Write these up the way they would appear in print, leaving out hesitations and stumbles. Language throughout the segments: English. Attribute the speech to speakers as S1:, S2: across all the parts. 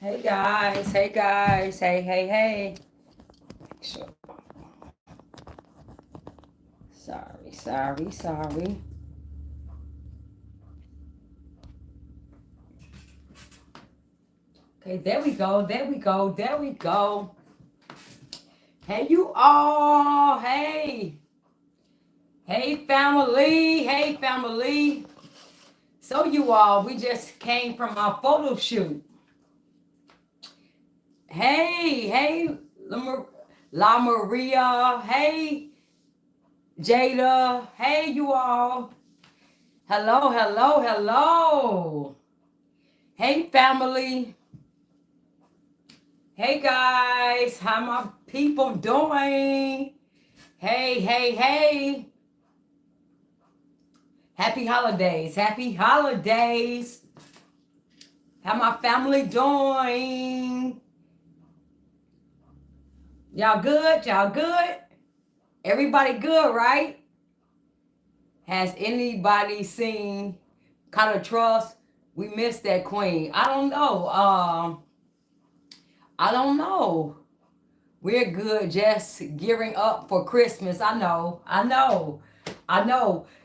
S1: Hey guys, hey. Sure. Sorry. Okay, there we go. Hey, you all, hey, family. So, you all, we just came from our photo shoot. Hey, La Maria, hey, Jada, hey, you all. Hello. Hey, family. Hey guys, how my people doing? Hey. Happy holidays. How my family doing? Y'all good? Everybody good, right? Has anybody seen Kind of Trust? We missed that queen. I don't know. I don't know. We're good, just gearing up for Christmas. I know.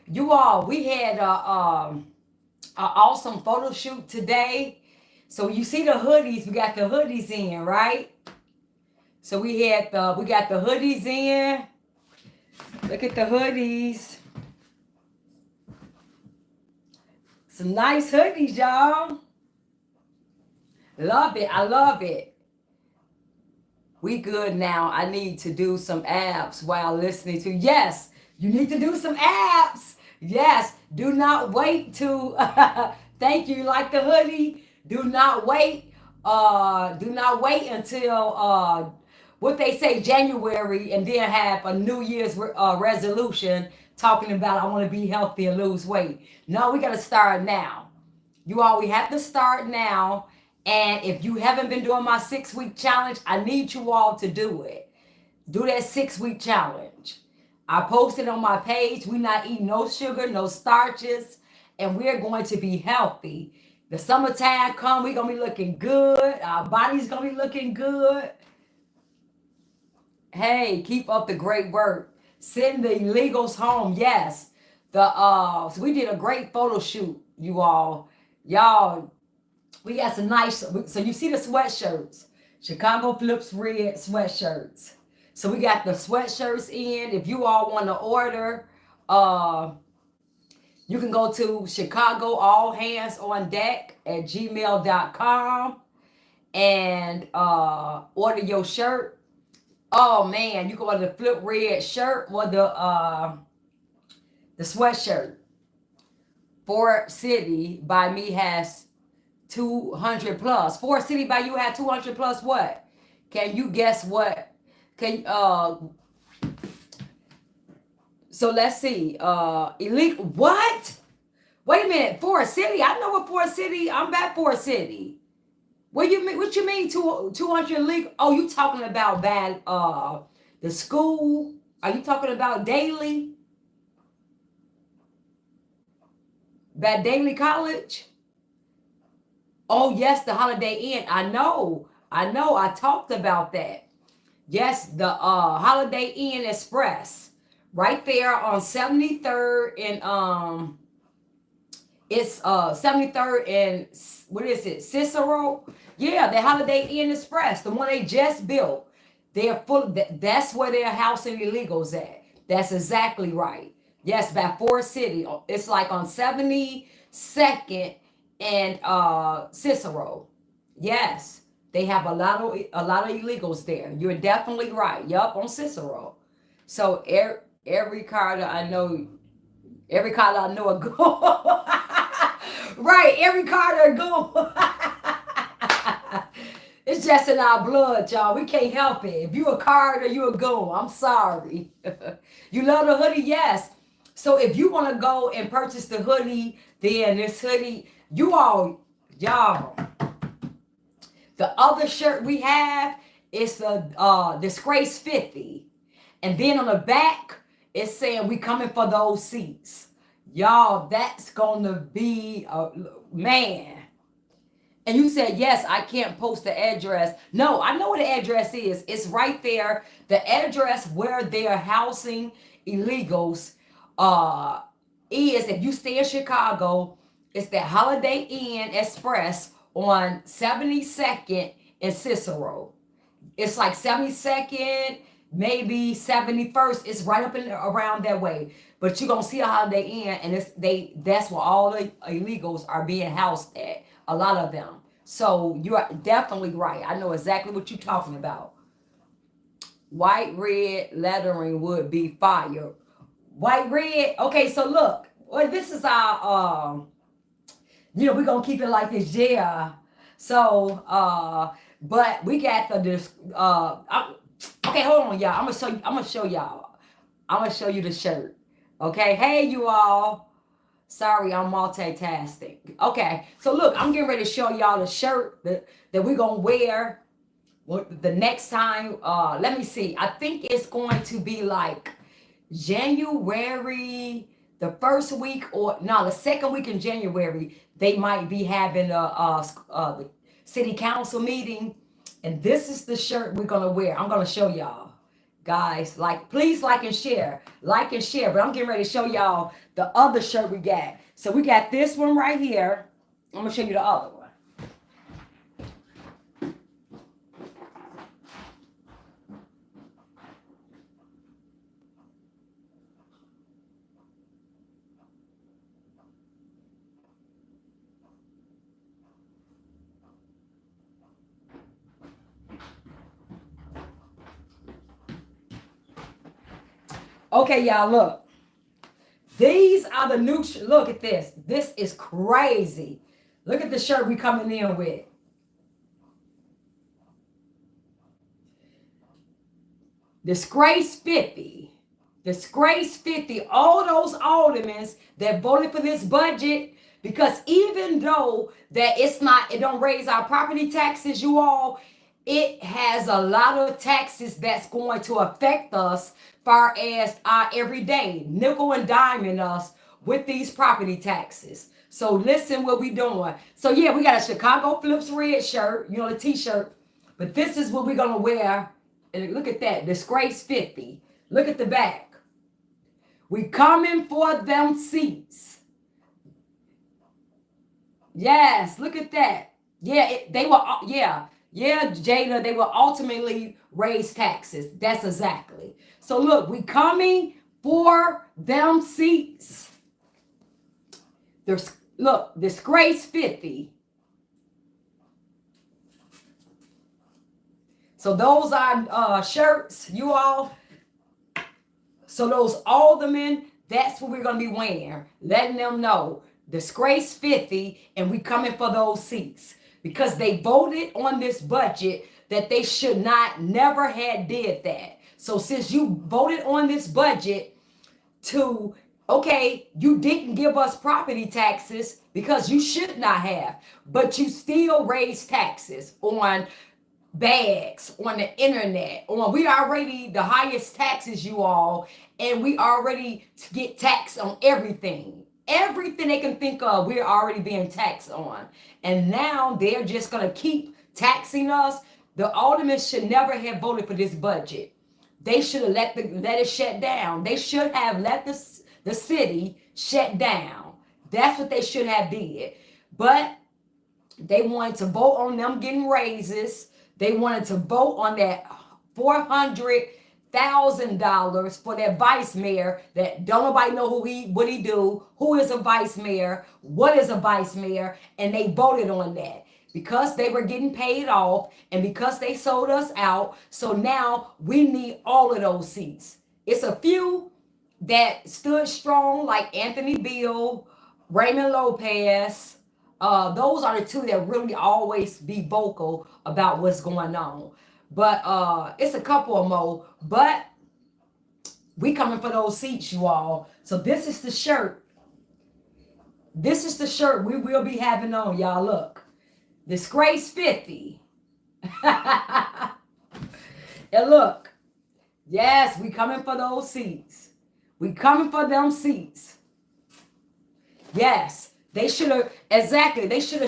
S1: You all, we had a awesome photo shoot today. So you see the hoodies, we got the hoodies in, right? So we got the hoodies in. Look at the hoodies. Some nice hoodies, y'all. I love it. We good now. I need to do some abs while listening to. Yes, you need to do some abs. Yes, do not wait to. Thank you. Like the hoodie. Do not wait. Do not wait until what they say January, and then have a New Year's resolution talking about I want to be healthy and lose weight. No, we got to start now. You all, we have to start now. And if you haven't been doing my 6-week challenge, I need you all to do it. Do that 6-week challenge. I posted on my page. We're not eating no sugar, no starches, and we're going to be healthy. The summertime come, we're going to be looking good. Our body's going to be looking good. Hey, keep up the great work. Send the illegals home. Yes. So we did a great photo shoot, you all. Y'all, we got some nice, so you see the sweatshirts, Chicago Flips red sweatshirts. So we got the sweatshirts in. If you all want to order, you can go to Chicago All Hands on Deck at gmail.com and order your shirt. Oh man, you can order the Flip Red shirt or the sweatshirt. Ford City by me has 200 plus. Ford City by you had 200 plus what? Can you guess what? So let's see. Elite what? Wait a minute. Ford City. I know what Ford City. I'm back Ford City. What you mean 200 legal? Oh, you talking about bad the school? Are you talking about Daily? Bad Daily College? Oh, yes, the Holiday Inn. I know. I talked about that. Yes, the Holiday Inn Express. Right there on 73rd and it's 73rd and what is it? Cicero? Yeah, the Holiday Inn Express, the one they just built. They're full. That's where they're housing illegals at. That's exactly right. Yes, by Ford City. It's like on 72nd and Cicero. Yes, they have a lot of illegals there. You're definitely right. Yup, on Cicero. So every car that I know, every car that I know a go. Right, every car that go. It's just in our blood, y'all. We can't help it. If you a card or you a go, I'm sorry. You love the hoodie? Yes. So if you want to go and purchase the hoodie, then this hoodie, y'all, the other shirt we have is the Disgrace 50. And then on the back, it's saying we coming for those seats. Y'all, that's going to be, man. And you said, yes, I can't post the address. No, I know what the address is. It's right there. The address where they're housing illegals uh, is, if you stay in Chicago, it's the Holiday Inn Express on 72nd and Cicero. It's like 72nd, maybe 71st. It's right up in around that way. But you're gonna see a Holiday Inn, and that's where all the illegals are being housed at. A lot of them. So you are definitely right. I know exactly what you're talking about. White red lettering would be fire. White red. Okay, so look. Well, this is our we're gonna keep it like this, yeah. So but we got this okay, hold on, y'all. I'm gonna show y'all. I'm gonna show you the shirt. Okay, hey you all. Sorry, I'm multitasking. Okay, so look, I'm getting ready to show y'all the shirt that we're gonna wear the next time. Let me see. I think it's going to be like January, the first week, or no, the second week in January. They might be having the city council meeting, and this is the shirt we're gonna wear. I'm gonna show y'all, guys. Please like and share, But I'm getting ready to show y'all the other shirt we got. So we got this one right here. I'm gonna show you the other one. Okay, y'all, look. These are the new, look at this. This is crazy. Look at the shirt we coming in with. Disgrace 50. Disgrace 50. All those aldermen that voted for this budget, because even though that it don't raise our property taxes, you all, it has a lot of taxes that's going to affect us far as our everyday nickel and diming us with these property taxes. So listen what we doing. So yeah, we got a Chicago Flips red shirt, the t-shirt, but this is what we're gonna wear. And look at that, Disgrace 50. Look at the back. We coming for them seats. Yes, look at that. Yeah, Jada, they will ultimately raise taxes. That's exactly. So look, we coming for them seats. Look, Disgrace 50. So those are shirts, you all. So those aldermen, that's what we're going to be wearing. Letting them know. Disgrace 50, and we coming for those seats. Because they voted on this budget that they should never had did that. So since you voted on this budget you didn't give us property taxes because you should not have, but you still raised taxes on bags, on the internet, we already the highest taxes, you all, and we already get taxed on everything they can think of. We're already being taxed on, and now they're just gonna keep taxing us. The aldermen should never have voted for this budget. They should have let it shut down. They should have let the city shut down. That's what they should have did. But they wanted to vote on them getting raises. They wanted to vote on that $400,000 for that vice mayor that don't nobody know what he do, who is a vice mayor, what is a vice mayor, and they voted on that because they were getting paid off and because they sold us out. So now we need all of those seats. It's a few that stood strong, like Anthony Beal, Raymond Lopez. Those are the two that really always be vocal about what's going on. But it's a couple of more. But we coming for those seats, you all. So this is the shirt. This is the shirt we will be having on, y'all. Look. Disgrace 50. And look. Yes, we coming for those seats. We coming for them seats. Yes. They should have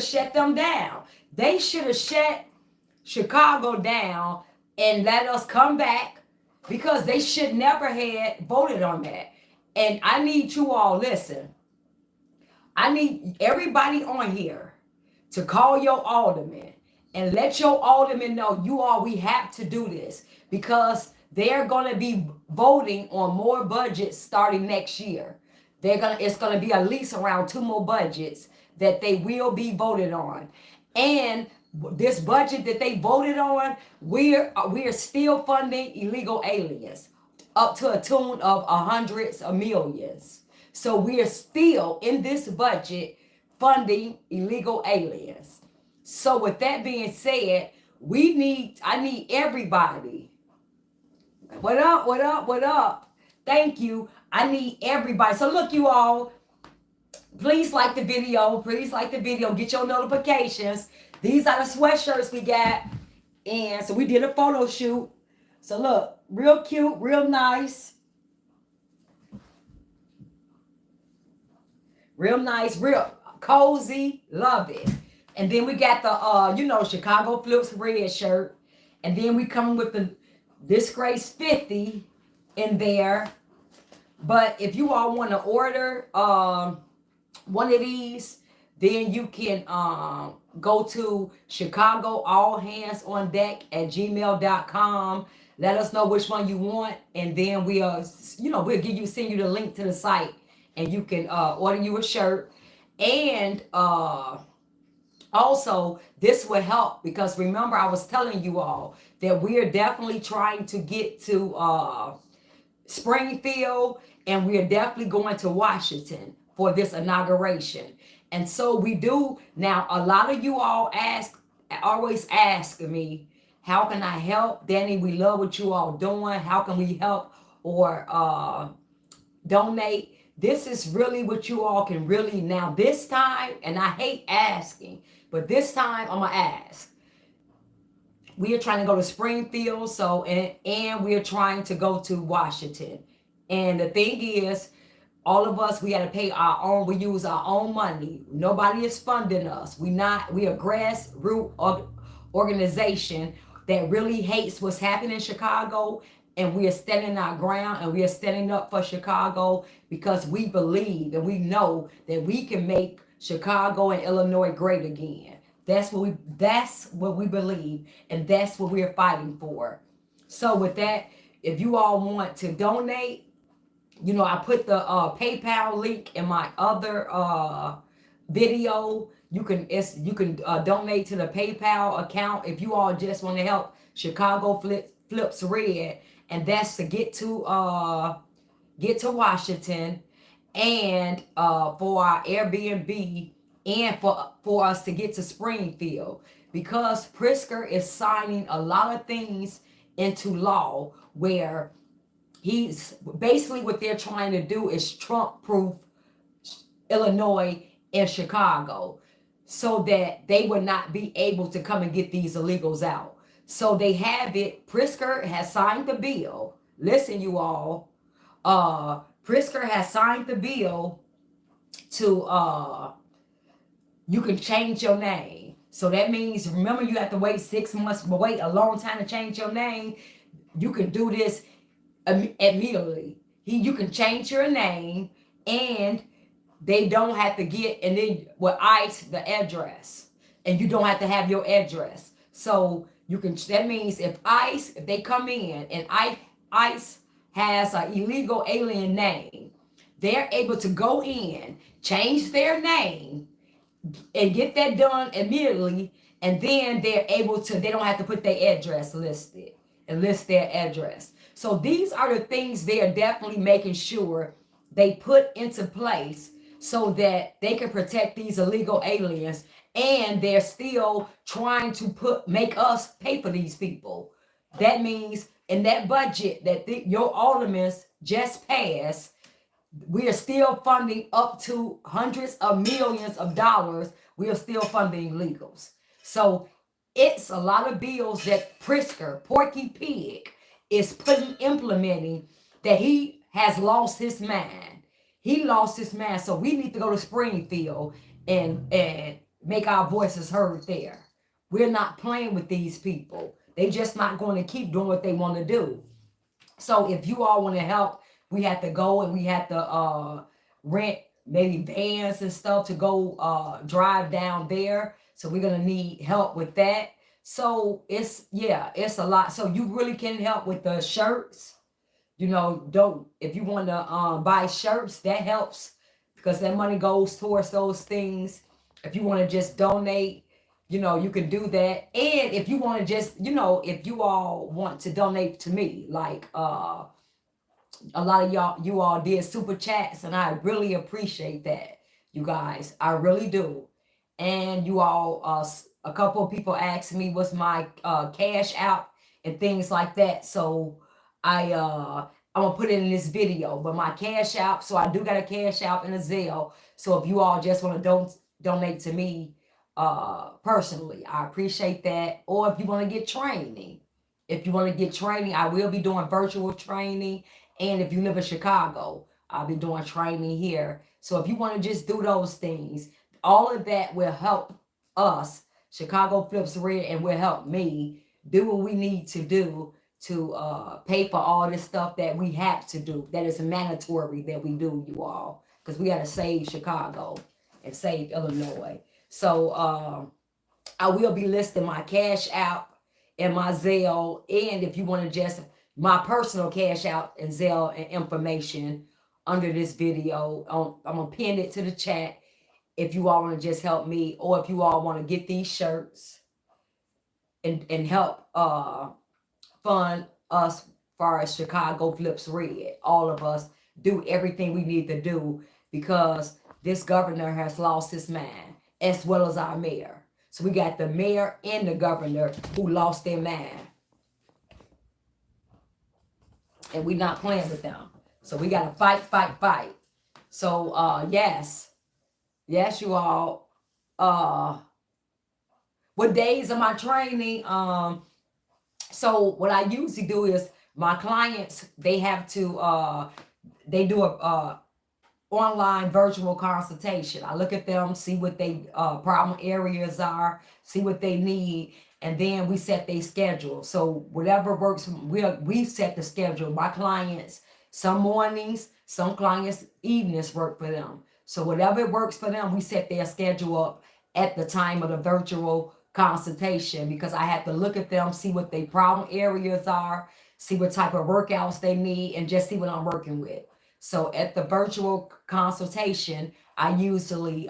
S1: shut them down. They should have shut Chicago down and let us come back, because they should never had voted on that. And I need you all, listen, I need everybody on here to call your alderman and let your alderman know, you all, we have to do this, because they're going to be voting on more budgets starting next year. It's going to be at least around 2 more budgets that they will be voted on. And this budget that they voted on, we're still funding illegal aliens up to a tune of hundreds of millions. So we are still in this budget funding illegal aliens. So with that being said, I need everybody. What up, what up, what up? Thank you. I need everybody. So look, you all, please like the video. Please like the video. Get your notifications. These are the sweatshirts we got. And so we did a photo shoot. So look, real cute, real nice. Real nice, real cozy. Love it. And then we got the, Chicago Flips red shirt. And then we come with the Disgrace 50 in there. But if you all want to order one of these, then you can go to Chicago All Hands on Deck at gmail.com. Let us know which one you want, and then we'll send you the link to the site, and you can order you a shirt. And also, this will help, because remember, I was telling you all that we are definitely trying to get to Springfield, and we are definitely going to Washington for this inauguration. And so we do. Now, a lot of you all always ask me, how can I help? Danny, we love what you all doing. How can we help or donate? This is really what you all can really, now this time, and I hate asking, but this time I'm going to ask. We are trying to go to Springfield, and we are trying to go to Washington. And the thing is, all of us, we got to pay our own. We use our own money. Nobody is funding us. We a grassroots organization that really hates what's happening in Chicago, and we are standing our ground, and we are standing up for Chicago, because we believe and we know that we can make Chicago and Illinois great again. That's what we believe, and that's what we're fighting for. So with that, if you all want to donate, I put the PayPal link in my other video. You can donate to the PayPal account if you all just want to help Chicago Flips Red, and that's to get to Washington, and for our Airbnb, and for us to get to Springfield, because Pritzker is signing a lot of things into law where he's basically, what they're trying to do is Trump-proof Illinois and Chicago, so that they would not be able to come and get these illegals out. So they have it. Pritzker has signed the bill. Listen, you all. Pritzker has signed the bill to you can change your name. So that means, remember, you have to wait 6 months, but wait a long time to change your name. You can do this immediately. You can change your name, and they don't have to get, and then with ICE, the address, and you don't have to have your address. So you can, that means if they come in and ICE has an illegal alien name, they're able to go in, change their name, and get that done immediately, and then they're able to, they don't have to put their address listed and list their address. So these are the things they are definitely making sure they put into place, so that they can protect these illegal aliens, and they're still trying to make us pay for these people. That means in that budget that your aldermen just passed, we are still funding up to hundreds of millions of dollars. We are still funding illegals. So it's a lot of bills that Pritzker, Porky Pig, is implementing, that he has lost his mind. He lost his mind. So we need to go to Springfield and make our voices heard there. We're not playing with these people. They just not going to keep doing what they want to do. So if you all want to help, we have to go and we have to rent maybe vans and stuff to go drive down there. So we're gonna need help with that. So it's, yeah, it's a lot. So you really can help with the shirts. You know, don't, if you want to buy shirts, that helps because that money goes towards those things. If you want to just donate, you know, you can do that. And if you want to just, you know, if you all want to donate to me, like a lot of y'all, you all did super chats, and I really appreciate that, you guys. I really do. And you all, a couple of people asked me what's my cash out and things like that. So I'm gonna put it in this video, but my cash out. So I do got a cash out and a Zelle. So if you all just want to donate to me personally, I appreciate that. Or if you want to get training, I will be doing virtual training. And if you live in Chicago, I'll be doing training here. So if you want to just do those things, all of that will help us, Chicago Flips Red, and will help me do what we need to do to pay for all this stuff that we have to do. That is mandatory that we do, you all, because we got to save Chicago and save Illinois. So I will be listing my cash out and my Zelle, and if you want to just my personal cash out and Zelle and information under this video, I'm gonna pin it to the chat if you all want to just help me, or if you all want to get these shirts and help fund us far as Chicago Flips Red. All of us do everything we need to do because this governor has lost his mind, as well as our mayor. So we got the mayor and the governor who lost their mind. And we're not playing with them. So we got to fight, fight, fight. So yes, you all. What days of my training? So what I usually do is my clients, they have to they do a online virtual consultation. I look at them, see what they problem areas are, see what they need, and then we set their schedule. So whatever works, we set the schedule. My clients, some mornings, some clients evenings work for them. So whatever works for them, we set their schedule up at the time of the virtual consultation, because I have to look at them, see what their problem areas are, see what type of workouts they need, and just see what I'm working with. So at the virtual consultation, we usually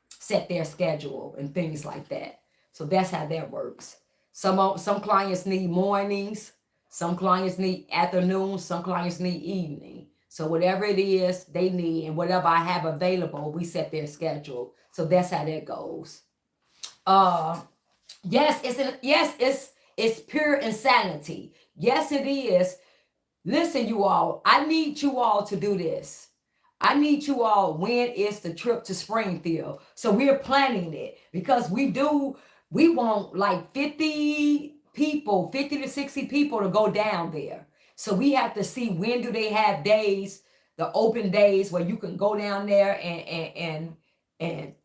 S1: set their schedule and things like that. So that's how that works. Some clients need mornings, some clients need afternoons, some clients need evening. So whatever it is they need and whatever I have available, we set their schedule. So that's how that goes. Yes, it's pure insanity. Yes, it is. Listen, you all, I need you all to do this. I need you all, when is the trip to Springfield? So we're planning it because we want like 50 to 60 people to go down there. So we have to see when do they have days, the open days where you can go down there and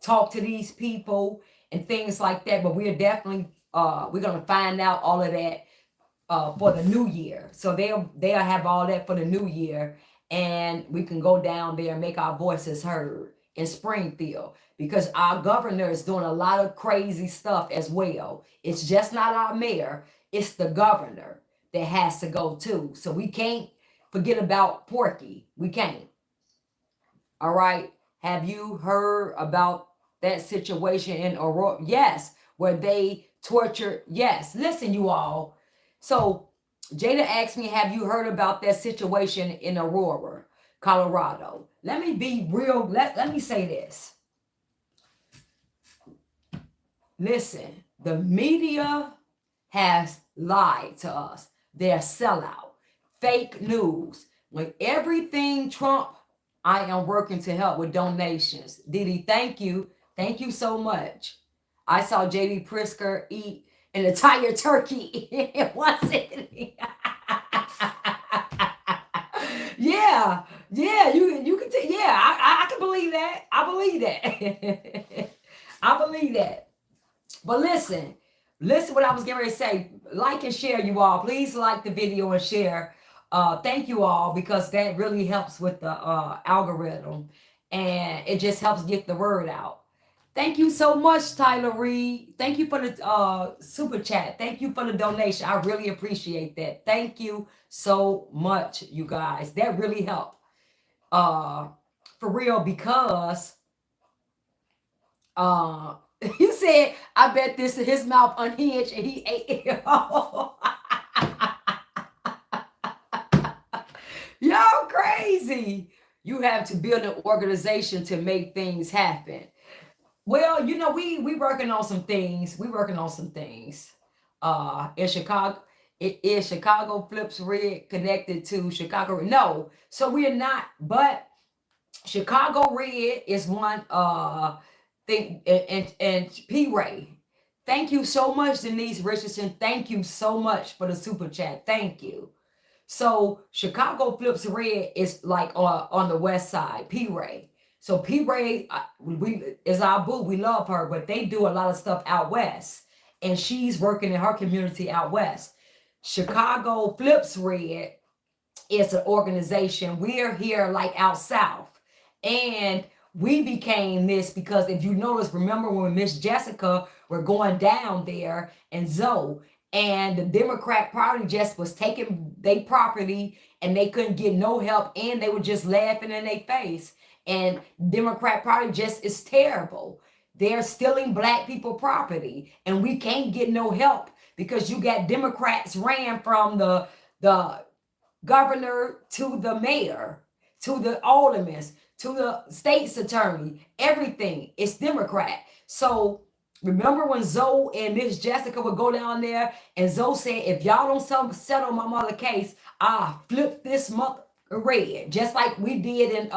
S1: talk to these people and things like that. But we're definitely, we're going to find out all of that for the new year. So they'll have all that for the new year, and we can go down there and make our voices heard in Springfield, because our governor is doing a lot of crazy stuff as well. It's just not our mayor, it's the governor that has to go too. So we can't forget about Porky. We can't. All right. Have you heard about that situation in Aurora? Yes, where they torture. Yes. Listen, you all. So Jada asked me, have you heard about that situation in Aurora, Colorado? Let me be real. Let me say this. Listen, the media has lied to us. They're sellout, fake news. When everything Trump, I am working to help with donations. Didi, thank you. Thank you so much. I saw JD Prisker eat an entire turkey in one sitting. Yeah, you can yeah, I can believe that. I believe that. I believe that. But listen what I was getting ready to say. Like and share, you all. Please like the video and share. Thank you all, because that really helps with the algorithm, and it just helps get the word out. Thank you so much, Tyler Reed. Thank you for the super chat. Thank you for the donation. I really appreciate that. Thank you so much, you guys. That really helped. Uh, for real, because uh, you said, I bet this his mouth unhinged and he ate it all. Y'all crazy. You have to build an organization to make things happen. Well, we working on some things. We working on some things. In Chicago, it is Chicago Flips Red connected to Chicago. No, so we are not. But Chicago Red is one thing, and P Ray. Thank you so much, Denise Richardson. Thank you so much for the super chat. Thank you. So Chicago Flips Red is like on the west side, P Ray. So P Ray, we is our boo. We love her, but they do a lot of stuff out west, and she's working in her community out west. Chicago Flips Red is an organization. We're here like out south, and we became this because if you notice, remember when Miss Jessica were going down there and Zoe, and the Democrat Party just was taking their property and they couldn't get no help, and they were just laughing in their face. And Democrat Party just is terrible. They're stealing black people property, and we can't get no help because you got Democrats ran from the governor to the mayor to the aldermen to the state's attorney. Everything is Democrat. So remember when Zoe and Miss Jessica would go down there, and Zoe said, if y'all don't settle my mother case, I flip this mother red, just like we did in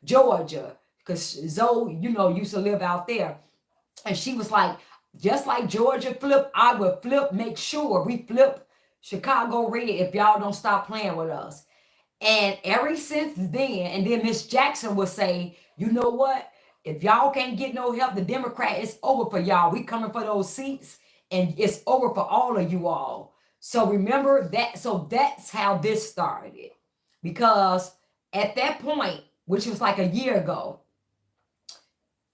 S1: Georgia, because Zoe, used to live out there. And she was like, just like Georgia flip, I would flip, make sure we flip Chicago red if y'all don't stop playing with us. And ever since then, and then Miss Jackson would say, you know what? If y'all can't get no help, the Democrat, it's over for y'all. We coming for those seats, and it's over for all of you all. So remember that. So that's how this started. Because at that point, which was like a year ago,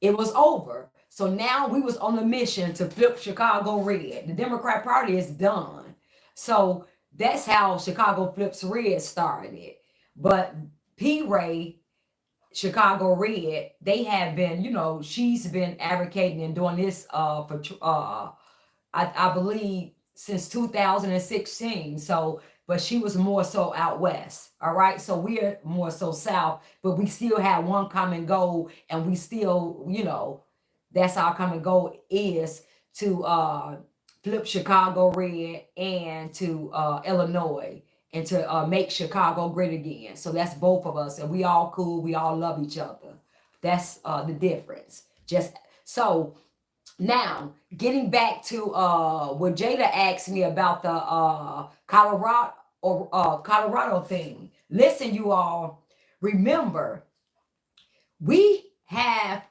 S1: it was over. So now we was on a mission to flip Chicago red. The Democrat Party is done. So that's how Chicago Flips Red started. But P. Ray, Chicago Red, they have been, she's been advocating and doing this for I believe since 2016. So, but she was more so out west. All right. So we're more so south, but we still have one common goal, and we still, that's our common goal is to flip Chicago red and to Illinois, and to make Chicago great again. So that's both of us, and we all cool. We all love each other. That's the difference. Just so now getting back to what Jada asked me about the Colorado thing. Listen, you all, remember, we have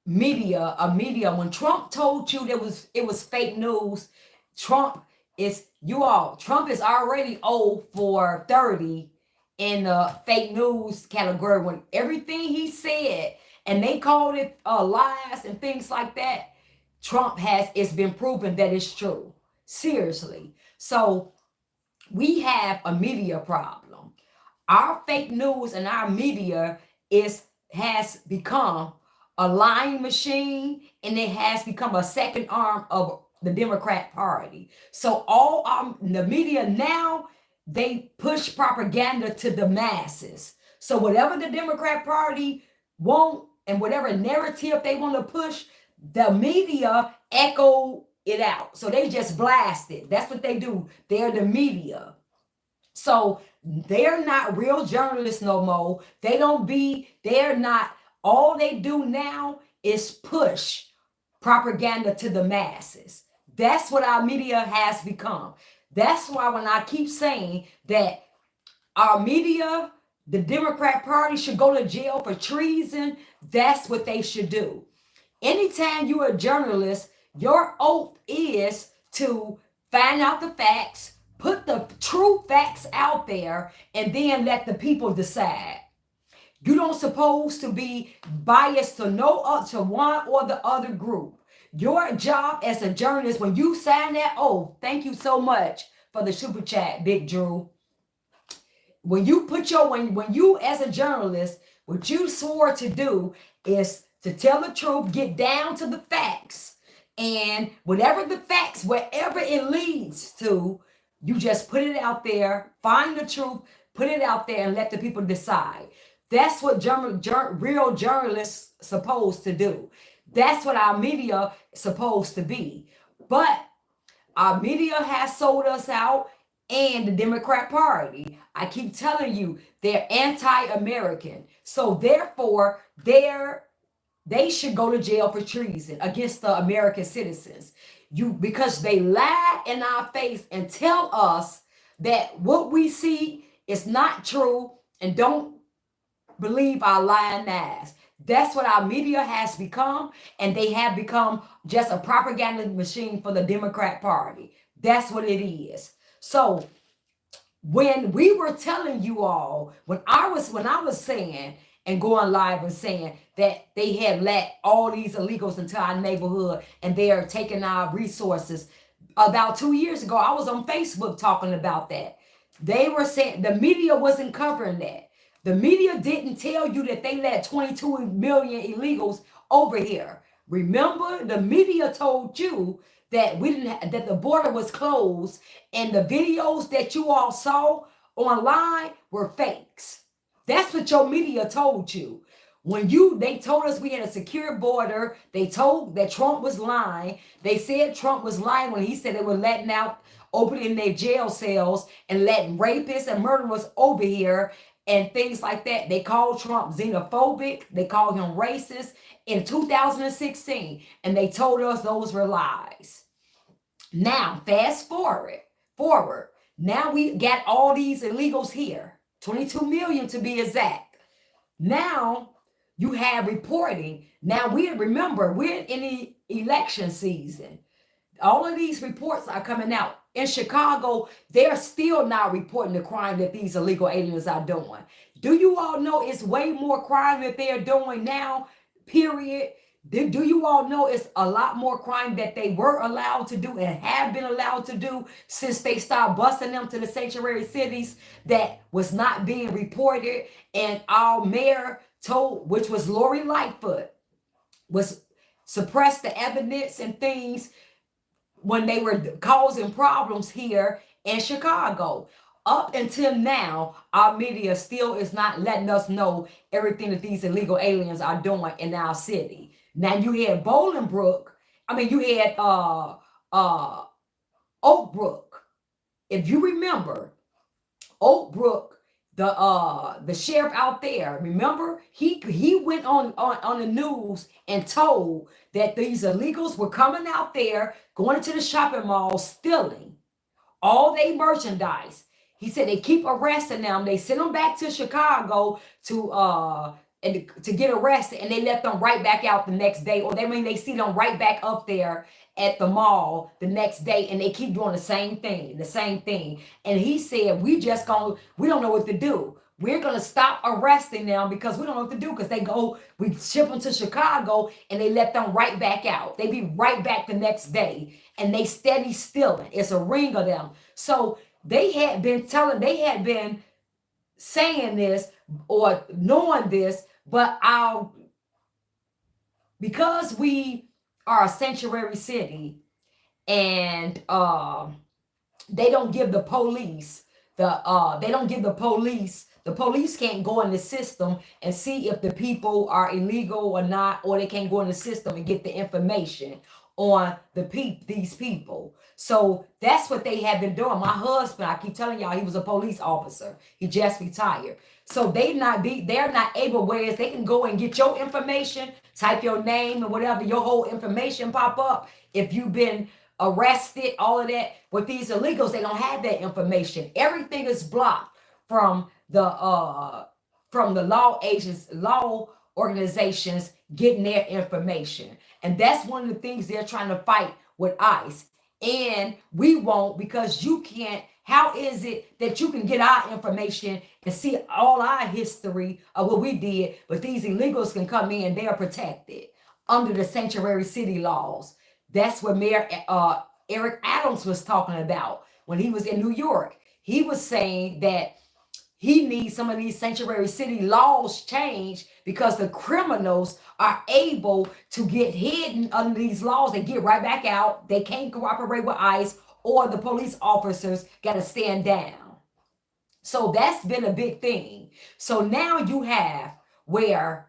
S1: a media. When Trump told you it was fake news, Trump is already old for 30 in the fake news category. When everything he said and they called it lies and things like that, it's been proven that it's true. Seriously. So we have a media problem. Our fake news and our media has become a lying machine, and it has become a second arm of the Democrat Party. So all the media now, they push propaganda to the masses. So whatever the Democrat Party want and whatever narrative they want to push, the media echo it out. So they just blast it. That's what they do. They're the media. So they're not real journalists no more. They're not, all they do now is push propaganda to the masses. That's what our media has become. That's why when I keep saying that our media, the Democrat Party should go to jail for treason, that's what they should do. Anytime you're a journalist, Your oath is to find out the facts, put the true facts out there, and then let the people decide. You don't supposed to be biased to to one or the other group. Your job as a journalist, when you sign that oath, thank you so much for the super chat, Big Drew. When you put your when you as a journalist, what you swore to do is to tell the truth, get down to the facts, and whatever the facts, wherever it leads to, you just put it out there, find the truth, put it out there, and let the people decide. That's what real journalists supposed to do. That's what our media is supposed to be. But our media has sold us out, and the Democrat Party. I keep telling you, they're anti-American. So therefore, they should go to jail for treason against the American citizens. Because they lie in our face and tell us that what we see is not true, and don't believe our lying eyes. That's what our media has become, and they have become just a propaganda machine for the Democrat Party. That's what it is. So when we were telling you all, when I was saying and going live and saying that they had let all these illegals into our neighborhood and they are taking our resources, about 2 years ago, I was on Facebook talking about that. They were saying the media wasn't covering that. The media didn't tell you that they let 22 million illegals over here. Remember, the media told you that that the border was closed, and the videos that you all saw online were fakes. That's what your media told you. They told us we had a secure border, they told that Trump was lying. They said Trump was lying when he said they were letting out, opening their jail cells and letting rapists and murderers over here and things like that. They called Trump xenophobic. They called him racist in 2016, and they told us those were lies. Now, fast forward. Now we got all these illegals here, 22 million to be exact. Now you have reporting. Now we're in the election season. All of these reports are coming out. In Chicago, they're still not reporting the crime that these illegal aliens are doing. Do you all know it's way more crime that they're doing now, period? Do you all know it's a lot more crime that they were allowed to do and have been allowed to do since they started busting them to the sanctuary cities that was not being reported? And our mayor told, which was Lori Lightfoot, was suppressed the evidence and things when they were causing problems here in Chicago. Up until now, our media still is not letting us know everything that these illegal aliens are doing in our city. Now you had you had Oak Brook. If you remember, Oak Brook, the sheriff out there, remember, he went on the news and told that these illegals were coming out there, going into the shopping mall, stealing all their merchandise. He said they keep arresting them. They send them back to Chicago to get arrested, and they let them right back out the next day, or they see them right back up there at the mall the next day, and they keep doing the same thing. And he said, we don't know what to do. We're gonna stop arresting them because we don't know what to do, because we ship them to Chicago and they let them right back out. They be right back the next day, and they steady stealing. It's a ring of them. So they had been saying this or knowing this, but because we are a sanctuary city, and they don't give the police the police can't go in the system and see if the people are illegal or not, or they can't go in the system and get the information on these people. So that's what they have been doing. My husband, I keep telling y'all, he was a police officer. He just retired. So they're not able, whereas they can go and get your information, type your name and whatever, your whole information pop up. If you've been arrested, all of that. With these illegals, they don't have that information. Everything is blocked from the law agents, law organizations getting their information. And that's one of the things they're trying to fight with ICE. And we won't, because you can't. How is it that you can get our information and see all our history of what we did, but these illegals can come in, they are protected under the sanctuary city laws? That's what Mayor Eric Adams was talking about when he was in New York. He was saying that he needs some of these sanctuary city laws changed because the criminals are able to get hidden under these laws. They get right back out. They can't cooperate with ICE, or the police officers got to stand down. So that's been a big thing. So now you have where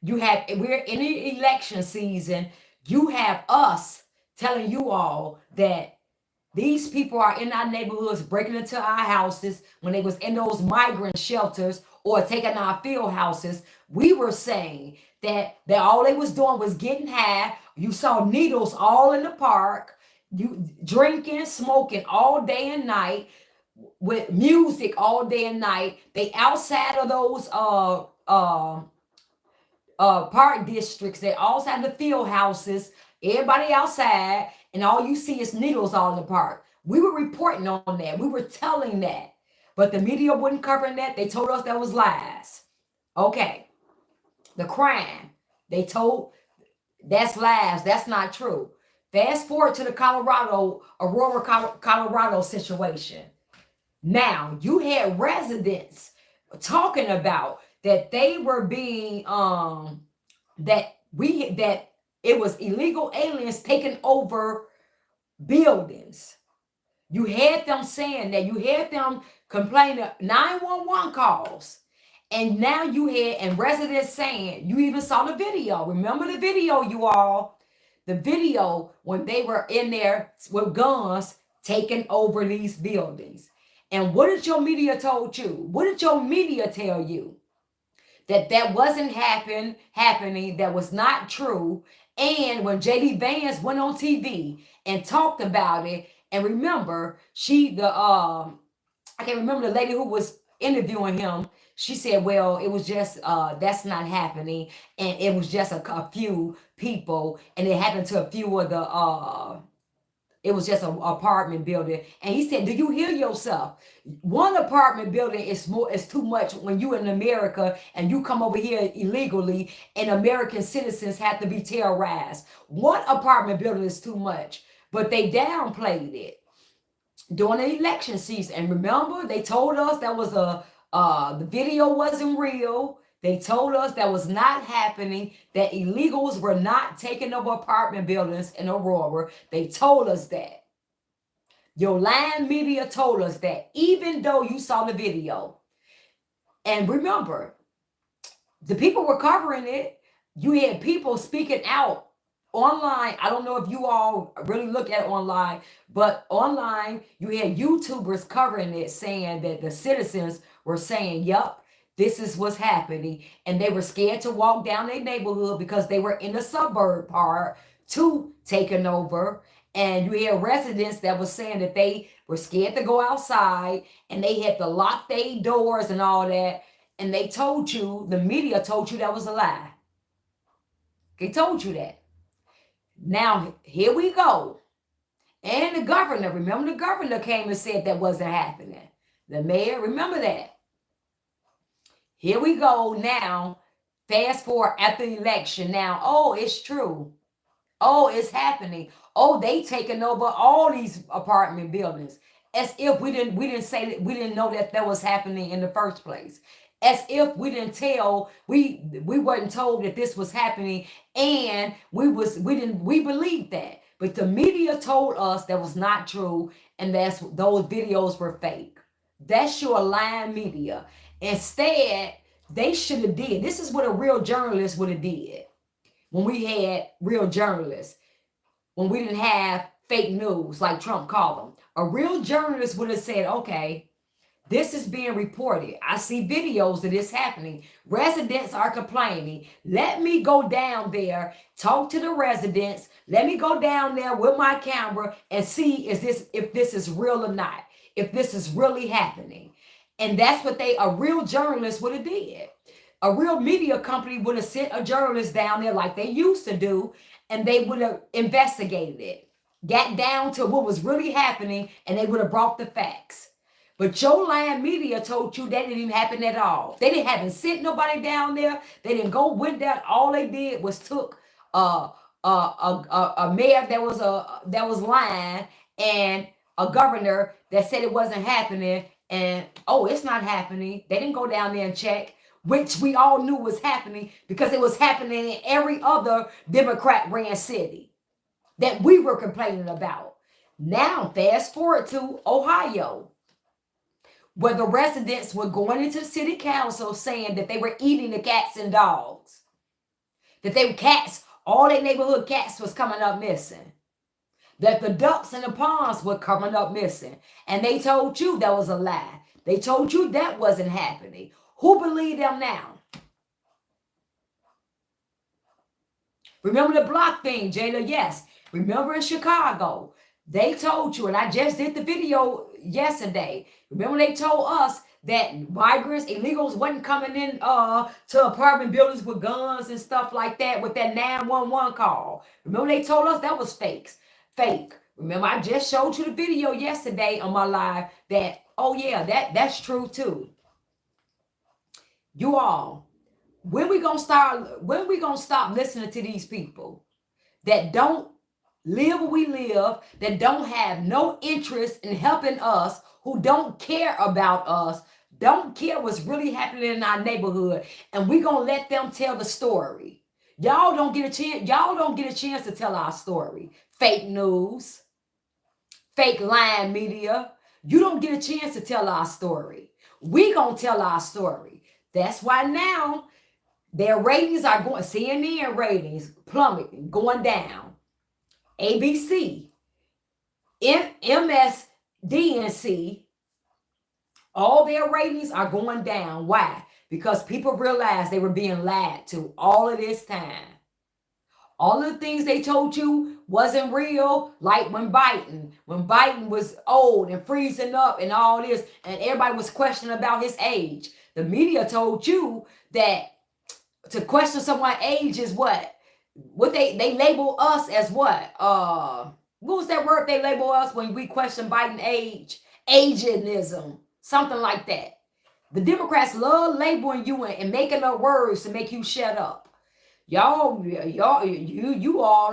S1: we're in the election season. You have us telling you all that these people are in our neighborhoods, breaking into our houses when they was in those migrant shelters or taking our field houses. We were saying that all they was doing was getting high. You saw needles all in the park. You drinking, smoking all day and night with music all day and night. They outside of those park districts. They outside the field houses. Everybody outside, and all you see is needles all in the park. We were reporting on that. We were telling that, but the media wouldn't cover that. They told us that was lies. Okay, the crime they told, that's lies. That's not true. Fast forward to the Aurora, Colorado situation. Now you had residents talking about that they were being that it was illegal aliens taking over buildings. You had them saying that. You had them complaining 911 calls. And now you had and residents saying, you even saw the video. Remember the video, you all? The video when they were in there with guns taking over these buildings. And what did your media told you? What did your media tell you? That wasn't happening, that was not true. And when JD Vance went on TV and talked about it, and remember, I can't remember the lady who was interviewing him. She said, well, it was just that's not happening, and it was just a few people, and it happened to a few of the it was just an apartment building. And he said, do you hear yourself? One apartment building is too much when you in America and you come over here illegally and American citizens have to be terrorized. One apartment building is too much. But they downplayed it during the election season. And remember, they told us that was the video wasn't real. They told us that was not happening, that illegals were not taking over apartment buildings in Aurora. They told us that. Your lying media told us that, even though you saw the video. And remember, the people were covering it. You had people speaking out online. I don't know if you all really look at online, but online, you had YouTubers covering it, saying that the citizens were saying, yup, this is what's happening. And they were scared to walk down their neighborhood because they were in the suburb part to taking over. And you had residents that were saying that they were scared to go outside and they had to lock their doors and all that. And they told you, the media told you that was a lie. They told you that. Now, here we go. And the governor, remember the governor came and said that wasn't happening. The mayor, remember that. Here we go now, fast forward after the election. Now, oh, it's true. Oh, it's happening. Oh, they taking over all these apartment buildings. As if we didn't say that, we didn't know that was happening in the first place. As if we didn't tell, we weren't told that this was happening, and we believed that. But the media told us that was not true, and those videos were fake. That's your lying media. Instead, they should have did. This is what a real journalist would have did when we had real journalists, when we didn't have fake news like Trump called them. A real journalist would have said, okay, this is being reported. I see videos of this happening. Residents are complaining. Let me go down there, talk to the residents. Let me go down there with my camera and see if this is real or not, if this is really happening. And that's what a real journalist would have did. A real media company would have sent a journalist down there like they used to do and they would have investigated it, got down to what was really happening, and they would have brought the facts. But your lying media told you that didn't even happen at all. They didn't haven't sent nobody down there. They didn't go with that. All they did was took a mayor that was lying, and a governor that said it wasn't happening. And oh, it's not happening. They didn't go down there and check, which we all knew was happening because it was happening in every other Democrat ran city that we were complaining about. Now, fast forward to Ohio, where the residents were going into the city council saying that they were eating the cats and dogs, that they were cats, all their neighborhood cats was coming up missing, that the ducks in the ponds were coming up missing, and they told you that was a lie. They told you that wasn't happening. Who believed them now? Remember the block thing, Jada? Yes. Remember in Chicago, they told you, and I just did the video yesterday. Remember they told us that migrants, illegals wasn't coming in to apartment buildings with guns and stuff like that with that 911 call. Remember they told us that was fake. Remember I just showed you the video yesterday on my live that, oh yeah, that's true too. You all, when we gonna stop listening to these people that don't live where we live, that don't have no interest in helping us, who don't care about us, don't care what's really happening in our neighborhood, and we gonna let them tell the story. Y'all don't get a chance to tell our story. Fake news, fake lying media. You don't get a chance to tell our story. We gonna tell our story. That's why now their ratings are going, CNN ratings plummeting, going down. ABC, MSDNC, all their ratings are going down. Why? Because people realized they were being lied to all of this time. All of the things they told you wasn't real, like when Biden was old and freezing up and all this, and everybody was questioning about his age. The media told you that to question someone's age is what they label us as what? What was that word they label us when we question Biden's age? Ageism, something like that. The Democrats love labeling you and making up words to make you shut up. You all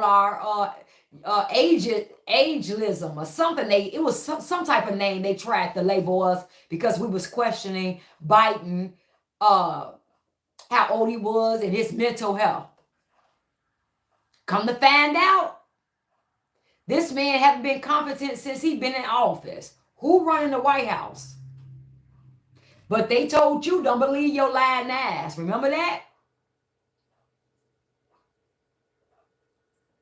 S1: are ageism or something. It was some type of name they tried to label us because we was questioning Biden, how old he was and his mental health. Come to find out, this man haven't been competent since he been in office. Who running the White House? But they told you, don't believe your lying ass. Remember that?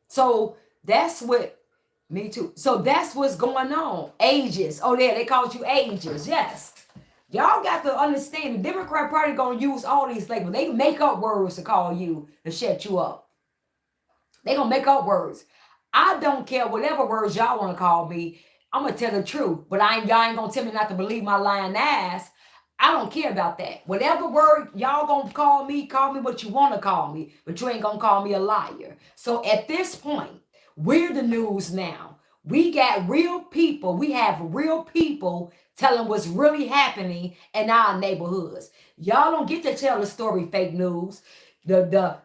S1: So that's what, me too. So that's what's going on. Ages. Oh yeah, they called you ages. Yes. Y'all got to understand the Democrat Party gonna use all these labels. They make up words to call you to shut you up. They gonna make up words. I don't care whatever words y'all want to call me. I'm gonna tell the truth. But y'all ain't gonna tell me not to believe my lying ass. I don't care about that. Whatever word y'all gonna call me what you want to call me, but you ain't gonna call me a liar. So at this point, we're the news now. We got real people. We have real people telling what's really happening in our neighborhoods. Y'all don't get to tell the story, fake news. The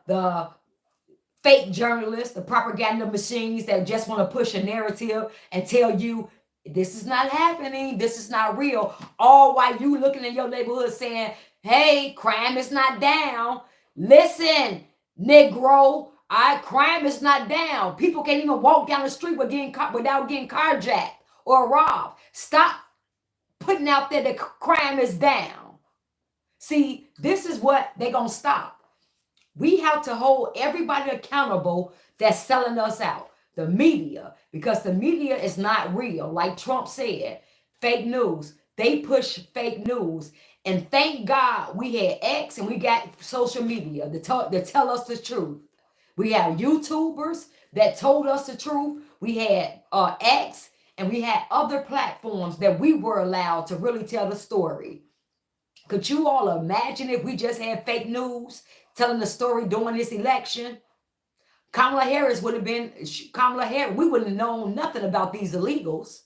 S1: fake journalists, the propaganda machines that just want to push a narrative and tell you this is not happening, this is not real. All while you looking in your neighborhood saying, hey, crime is not down. Listen, Negro, crime is not down. People can't even walk down the street without getting carjacked or robbed. Stop putting out there that crime is down. See, this is what they're going to stop. We have to hold everybody accountable that's selling us out. The media, because the media is not real. Like Trump said, fake news. They push fake news. And thank God we had X and we got social media to tell us the truth. We have YouTubers that told us the truth. We had X and we had other platforms that we were allowed to really tell the story. Could you all imagine if we just had fake news telling the story during this election? Kamala Harris would have been Kamala Harris. We wouldn't have known nothing about these illegals.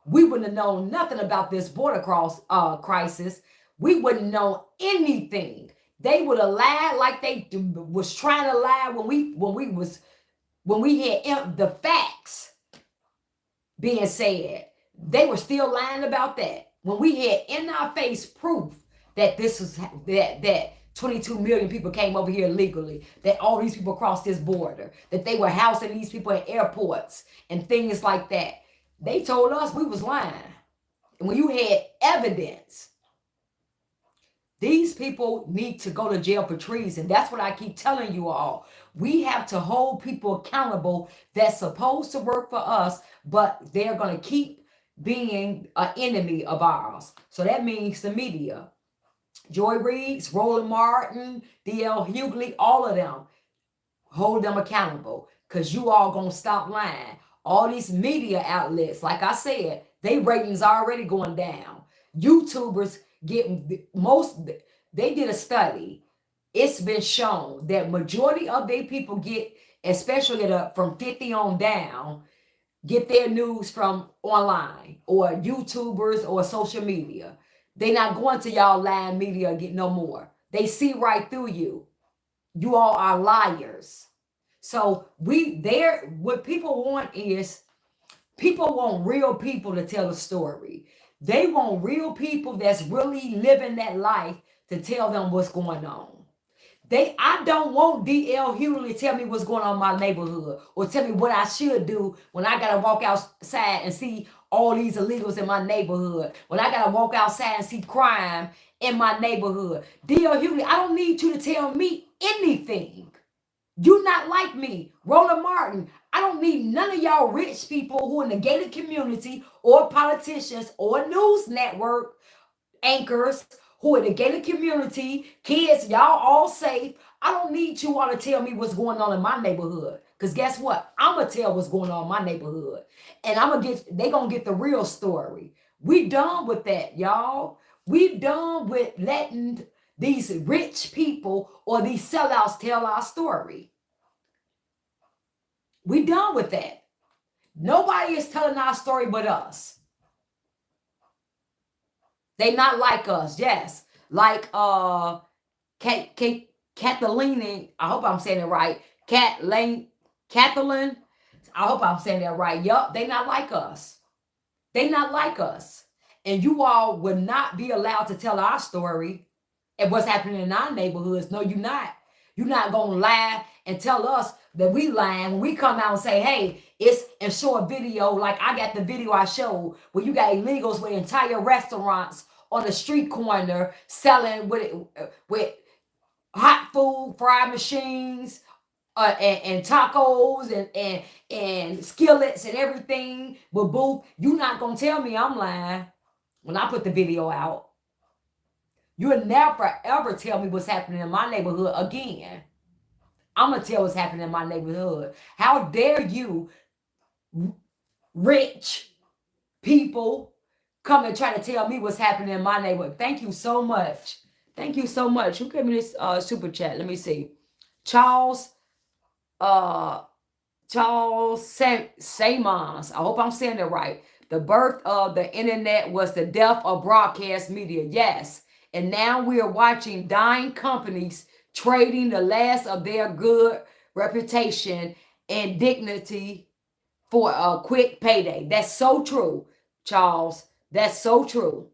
S1: We wouldn't have known nothing about this border cross crisis. We wouldn't know anything. They would have lied like they was trying to lie when we had the facts being said. They were still lying about that. When we had in our face proof that this was that 22 million people came over here illegally, that all these people crossed this border, that they were housing these people at airports and things like that. They told us we was lying. And when you had evidence, these people need to go to jail for treason. That's what I keep telling you all. We have to hold people accountable that's supposed to work for us, but they're going to keep being an enemy of ours. So that means the media. Joy Reeds, Roland Martin, D.L. Hughley, all of them, hold them accountable, because you all going to stop lying. All these media outlets, like I said, they ratings already going down. YouTubers getting they did a study. It's been shown that majority of their people get, especially from 50 on down, get their news from online or YouTubers or social media. They not going to y'all lying media get no more. They see right through you. You all are liars. So what people want is, people want real people to tell a story. They want real people that's really living that life to tell them what's going on. I don't want D.L. Hughley to tell me what's going on in my neighborhood, or tell me what I should do when I gotta walk outside and see all these illegals in my neighborhood, when I gotta walk outside and see crime in my neighborhood. D.L. Hughley, I don't need you to tell me anything. You not like me. Roland Martin, I don't need none of y'all rich people who in the gated community, or politicians, or news network anchors who in the gated community, kids, y'all all safe. I don't need you all to tell me what's going on in my neighborhood. Because guess what? I'm going to tell what's going on in my neighborhood. And they going to get the real story. We done with that, y'all. We done with letting these rich people or these sellouts tell our story. We done with that. Nobody is telling our story but us. They not like us, yes. Like Kathleen, I hope I'm saying it right. Kathleen, I hope I'm saying that right. Yup, they not like us. They not like us. And you all will not be allowed to tell our story and what's happening in our neighborhoods. No, you're not. You're not going to lie and tell us that we lying when we come out and say, hey, it's and show a video like I got the video I showed where you got illegals with entire restaurants on the street corner selling with hot food, fry machines, and tacos and skillets and everything. But boo, you not going to tell me I'm lying when I put the video out. You'll never ever tell me what's happening in my neighborhood again. I'm going to tell what's happening in my neighborhood. How dare you, rich people, come and try to tell me what's happening in my neighborhood. Thank you so much. Thank you so much. Who gave me this super chat? Let me see. Charles Simons. I hope I'm saying it right. The birth of the internet was the death of broadcast media. Yes. And now we are watching dying companies trading the last of their good reputation and dignity for a quick payday. That's so true, Charles. That's so true.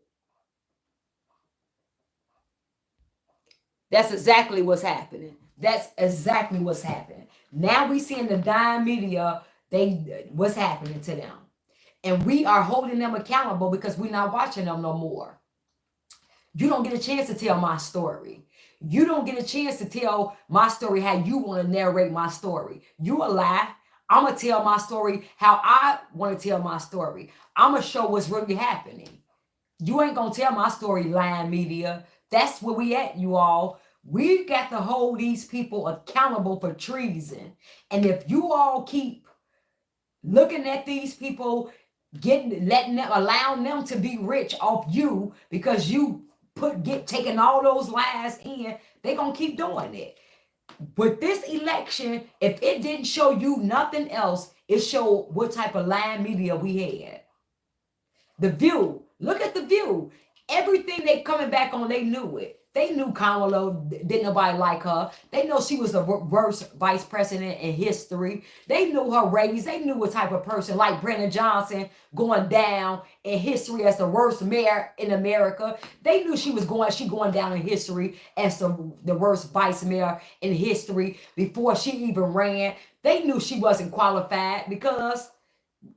S1: That's exactly what's happening. That's exactly what's happening. Now we see in the dying media, what's happening to them. And we are holding them accountable because we're not watching them no more. You don't get a chance to tell my story. You don't get a chance to tell my story how you want to narrate my story. You a lie. I'm going to tell my story how I want to tell my story. I'm going to show what's really happening. You ain't going to tell my story, lying media. That's where we at, you all. We got to hold these people accountable for treason. And if you all keep looking at these people, allowing them to be rich off you because you taking all those lies in, they gonna keep doing it. With this election, if it didn't show you nothing else, it showed what type of lying media we had. The View. Look at The View. Everything they coming back on, they knew it. They knew Kamala didn't nobody like her. They know she was the worst vice president in history. They knew her ratings. They knew what type of person like Brandon Johnson going down in history as the worst mayor in America. They knew she going down in history as the worst vice mayor in history before she even ran. They knew she wasn't qualified because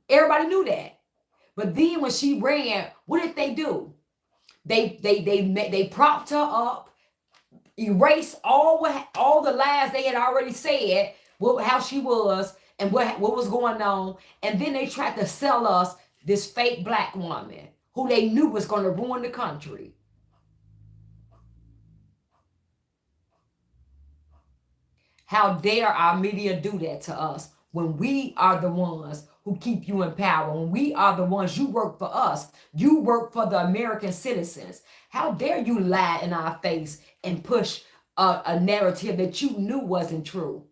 S1: everybody knew that. But then when she ran, what did they do? They propped her up, erased all the lies they had already said, how she was and what was going on, and then they tried to sell us this fake black woman who they knew was going to ruin the country. How dare our media do that to us when we are the ones who keep you in power, when we are the ones, you work for us, you work for the American citizens. How dare you lie in our face and push a narrative that you knew wasn't true,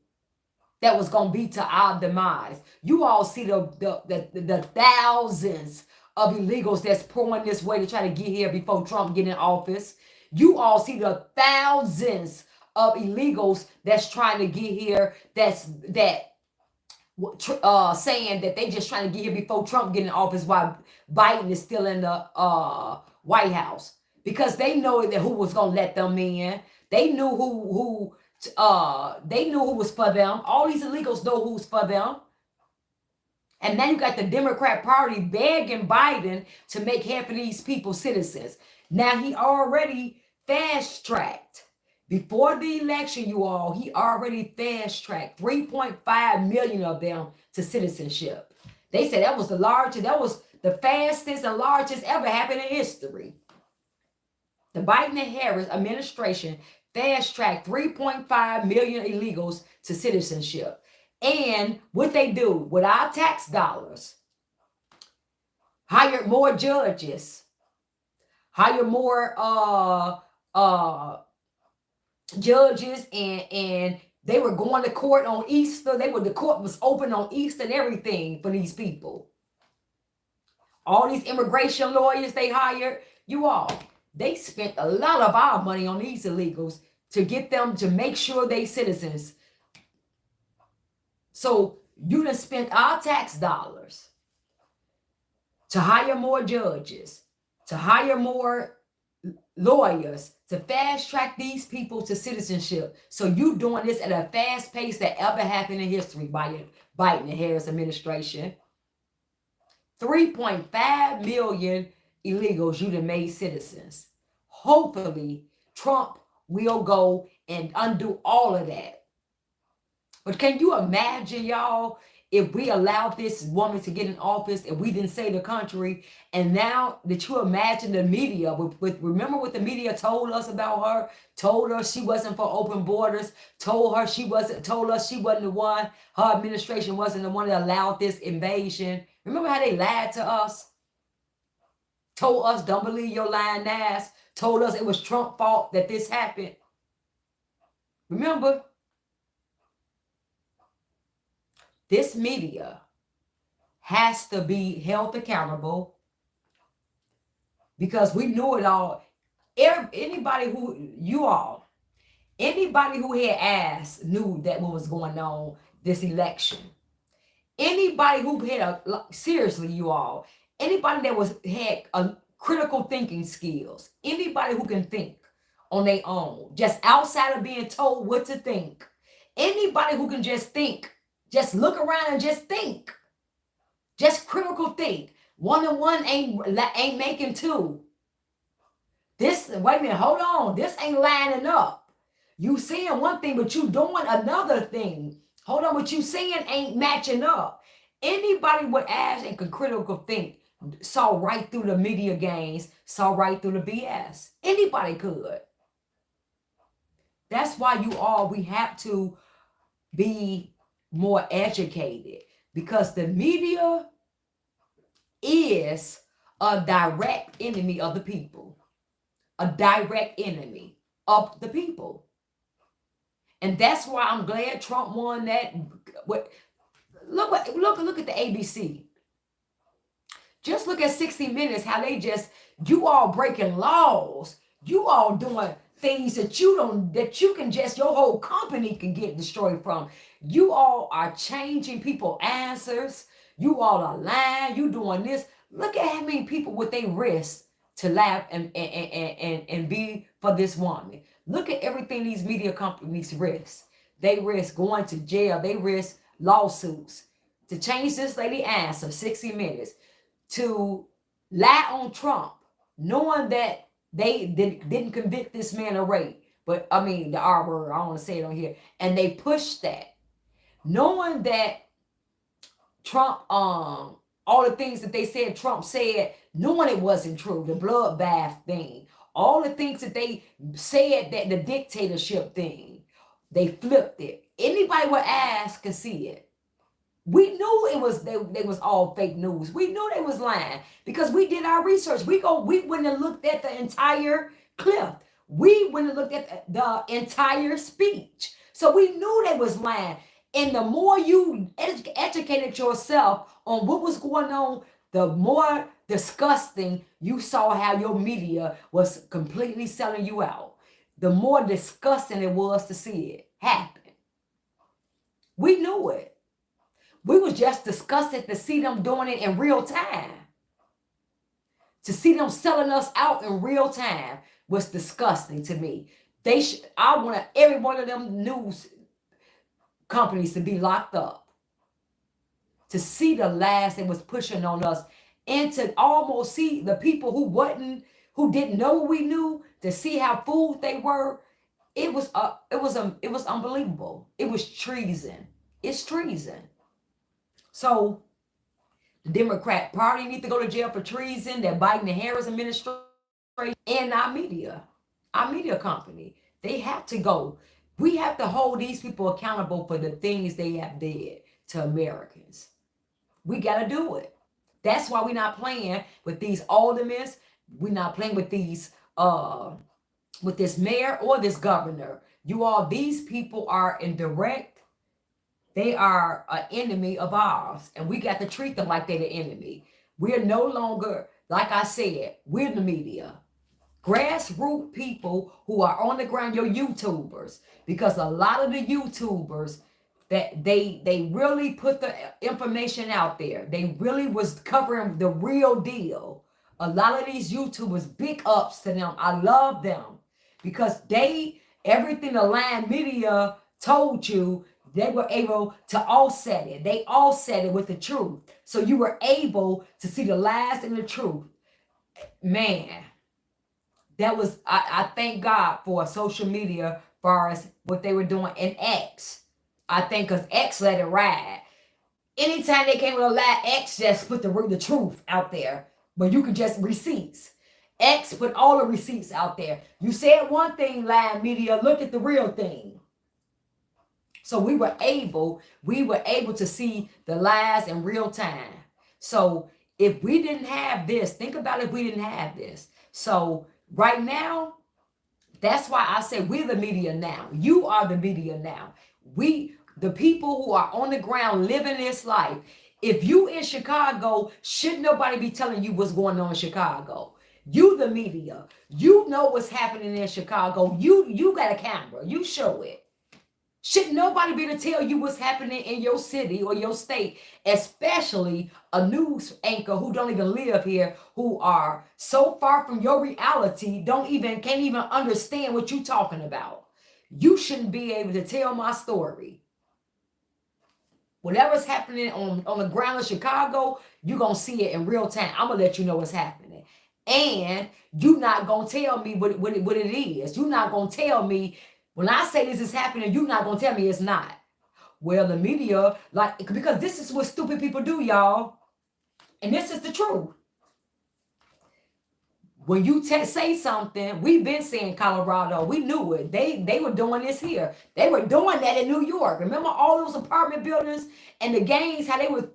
S1: that was going to be to our demise. You all see the thousands of illegals that's pouring this way to try to get here before Trump get in office. You all see the thousands of illegals that's trying to get here, saying that they just trying to get here before Trump get in office while Biden is still in the White House, because they know that who was gonna let them in. They knew who was for them. All these illegals know who's for them. And now you got the Democrat Party begging Biden to make half of these people citizens. Now he already fast-tracked. Before the election, you all, he already fast-tracked 3.5 million of them to citizenship. They said that was the fastest and largest ever happened in history. The Biden and Harris administration fast-tracked 3.5 million illegals to citizenship. And what they do with our tax dollars, hired more judges, hired more judges, and they were going to court on Easter. The court was open on Easter and everything for these people. All these immigration lawyers they hired, you all, they spent a lot of our money on these illegals to get them to make sure they citizens. So you done spent our tax dollars to hire more judges, to hire more lawyers, to fast track these people to citizenship. So you doing this at a fast pace that ever happened in history by Biden and Harris administration. 3.5 million illegals you done made citizens. Hopefully Trump will go and undo all of that. But can you imagine, y'all, if we allowed this woman to get in office and we didn't save the country? And now that you imagine the media, remember what the media told us about her? Told her she wasn't for open borders, told us she wasn't the one, her administration wasn't the one that allowed this invasion. Remember how they lied to us? Told us, don't believe your lying ass. Told us it was Trump's fault that this happened. Remember? This media has to be held accountable because we knew it all. Anybody who had asked knew that what was going on this election. Anybody who had seriously, you all, anybody that had a critical thinking skills, anybody who can think on their own, just outside of being told what to think, anybody who can just think. Just look around and just think. Just critical think. 1 and 1 ain't making 2. Wait a minute, hold on. This ain't lining up. You seeing one thing, but you doing another thing. Hold on, what you seeing ain't matching up. Anybody with eyes and can critical think saw right through the media games, saw right through the BS. Anybody could. That's why we have to be more educated, because the media is a direct enemy of the people, a direct enemy of the people. And that's why I'm glad Trump won that. What look at the ABC. Just look at 60 Minutes, how they just, you all breaking laws. You all doing things that you don't, that you can just, your whole company can get destroyed from. You all are changing people answers. You all are lying. You doing this. Look at how many people would they risk to laugh and be for this woman. Look at everything these media companies risk. They risk going to jail. They risk lawsuits to change this lady answer 60 Minutes, to lie on Trump, knowing that they didn't convict this man of rape. But I mean, the R word, I don't want to say it on here. And they pushed that, knowing that Trump, all the things that they said Trump said, knowing it wasn't true, the bloodbath thing, all the things that they said, that the dictatorship thing, they flipped it. Anybody would ask can see it. We knew it was they was all fake news. We knew they was lying because we did our research. We went and looked at the entire clip. We went and looked at the entire speech. So we knew they was lying. And the more you educated yourself on what was going on, the more disgusting you saw how your media was completely selling you out. The more disgusting it was to see it happen. We knew it. We was just disgusted to see them doing it in real time. To see them selling us out in real time was disgusting to me. I want every one of them news companies to be locked up. To see the lies they was pushing on us, and to almost see the people who didn't know what we knew, to see how fooled they were. It was unbelievable. It was treason. It's treason. So the Democrat Party need to go to jail for treason. That Biden and Harris administration and our media company, they have to go. We have to hold these people accountable for the things they have did to Americans. We got to do it. That's why we're not playing with these aldermen. We're not playing with these with this mayor or this governor. You all, these people are in direct. They are an enemy of ours, and we got to treat them like they're the enemy. We're no longer, like I said, we're the media. Grassroots people who are on the ground, your YouTubers, because a lot of the YouTubers, that they really put the information out there. They really was covering the real deal. A lot of these YouTubers, big ups to them. I love them because everything the Land Media told you, they were able to offset it. They offset it with the truth. So you were able to see the lies and the truth. Man, that was, I thank God for social media for us, what they were doing in X. I think because X let it ride. Anytime they came with a lie, X just put the truth out there. But you could just receipts. X put all the receipts out there. You said one thing, Land Media, look at the real thing. So we were able to see the lies in real time. So if we didn't have this, think about if we didn't have this. So right now, that's why I say we're the media now. You are the media now. The people who are on the ground living this life. If you in Chicago, should nobody be telling you what's going on in Chicago? You the media. You know what's happening in Chicago. You got a camera. You show it. Should nobody be to tell you what's happening in your city or your state, especially a news anchor who don't even live here, who are so far from your reality, can't even understand what you're talking about. You shouldn't be able to tell my story. Whatever's happening on the ground of Chicago, you're going to see it in real time. I'm going to let you know what's happening. And you're not going to tell me what it is. You're not going to tell me, when I say this is happening, you're not going to tell me it's not. Well, the media, because this is what stupid people do, y'all. And this is the truth. When you say something, we've been saying Colorado, we knew it. They were doing this here. They were doing that in New York. Remember all those apartment buildings and the gangs, how they were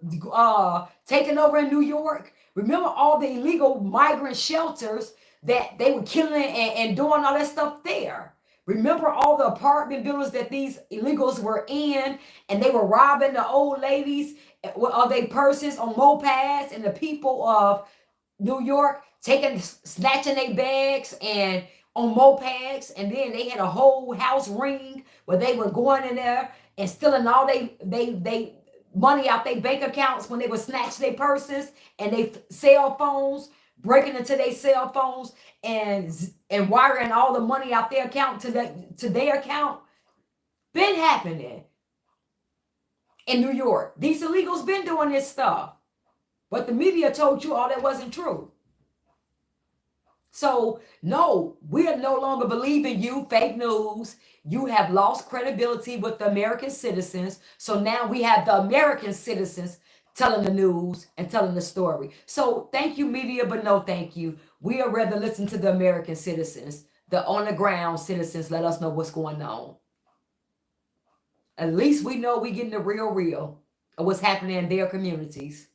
S1: taking over in New York? Remember all the illegal migrant shelters that they were killing and doing all that stuff there? Remember all the apartment buildings that these illegals were in, and they were robbing the old ladies of their purses on mopeds, and the people of New York taking, snatching their bags and on mopeds, and then they had a whole house ring where they were going in there and stealing all they money out their bank accounts when they would snatch their purses and their cell phones, breaking into their cell phones and wiring all the money out their account to their account. Been happening in New York. These illegals been doing this stuff, but the media told you all that wasn't true. So no, we are no longer believing you. Fake news. You have lost credibility with the American citizens. So now we have the American citizens telling the news and telling the story. So thank you, media, but no thank you. We are rather listen to the American citizens, the on the ground citizens. Let us know what's going on. At least we know we getting the real of what's happening in their communities.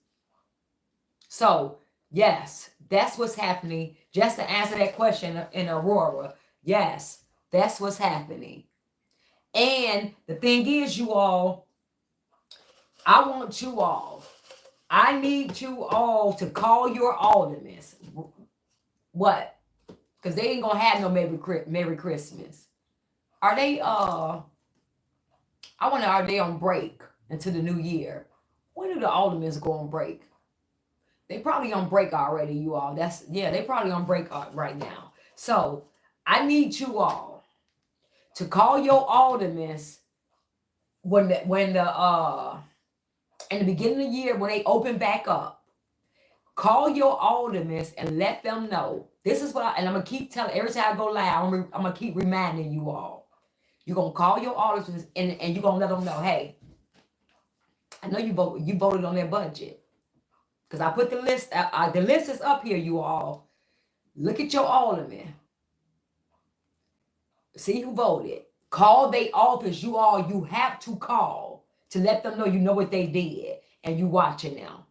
S1: So yes, that's what's happening. Just to answer that question in Aurora, yes, that's what's happening. And the thing is, you all, I need you all to call your aldermen. What? Because they ain't gonna have no Merry Christmas. Are they I wonder, are they on break until the new year? When do the aldermen go on break? They probably on break already, you all. They probably on break right now. So I need you all to call your aldermen when the in the beginning of the year when they open back up. Call your aldermen and let them know. This is what and I'm gonna keep telling every time I go live. I'm gonna keep reminding you all. You're gonna call your aldermen and you're gonna let them know, hey, I know you voted on their budget. Because I put the list, the list is up here, you all. Look at your alderman. See who voted. Call their office, you all. You have to call to let them know you know what they did and you watching now.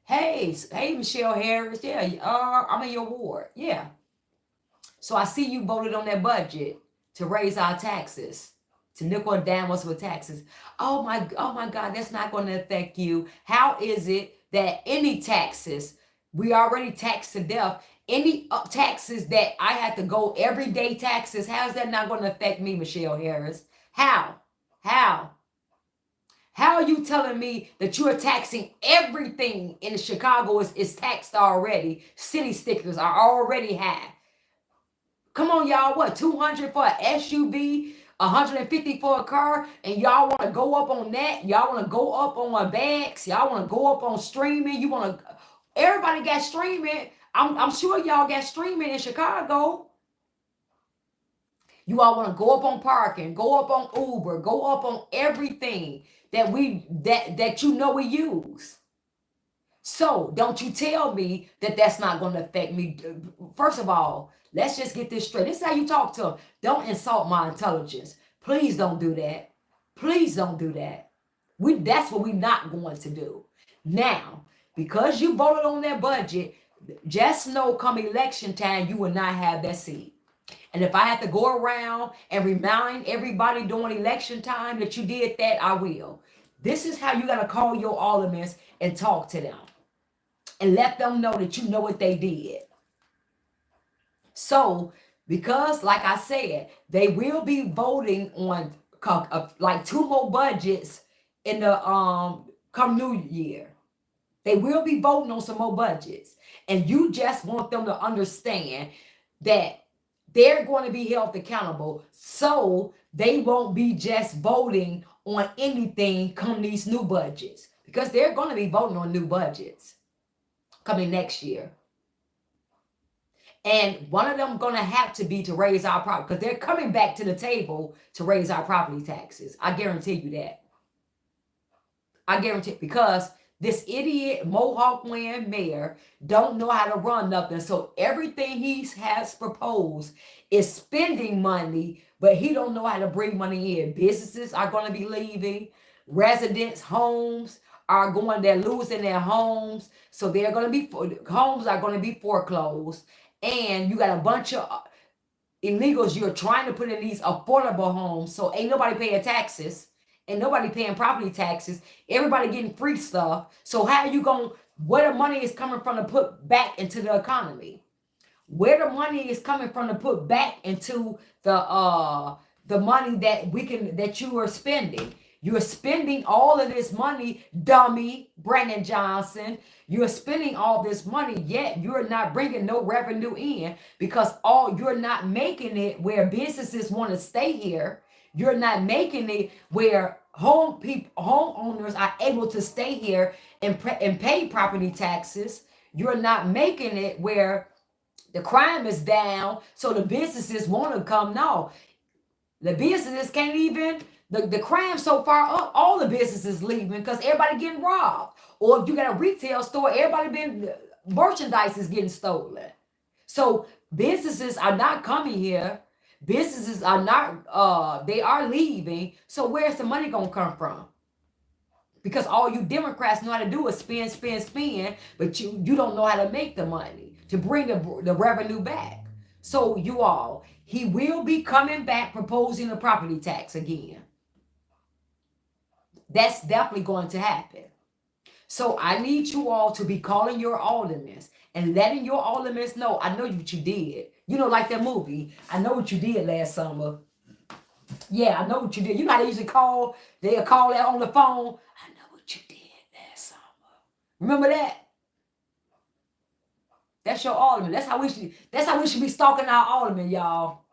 S1: Hey, Michelle Harris. Yeah, I'm in your ward. Yeah. So I see you voted on that budget to raise our taxes, to nickel and dime us with taxes. Oh my God, that's not going to affect you. How is it that any taxes, we already taxed to death, any taxes that I had to go everyday taxes, how is that not going to affect me, Michelle Harris? How are you telling me that you are taxing everything in Chicago is taxed already? City stickers are already high. Come on, y'all, what, 200 for an SUV? 150 for a car, and y'all want to go up on that? Y'all want to go up on bags? Y'all want to go up on streaming? You want to? Everybody got streaming. I'm sure y'all got streaming in Chicago. You all want to go up on parking, go up on Uber, go up on everything that you know we use. So don't you tell me that that's not going to affect me. First of all, let's just get this straight. This is how you talk to them. Don't insult my intelligence. Please don't do that. Please don't do that. That's what we're not going to do. Now, because you voted on that budget, just know come election time, you will not have that seat. And if I have to go around and remind everybody during election time that you did that, I will. This is how you got to call your aldermen and talk to them. And let them know that you know what they did. So, because like I said, they will be voting on like 2 more budgets in the come New Year. They will be voting on some more budgets. And you just want them to understand that they're going to be held accountable, so they won't be just voting on anything come these new budgets, because they're going to be voting on new budgets coming next year. And one of them going to have to be to raise our property, because they're coming back to the table to raise our property taxes. I guarantee you that. I guarantee, because this idiot Mohawk wearing mayor don't know how to run nothing. So everything he has proposed is spending money, but he don't know how to bring money in. Businesses are going to be leaving. Residents' homes they're losing their homes. So homes are going to be foreclosed. And you got a bunch of illegals you're trying to put in these affordable homes, so ain't nobody paying taxes, and nobody paying property taxes. Everybody getting free stuff. So how are you going? Where the money is coming from to put back into the economy? Where the money is coming from to put back into the money that that you are spending? You're spending all of this money, dummy, Brandon Johnson. You're spending all this money, yet you're not bringing no revenue in because you're not making it where businesses want to stay here. You're not making it where homeowners are able to stay here and pay property taxes. You're not making it where the crime is down, so the businesses want to come. No, the businesses can't even. The crime so far up, all the businesses leaving because everybody getting robbed. Or if you got a retail store, merchandise is getting stolen. So businesses are not coming here. Businesses are not. They are leaving. So where's the money gonna come from? Because all you Democrats know how to do is spend, spend, spend, but you don't know how to make the money to bring the revenue back. So he will be coming back proposing a property tax again. That's definitely going to happen. So I need you all to be calling your aldermen and letting your aldermen know, I know what you did. You know, like that movie, I know what you did last summer. Yeah, I know what you did. You know how they usually they'll call that on the phone. I know what you did last summer. Remember that? That's your alderman. That's how we should be stalking our aldermen, y'all.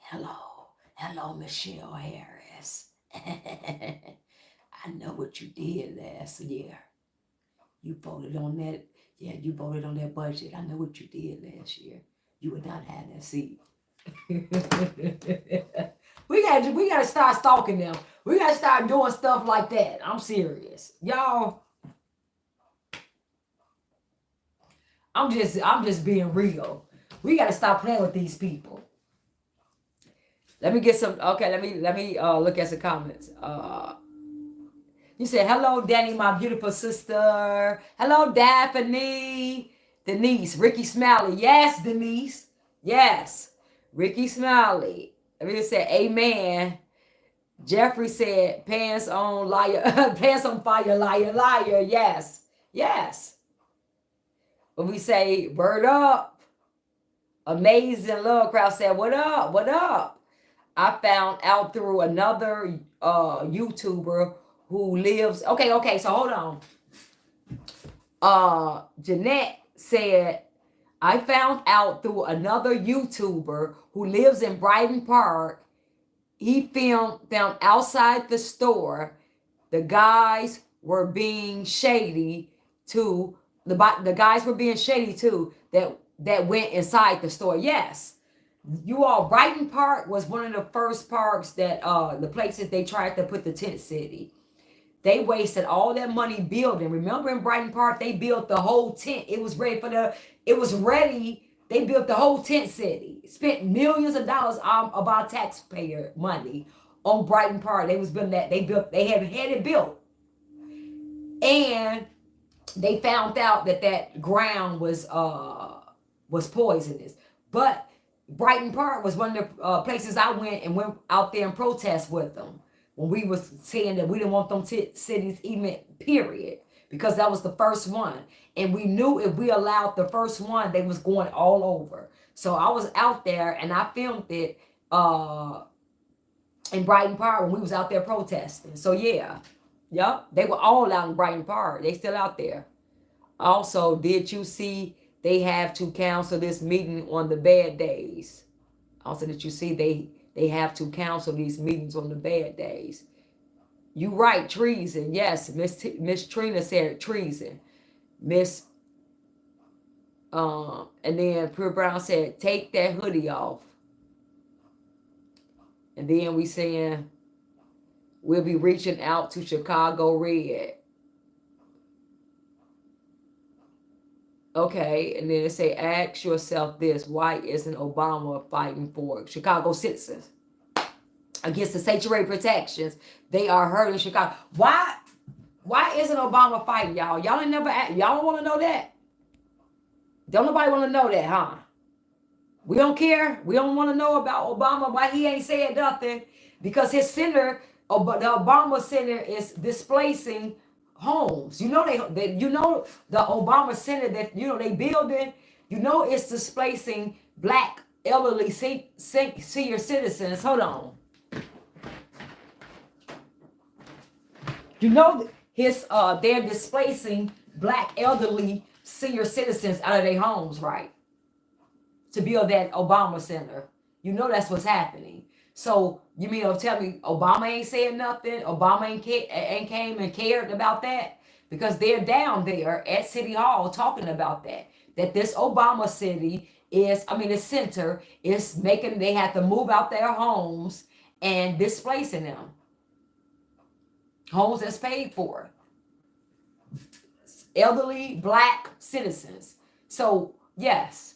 S1: Hello, Michelle Harris. I know what you did last year. You voted on that. Yeah, you voted on that budget. I know what you did last year. You would not have that seat. we gotta start stalking them. We gotta start doing stuff like that. I'm serious, y'all. I'm just being real. We gotta stop playing with these people. Let me get some. Okay, let me look at some comments. You said, hello, Danny, my beautiful sister. Hello, Daphne. Denise, Ricky Smiley. Yes, Denise. Yes, Ricky Smiley. Let me just say, amen. Jeffrey said, pants on liar, pants on fire, liar, liar. Yes, yes. When we say, word up. Amazing Love Crowd said, what up, what up? I found out through another YouTuber who lives. Okay, so hold on. Jeanette said, I found out through another YouTuber who lives in Brighton Park. He found outside the store, the guys were being shady too. The guys were being shady too that went inside the store. Yes. You all, Brighton Park was one of the first parks that the places they tried to put the tent city. They wasted all that money building. Remember in Brighton Park, they built the whole tent. It was ready They built the whole tent city. Spent millions of dollars of our taxpayer money on Brighton Park. They was building that. They had it built. And they found out that ground was poisonous. But Brighton Park was one of the places I went out there and protest with them when we was saying that we didn't want them cities even, period, because that was the first one. And we knew if we allowed the first one, they was going all over. So I was out there and I filmed it in Brighton Park when we was out there protesting. So yeah, they were all out in Brighton Park. They still out there. Also, did you see they have to cancel this meeting on the bad days? Also, did you see they have to cancel these meetings on the bad days? You right, treason. Yes, Miss Trina said treason. And then Pure Brown said, take that hoodie off. And then we saying, we'll be reaching out to Chicago Red. Okay, and then they say, ask yourself this, why isn't Obama fighting for Chicago citizens against the sanctuary protections? They are hurting Chicago. Why isn't Obama fighting, y'all? Y'all ain't never asked. Y'all don't want to know that? Don't nobody want to know that, huh? We don't care. We don't want to know about Obama, why he ain't saying nothing, because his center, the Obama Center, is displacing homes. You know you know the Obama Center that they building. You know it's displacing black elderly senior citizens. Hold on. You know they're displacing black elderly senior citizens out of their homes, right? To build that Obama Center. You know that's what's happening. So you mean to tell me Obama ain't saying nothing? Obama ain't came and cared about that? Because they're down there at City Hall talking about that. That this Obama city the center is making, they have to move out their homes and displacing them. Homes that's paid for. Elderly black citizens. So yes.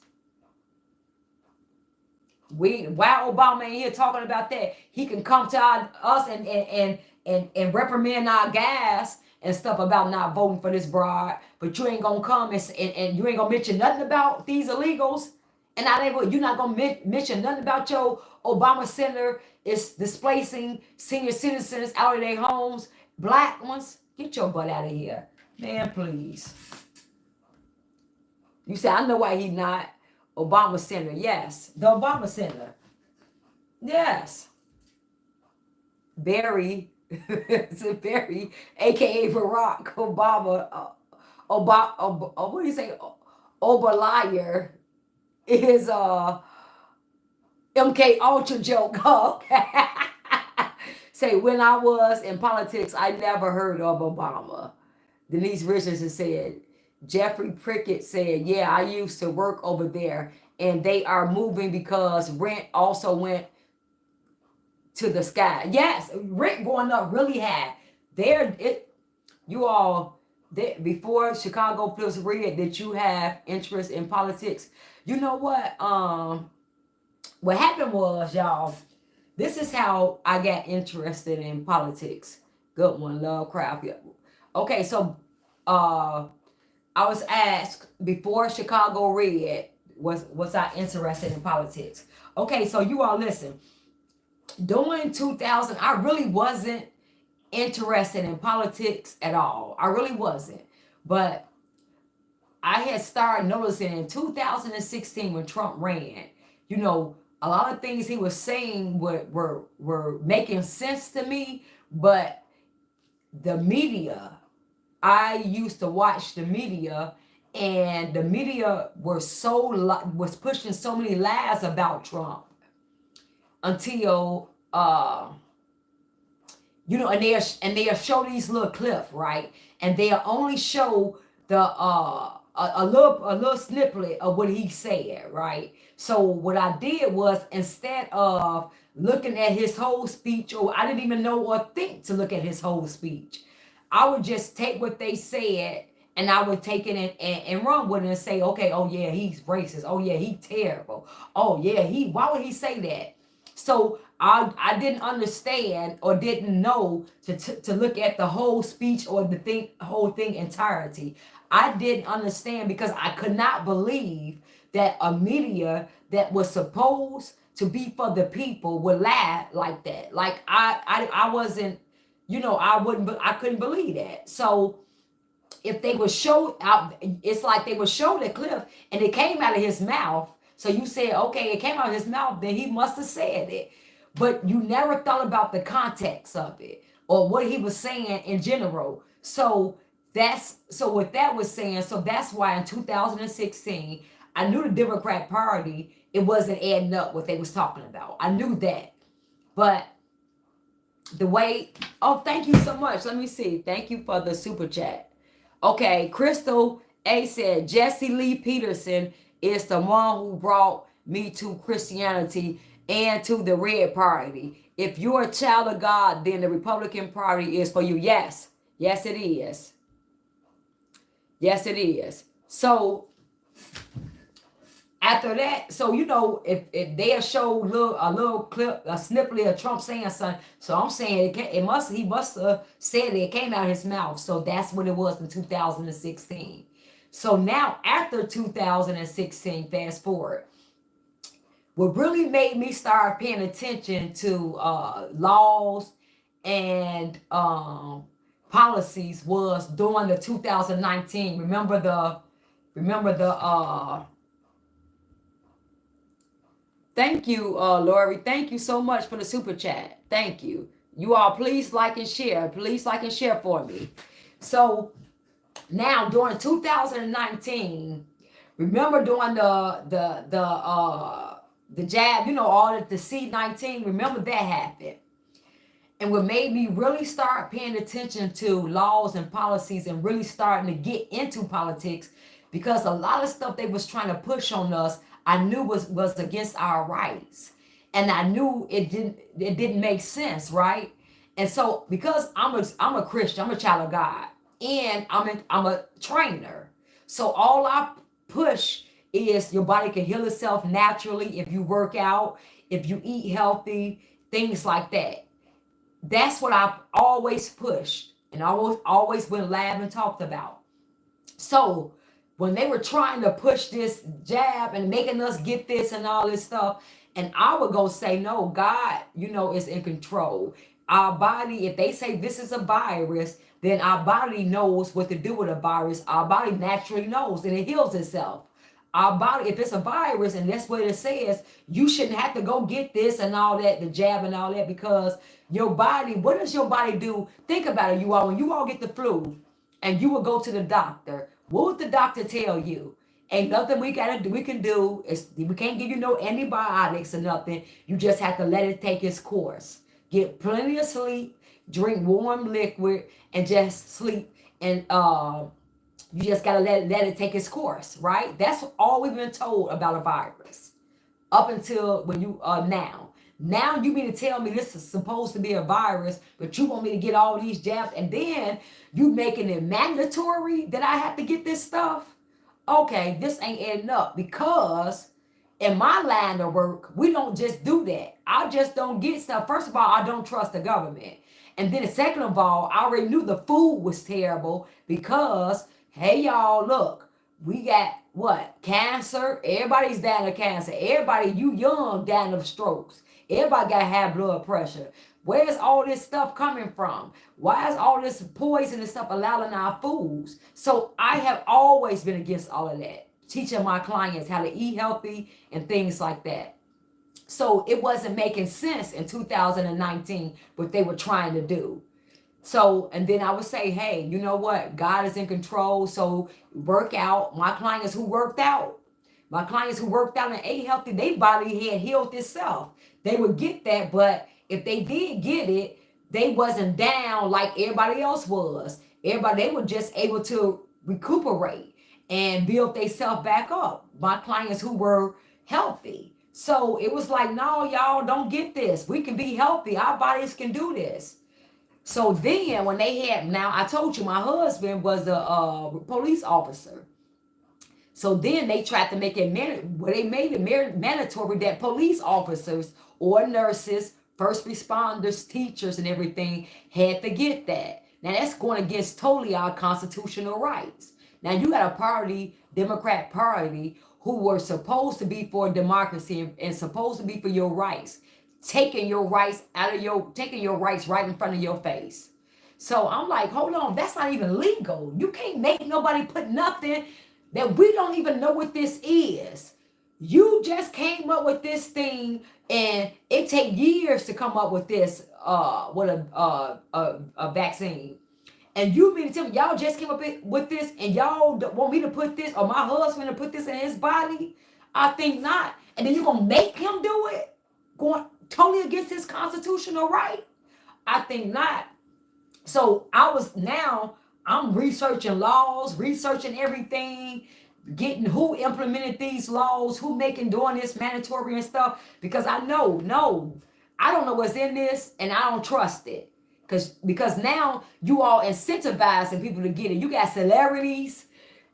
S1: While Obama ain't here talking about that, he can come to us and reprimand our guys and stuff about not voting for this broad, but you ain't gonna come and you ain't gonna mention nothing about these illegals, and you're not gonna mention nothing about your Obama Center is displacing senior citizens out of their homes, black ones. Get your butt out of here, man, please. You say, I know why he not. Obama Center, yes. The Obama Center. Yes. Barry, Barry, aka Barack Obama, what do you say? Obalier is MK Ultra joke. Okay. Say, when I was in politics, I never heard of Obama. Denise Richardson said, Jeffrey Prickett said, yeah, I used to work over there and they are moving because rent also went to the sky. Yes, rent going up really high. Before Chicago Plus read that you have interest in politics. You know what happened was, y'all, this is how I got interested in politics. Good one, Lovecraft. Okay, so I was asked before Chicago Red, was I interested in politics? Okay, so you all listen. During 2000, I really wasn't interested in politics at all. I really wasn't. But I had started noticing in 2016 when Trump ran, a lot of things he was saying were making sense to me, but the media, I used to watch the media, and the media was pushing so many lies about Trump until and they'll show these little clips, right? And they'll only show the a little snippet of what he said, right? So what I did was, instead of looking at his whole speech, or I didn't even know or think to look at his whole speech, I would just take what they said and I would take it and run with it and say, okay, oh yeah, he's racist. Oh yeah, he's terrible. Oh yeah, why would he say that? So I didn't understand or didn't know to look at the whole speech or the whole thing entirety. I didn't understand because I could not believe that a media that was supposed to be for the people would lie like that. Like I wasn't, I couldn't believe that. So if they would show out, it's like they would show the clip and it came out of his mouth. So you said, okay, it came out of his mouth, then he must have said it. But you never thought about the context of it or what he was saying in general. So what that was saying. So that's why in 2016, I knew the Democrat Party, it wasn't adding up what they was talking about. I knew that. But the way, thank you so much. Let me see. Thank you for the super chat. Okay, Crystal A said, Jesse Lee Peterson is the one who brought me to Christianity and to the Red Party. If you're a child of God, then the Republican Party is for you. Yes. Yes, it is. Yes, it is. So after that, so if they show a little clip, a snippet of Trump saying something, so I'm saying he must have said it came out of his mouth. So that's what it was in 2016. So now after 2016, fast forward, what really made me start paying attention to laws and policies was during the 2019. Remember the thank you, Lori. Thank you so much for the super chat. Thank you. You all please like and share. Please like and share for me. So now during 2019, remember during the jab, all the C-19, remember that happened. And what made me really start paying attention to laws and policies and really starting to get into politics, because a lot of stuff they was trying to push on us, I knew was against our rights. And I knew it didn't make sense, right? And so because I'm a Christian, I'm a child of God, and I'm a trainer. So all I push is your body can heal itself naturally if you work out, if you eat healthy, things like that. That's what I've always pushed and always went live and talked about. So when they were trying to push this jab and making us get this and all this stuff, and I would go say, no, God, is in control. Our body, if they say this is a virus, then our body knows what to do with a virus. Our body naturally knows and it heals itself. Our body, if it's a virus and that's what it says, you shouldn't have to go get this and all that, the jab and all that, because your body, what does your body do? Think about it, you all. When you all get the flu and you will go to the doctor, what would the doctor tell you? Ain't nothing we can do. We can't give you no antibiotics or nothing. You just have to let it take its course. Get plenty of sleep, drink warm liquid, and just sleep. And you just gotta let it take its course, right? That's all we've been told about a virus up until when you now. Now you mean to tell me this is supposed to be a virus, but you want me to get all these jabs, and then you making it mandatory that I have to get this stuff? Okay, this ain't adding up, because in my line of work, we don't just do that. I just don't get stuff. First of all, I don't trust the government. And then second of all, I already knew the food was terrible because, hey y'all, look, we got what? Cancer. Everybody's dying of cancer. Everybody, you young, dying of strokes. Everybody got high blood pressure. Where's all this stuff coming from? Why is all this poison and stuff allowed in our foods? So I have always been against all of that, teaching my clients how to eat healthy and things like that. So it wasn't making sense in 2019 what they were trying to do. So, and then I would say, hey, you know what? God is in control. So work out. My clients who worked out and ate healthy, their body had healed itself. They would get that, but if they did get it, they wasn't down like everybody else was. They were just able to recuperate and build themselves back up. My clients who were healthy. So it was like, no, y'all don't get this. We can be healthy. Our bodies can do this. So then when they had, now I told you my husband was a police officer. So then they tried to make it they made it mandatory that police officers or nurses, first responders, teachers, and everything had to get that. Now that's going against totally our constitutional rights. Now you got a party, Democrat Party, who were supposed to be for democracy and supposed to be for your rights, taking your rights right in front of your face. So I'm like, hold on, that's not even legal. You can't make nobody put nothing that we don't even know what this is. You just came up with this thing, and it take years to come up with this, with a vaccine. And you mean to tell me y'all just came up with this, and y'all want me to put this, or my husband to put this in his body? I think not. And then you're gonna make him do it, going totally against his constitutional right? I think not. So I'm researching laws, researching everything, getting who implemented these laws, who doing this mandatory and stuff, because I don't know what's in this, and I don't trust it. Because now you all incentivizing people to get it. You got celebrities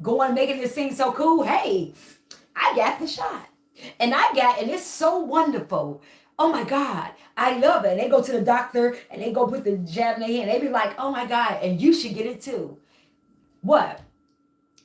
S1: going making this seem so cool. Hey, I got the shot. And it's so wonderful. Oh my God, I love it. And they go to the doctor and they go put the jab in their hand. They be like, oh my God, and you should get it too. What?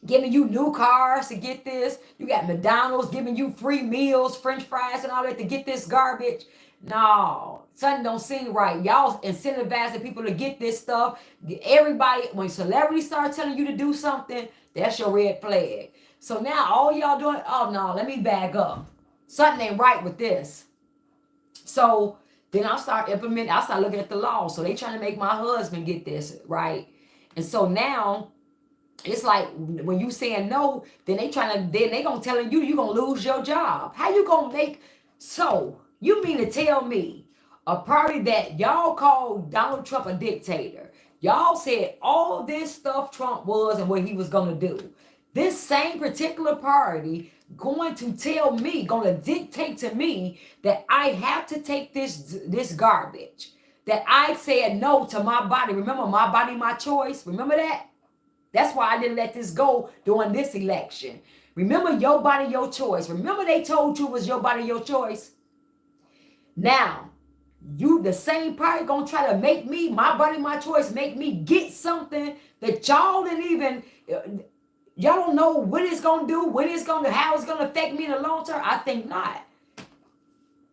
S1: giving you new cars to get this. You got McDonald's giving you free meals, French fries, and all that to get this garbage. No, something don't seem right. Y'all incentivizing people to get this stuff. Everybody, when celebrities start telling you to do something, that's your red flag. So now all y'all doing, oh no, let me back up. Something ain't right with this. So then I start looking at the law. So they trying to make my husband get this, right? And so now it's like when you saying no, then they gonna telling you gonna lose your job. How you gonna make, so you mean to tell me a party that y'all called Donald Trump a dictator, y'all said all this stuff Trump was and what he was gonna do, this same particular party going to tell me, going to dictate to me that I have to take this garbage, that I said no to my body. Remember, my body, my choice. Remember that? That's why I didn't let this go during this election. Remember, your body, your choice. Remember, they told you it was your body, your choice. Now, you, the same party, gonna try to make me, my body, my choice, make me get something that y'all didn't even, y'all don't know what it's gonna do, when it's gonna, how it's gonna affect me in the long term. I think not.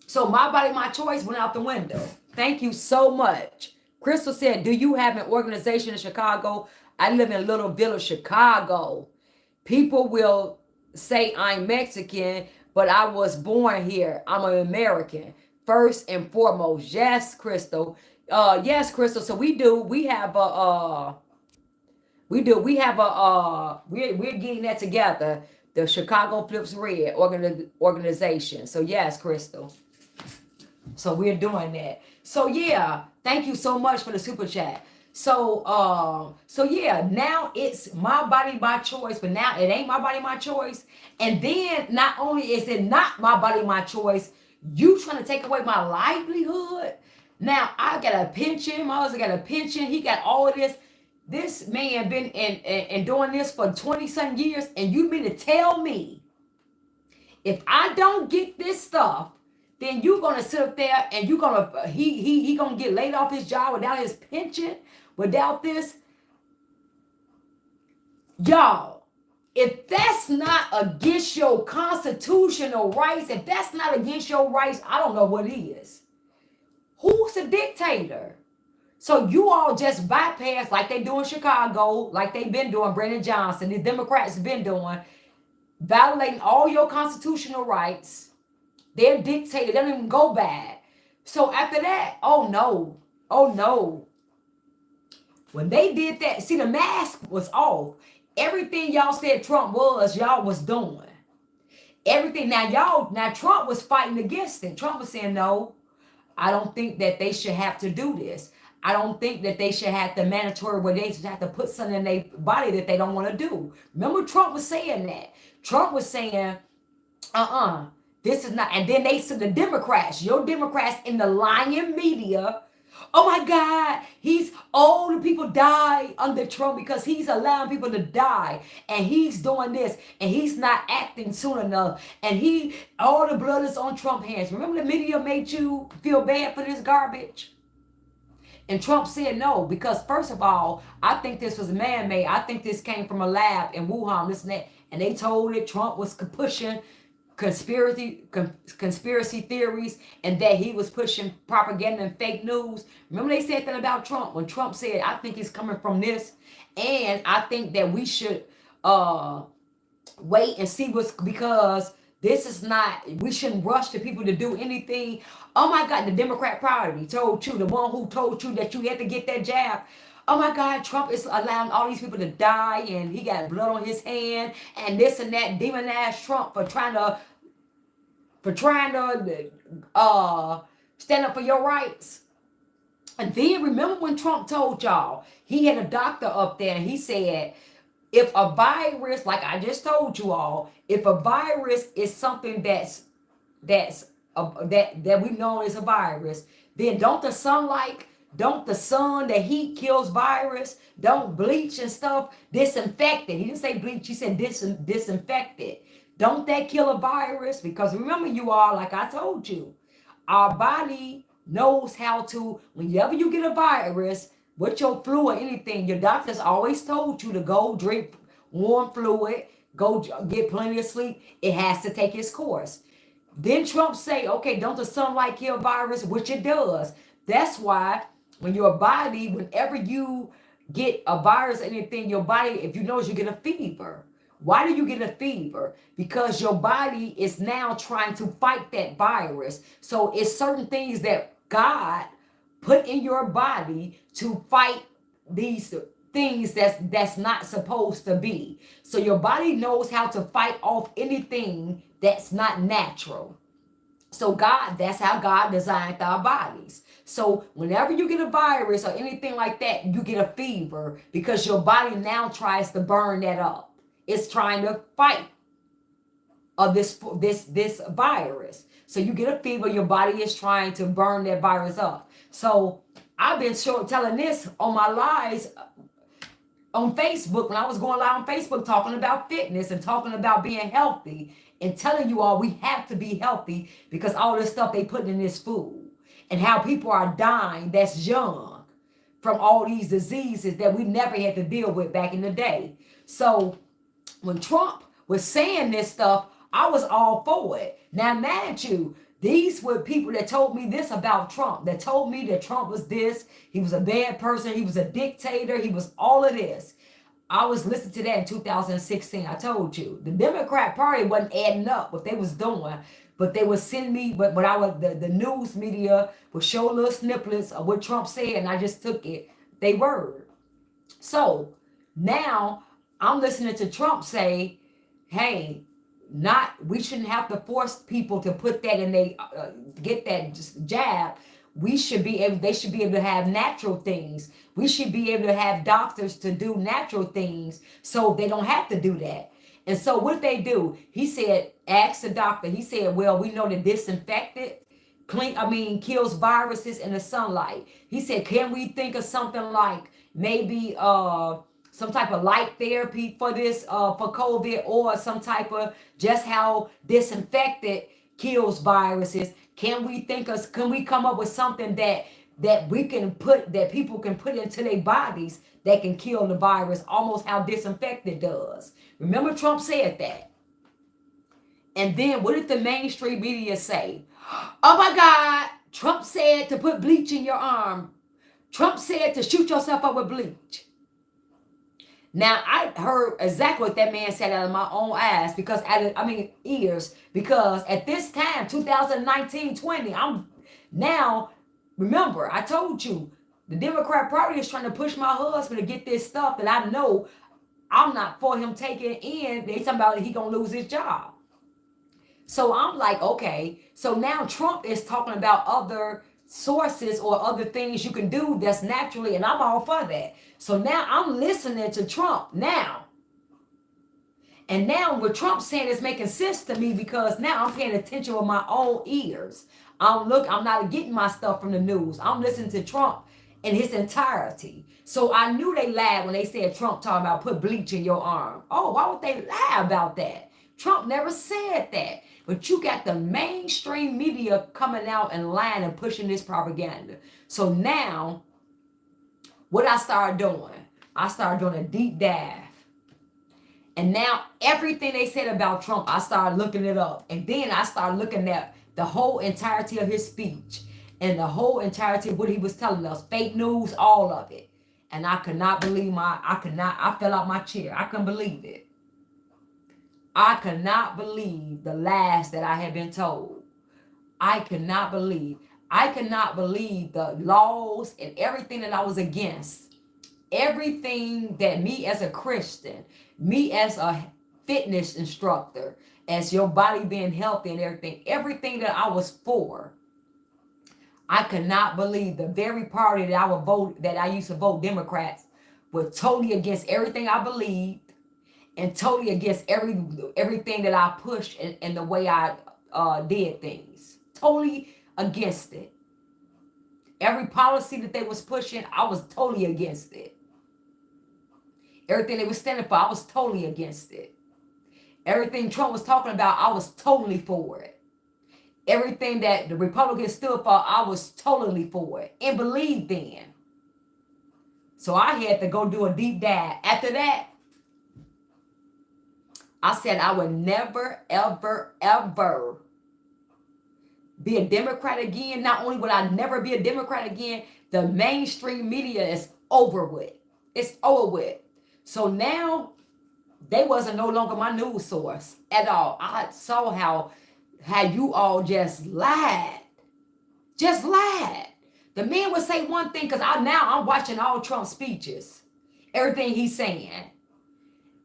S1: So my body, my choice went out the window. Thank you so much. Crystal said, do you have an organization in Chicago? I live in Little Village, Chicago. People will say I'm Mexican, but I was born here. I'm an American, first and foremost. Yes, Crystal. Yes, Crystal. So we do. We have a. We have a. We're getting that together. The Chicago Flips Red organization. So yes, Crystal. So we're doing that. So yeah, thank you so much for the super chat. So yeah, now it's my body, my choice, but now it ain't my body, my choice. And then not only is it not my body, my choice, you trying to take away my livelihood. Now I got a pension, my husband got a pension, he got all of this. This man been in doing this for 20-some years, and you mean to tell me if I don't get this stuff, then you're gonna sit up there and you're gonna he gonna get laid off his job without his pension, without this. Y'all, if that's not against your constitutional rights, if that's not against your rights, I don't know what is. Who's a dictator? So you all just bypass like they do in Chicago, like they've been doing, Brandon Johnson, the Democrats have been doing, violating all your constitutional rights. They're dictated. They don't even go bad. So after that, oh no. Oh no. When they did that, see, the mask was off. Everything y'all said Trump was, y'all was doing. Everything. Now Trump was fighting against it. Trump was saying, no, I don't think that they should have to do this. I don't think that they should have the mandatory where they should have to put something in their body that they don't want to do. Remember, Trump was saying that. Trump was saying, this is not. And then they said the Democrats, your Democrats in the lying media, oh my God, all the people die under Trump because he's allowing people to die. And he's doing this. And he's not acting soon enough. And all the blood is on Trump's hands. Remember the media made you feel bad for this garbage? And Trump said no, because first of all, I think this was man-made. I think this came from a lab in Wuhan, this and that. And they told it Trump was pushing conspiracy theories and that he was pushing propaganda and fake news. Remember they said that about Trump when Trump said, I think it's coming from this. And I think that we should wait and see because this is not, we shouldn't rush to people to do anything. Oh my God, the Democrat Party told you, the one who told you that you had to get that jab. Oh my God, Trump is allowing all these people to die and he got blood on his hand and this and that. Demonize Trump for trying to stand up for your rights. And then remember when Trump told y'all, he had a doctor up there and he said, if a virus, like I just told you all, if a virus is something that we know is a virus, then don't the sun, the heat kills virus, don't bleach and stuff, disinfect it. He didn't say bleach, he said disinfect it. Don't that kill a virus? Because remember you all, like I told you, our body knows how to, whenever you get a virus, with your flu or anything, your doctors always told you to go drink warm fluid, go get plenty of sleep. It has to take its course. Then Trump say, okay, don't the sunlight kill virus? Which it does. That's why when your body, whenever you get a virus or anything, your body, if you notice, you get a fever. Why do you get a fever? Because your body is now trying to fight that virus. So it's certain things that God put in your body to fight these things that's not supposed to be. So your body knows how to fight off anything that's not natural. So God, that's how God designed our bodies. So whenever you get a virus or anything like that, you get a fever because your body now tries to burn that up. It's trying to fight this virus. So you get a fever, your body is trying to burn that virus up. So I've been telling this on my lives on Facebook, when I was going live on Facebook talking about fitness and talking about being healthy and telling you all we have to be healthy because all this stuff they put in this food and how people are dying that's young from all these diseases that we never had to deal with back in the day. So when Trump was saying this stuff, I was all for it. Now, mind you, these were people that told me this about Trump, that told me that Trump was this, he was a bad person, he was a dictator, he was all of this. I was listening to that in 2016. I told you. The Democrat Party wasn't adding up what they was doing, but they would send me, but I was, the news media would show little snippets of what Trump said, and I just took it, they word. So now I'm listening to Trump say, hey, we shouldn't have to force people to put that in they get that jab. They should be able to have natural things. We should be able to have doctors to do natural things so they don't have to do that. And so what they do, he said, ask the doctor. He said, well, we know that disinfectant kills viruses in the sunlight. He said, can we think of something like maybe some type of light therapy for this for COVID, or some type of just how disinfectant kills viruses? Can we come up with something that we can put, that people can put into their bodies that can kill the virus, almost how disinfectant does? Remember, Trump said that. And then what did the mainstream media say? Oh my God, Trump said to put bleach in your arm. Trump said to shoot yourself up with bleach. Now, I heard exactly what that man said out of my own eyes, ears, because at this time, 2019-20, remember, I told you, the Democrat Party is trying to push my husband to get this stuff that I know I'm not for him taking in. They talking about he gonna lose his job. So I'm like, okay, so now Trump is talking about other sources or other things you can do that's naturally, and I'm all for that. So now I'm listening to Trump now. And now what Trump's saying is making sense to me, because now I'm paying attention with my own ears. I'm not getting my stuff from the news. I'm listening to Trump in his entirety. So I knew they lied when they said Trump talking about put bleach in your arm. Oh, why would they lie about that? Trump never said that. But you got the mainstream media coming out and lying and pushing this propaganda. So now, what I started doing a deep dive. And now everything they said about Trump, I started looking it up. And then I started looking at the whole entirety of his speech and the whole entirety of what he was telling us. Fake news, all of it. And I could not believe I fell out my chair. I couldn't believe it. I could not believe the lies that I had been told. I could not believe the laws and everything that I was against. Everything that me as a Christian, me as a fitness instructor, as your body being healthy and everything that I was for. I could not believe the very party that I used to vote Democrats was totally against everything I believed, and totally against everything that I pushed and the way I did things. Totally against it. Every policy that they was pushing, I was totally against it. Everything they was standing for, I was totally against it. Everything Trump was talking about, I was totally for it. Everything that the Republicans stood for, I was totally for it and believed in. So I had to go do a deep dive. After that, I said I would never, ever, ever be a Democrat again. Not only would I never be a Democrat again, the mainstream media is over with. It's over with. So now they wasn't no longer my news source at all. I saw how you all just lied. Just lied. The man would say one thing, because I'm watching all Trump's speeches. Everything he's saying.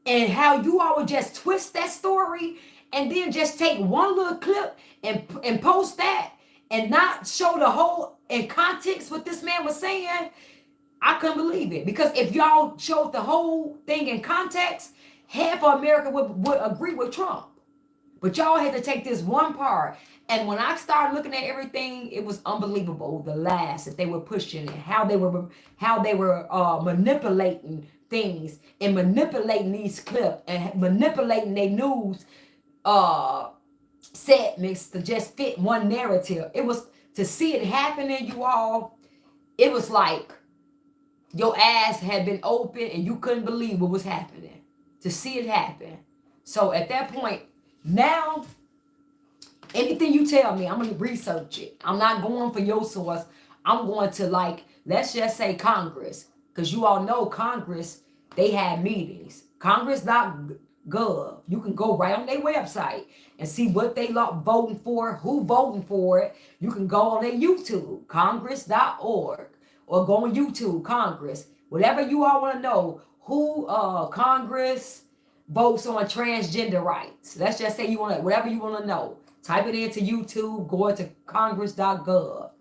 S1: And how you all would just twist that story and then just take one little clip and post that and not show the whole in context what this man was saying. I couldn't believe it. Because if y'all showed the whole thing in context, half of America would agree with Trump. But y'all had to take this one part. And when I started looking at everything, it was unbelievable. The lies that they were pushing and how they were manipulating things and manipulating these clips and manipulating their news segments to just fit one narrative. It was to see it happening, you all. It was like your ass had been open and you couldn't believe what was happening. To see it happen. So at that point, now, anything you tell me, I'm going to research it. I'm not going for your source. I'm going to, like, let's just say Congress. Because you all know Congress, they have meetings. Congress.gov. You can go right on their website and see what they voting for, who voting for it. You can go on their YouTube, congress.org. Or go on YouTube, Congress. Whatever you all want to know, who Congress votes on transgender rights. Let's just say you want to, whatever you want to know. Type it into YouTube, go to congress.gov.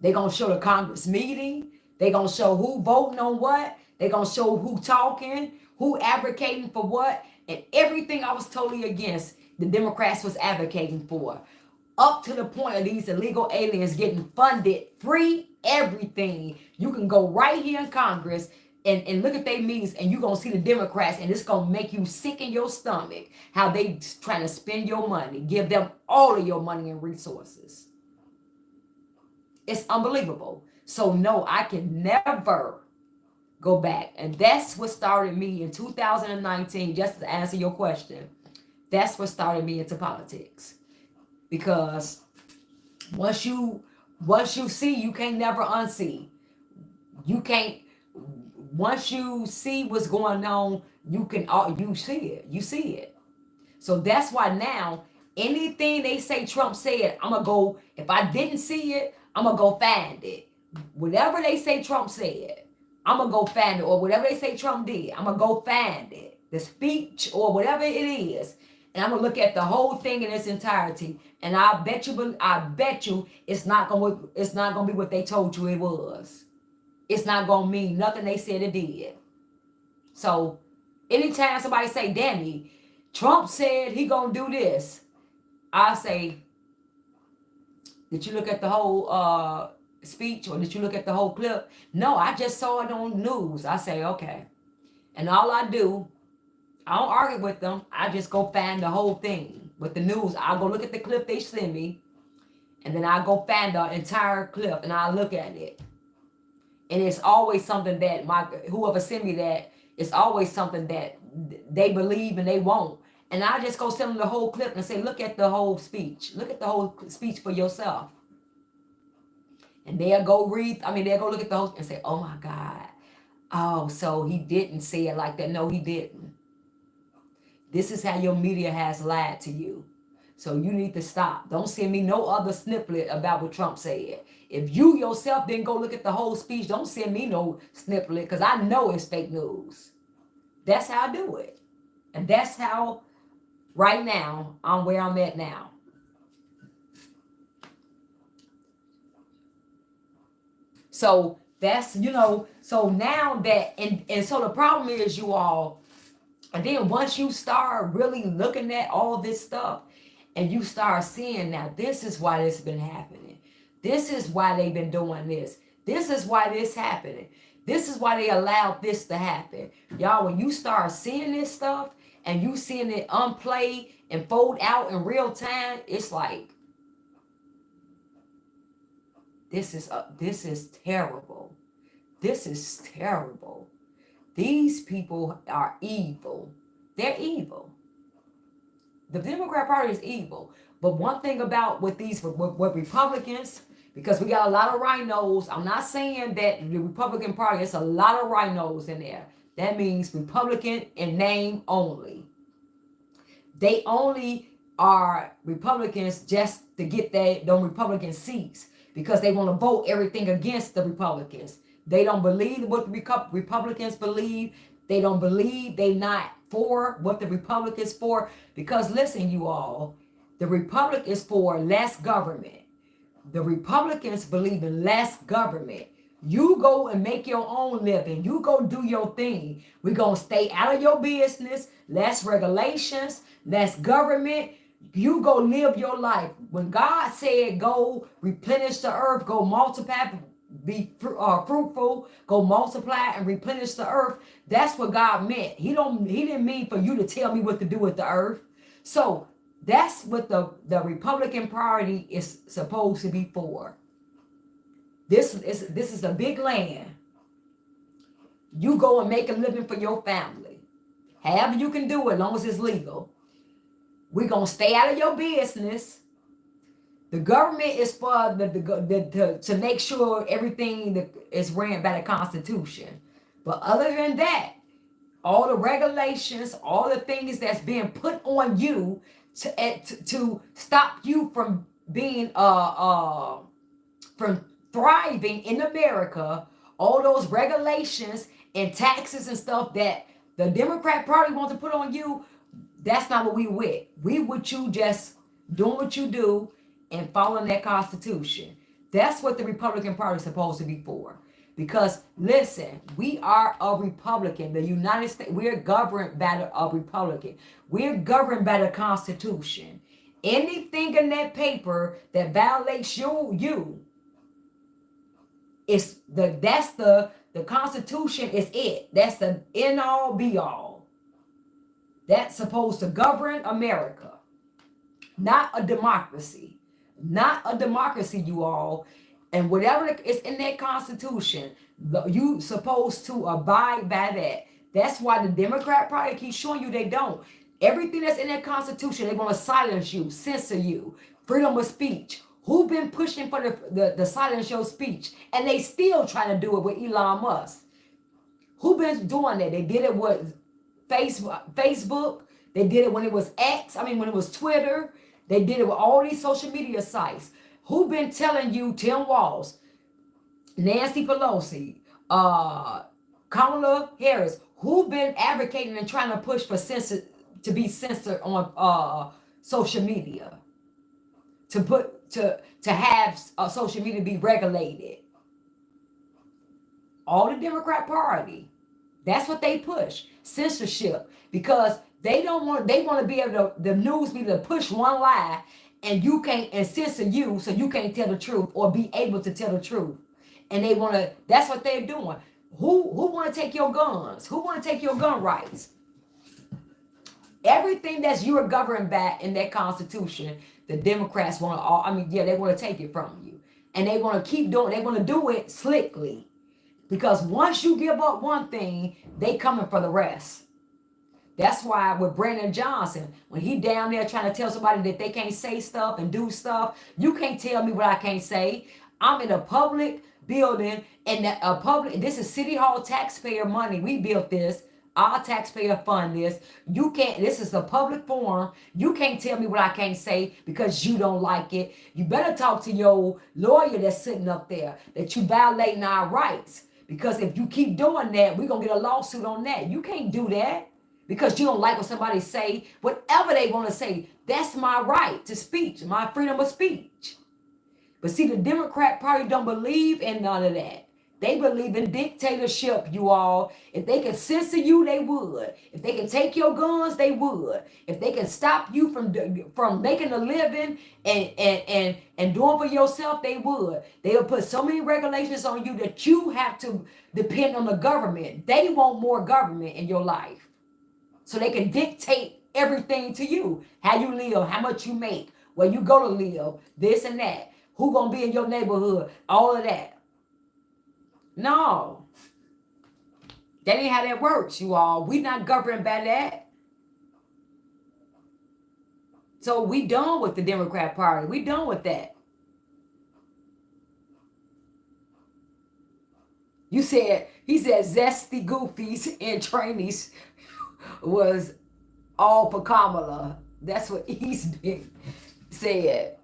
S1: They're going to show the Congress meeting. They're going to show who voting on what. They're going to show who talking, who advocating for what. And everything I was totally against, the Democrats was advocating for. Up to the point of these illegal aliens getting funded, free everything. You can go right here in Congress and look at their meetings, and you're going to see the Democrats, and it's going to make you sick in your stomach how they trying to spend your money, give them all of your money and resources. It's unbelievable. So no, I can never go back. And that's what started me in 2019, just to answer your question. That's what started me into politics. Because once you see, you can't never unsee. You can't. Once you see what's going on, you see it. So that's why now anything they say Trump said, I'm gonna go. If I didn't see it, I'm gonna go find it. Whatever they say Trump said, I'm gonna go find it. Or whatever they say Trump did, I'm gonna go find it. The speech or whatever it is. And I'm gonna look at the whole thing in its entirety, and I bet you, it's not gonna be what they told you it was. It's not gonna mean nothing they said it did. So, anytime somebody say, "Danny, Trump said he gonna do this," I say, "Did you look at the whole speech, or did you look at the whole clip?" No, I just saw it on news. I say, okay, and all I do. I don't argue with them. I just go find the whole thing. With the news, I'll go look at the clip they send me. And then I'll go find the entire clip and I'll look at it. And it's always something that whoever sent me that, it's always something that they believe and they won't. And I just go send them the whole clip and say, look at the whole speech. Look at the whole speech for yourself. And they'll go look at the whole and say, oh my God. Oh, so he didn't say it like that. No, he didn't. This is how your media has lied to you. So you need to stop. Don't send me no other snippet about what Trump said. If you yourself didn't go look at the whole speech, don't send me no snippet, because I know it's fake news. That's how I do it. And that's how, right now, I'm where I'm at now. So that's, so now that, and so the problem is, you all, and then once you start really looking at all this stuff and you start seeing, now this is why this has been happening. This is why they've been doing this. This is why this happening. This is why they allowed this to happen. Y'all, when you start seeing this stuff and you seeing it unplay and fold out in real time, it's like, this is terrible. This is terrible. These people are evil. They're evil. The Democrat Party is evil. But one thing about with these with Republicans, because we got a lot of rhinos. I'm not saying that the Republican Party, it's a lot of rhinos in there. That means Republican in name only. They only are Republicans just to get them Republican seats because they want to vote everything against the Republicans. They don't believe what the Republicans believe. They don't believe they not for what the Republicans for. Because listen, you all, the Republic is for less government. The Republicans believe in less government. You go and make your own living. You go do your thing. We're going to stay out of your business. Less regulations, less government. You go live your life. When God said go replenish the earth, go multiply, be fruitful, go multiply and replenish the earth, that's what God meant. He didn't mean for you to tell me what to do with the earth. So that's what the Republican Party is supposed to be for. This is a big land. You go and make a living for your family. However you can do it, as long as it's legal. We're going to stay out of your business. The government is for to make sure everything is ran by the Constitution. But other than that, all the regulations, all the things that's being put on you to stop you from being from thriving in America, all those regulations and taxes and stuff that the Democrat Party wants to put on you, that's not what we with. We with you just doing what you do and following that Constitution. That's what the Republican Party is supposed to be for. Because listen, we are a Republican. The United States, we're governed by a Republican. We're governed by the Constitution. Anything in that paper that violates you is the Constitution is it. That's the end all be all. That's supposed to govern America. Not a democracy. Not a democracy, you all. And whatever is in that Constitution, you supposed to abide by that. That's why the Democrat Party keeps showing you they don't. Everything that's in that Constitution, they want to silence you, censor you, freedom of speech. Who been pushing for the silence your speech? And they still trying to do it with Elon Musk. Who been doing that? They did it with Facebook. They did it when it was when it was Twitter. They did it with all these social media sites. Who been telling you, Tim Walz, Nancy Pelosi, Kamala Harris, who been advocating and trying to push for to be censored on social media, to have social media be regulated? All the Democrat Party, that's what they push, censorship, because they want to be able to, the news be able to push one lie and you can't, and censor you so you can't tell the truth or be able to tell the truth. And they want to, that's what they're doing. Who want to take your guns? Who want to take your gun rights? Everything that's you are governed by in that Constitution, the Democrats want to, they want to take it from you. And they want to keep doing, they want to do it slickly. Because once you give up one thing, they coming for the rest. That's why with Brandon Johnson, when he down there trying to tell somebody that they can't say stuff and do stuff, you can't tell me what I can't say. I'm in a public building, and this is City Hall taxpayer money. We built this. Our taxpayer fund this. You can't, this is a public forum. You can't tell me what I can't say because you don't like it. You better talk to your lawyer that's sitting up there that you violating our rights. Because if you keep doing that, we're going to get a lawsuit on that. You can't do that. Because you don't like what somebody say, whatever they want to say, that's my right to speech, my freedom of speech. But see, the Democrat Party don't believe in none of that. They believe in dictatorship, you all. If they can censor you, they would. If they can take your guns, they would. If they can stop you from making a living and doing for yourself, they would. They'll put so many regulations on you that you have to depend on the government. They want more government in your life. So they can dictate everything to you. How you live, how much you make, where you go to live, this and that. Who gonna be in your neighborhood, all of that. No. That ain't how that works, you all. We not governed by that. So we done with the Democrat Party. We done with that. You said, he said zesty goofies and trainees was all for Kamala. That's what East Big said.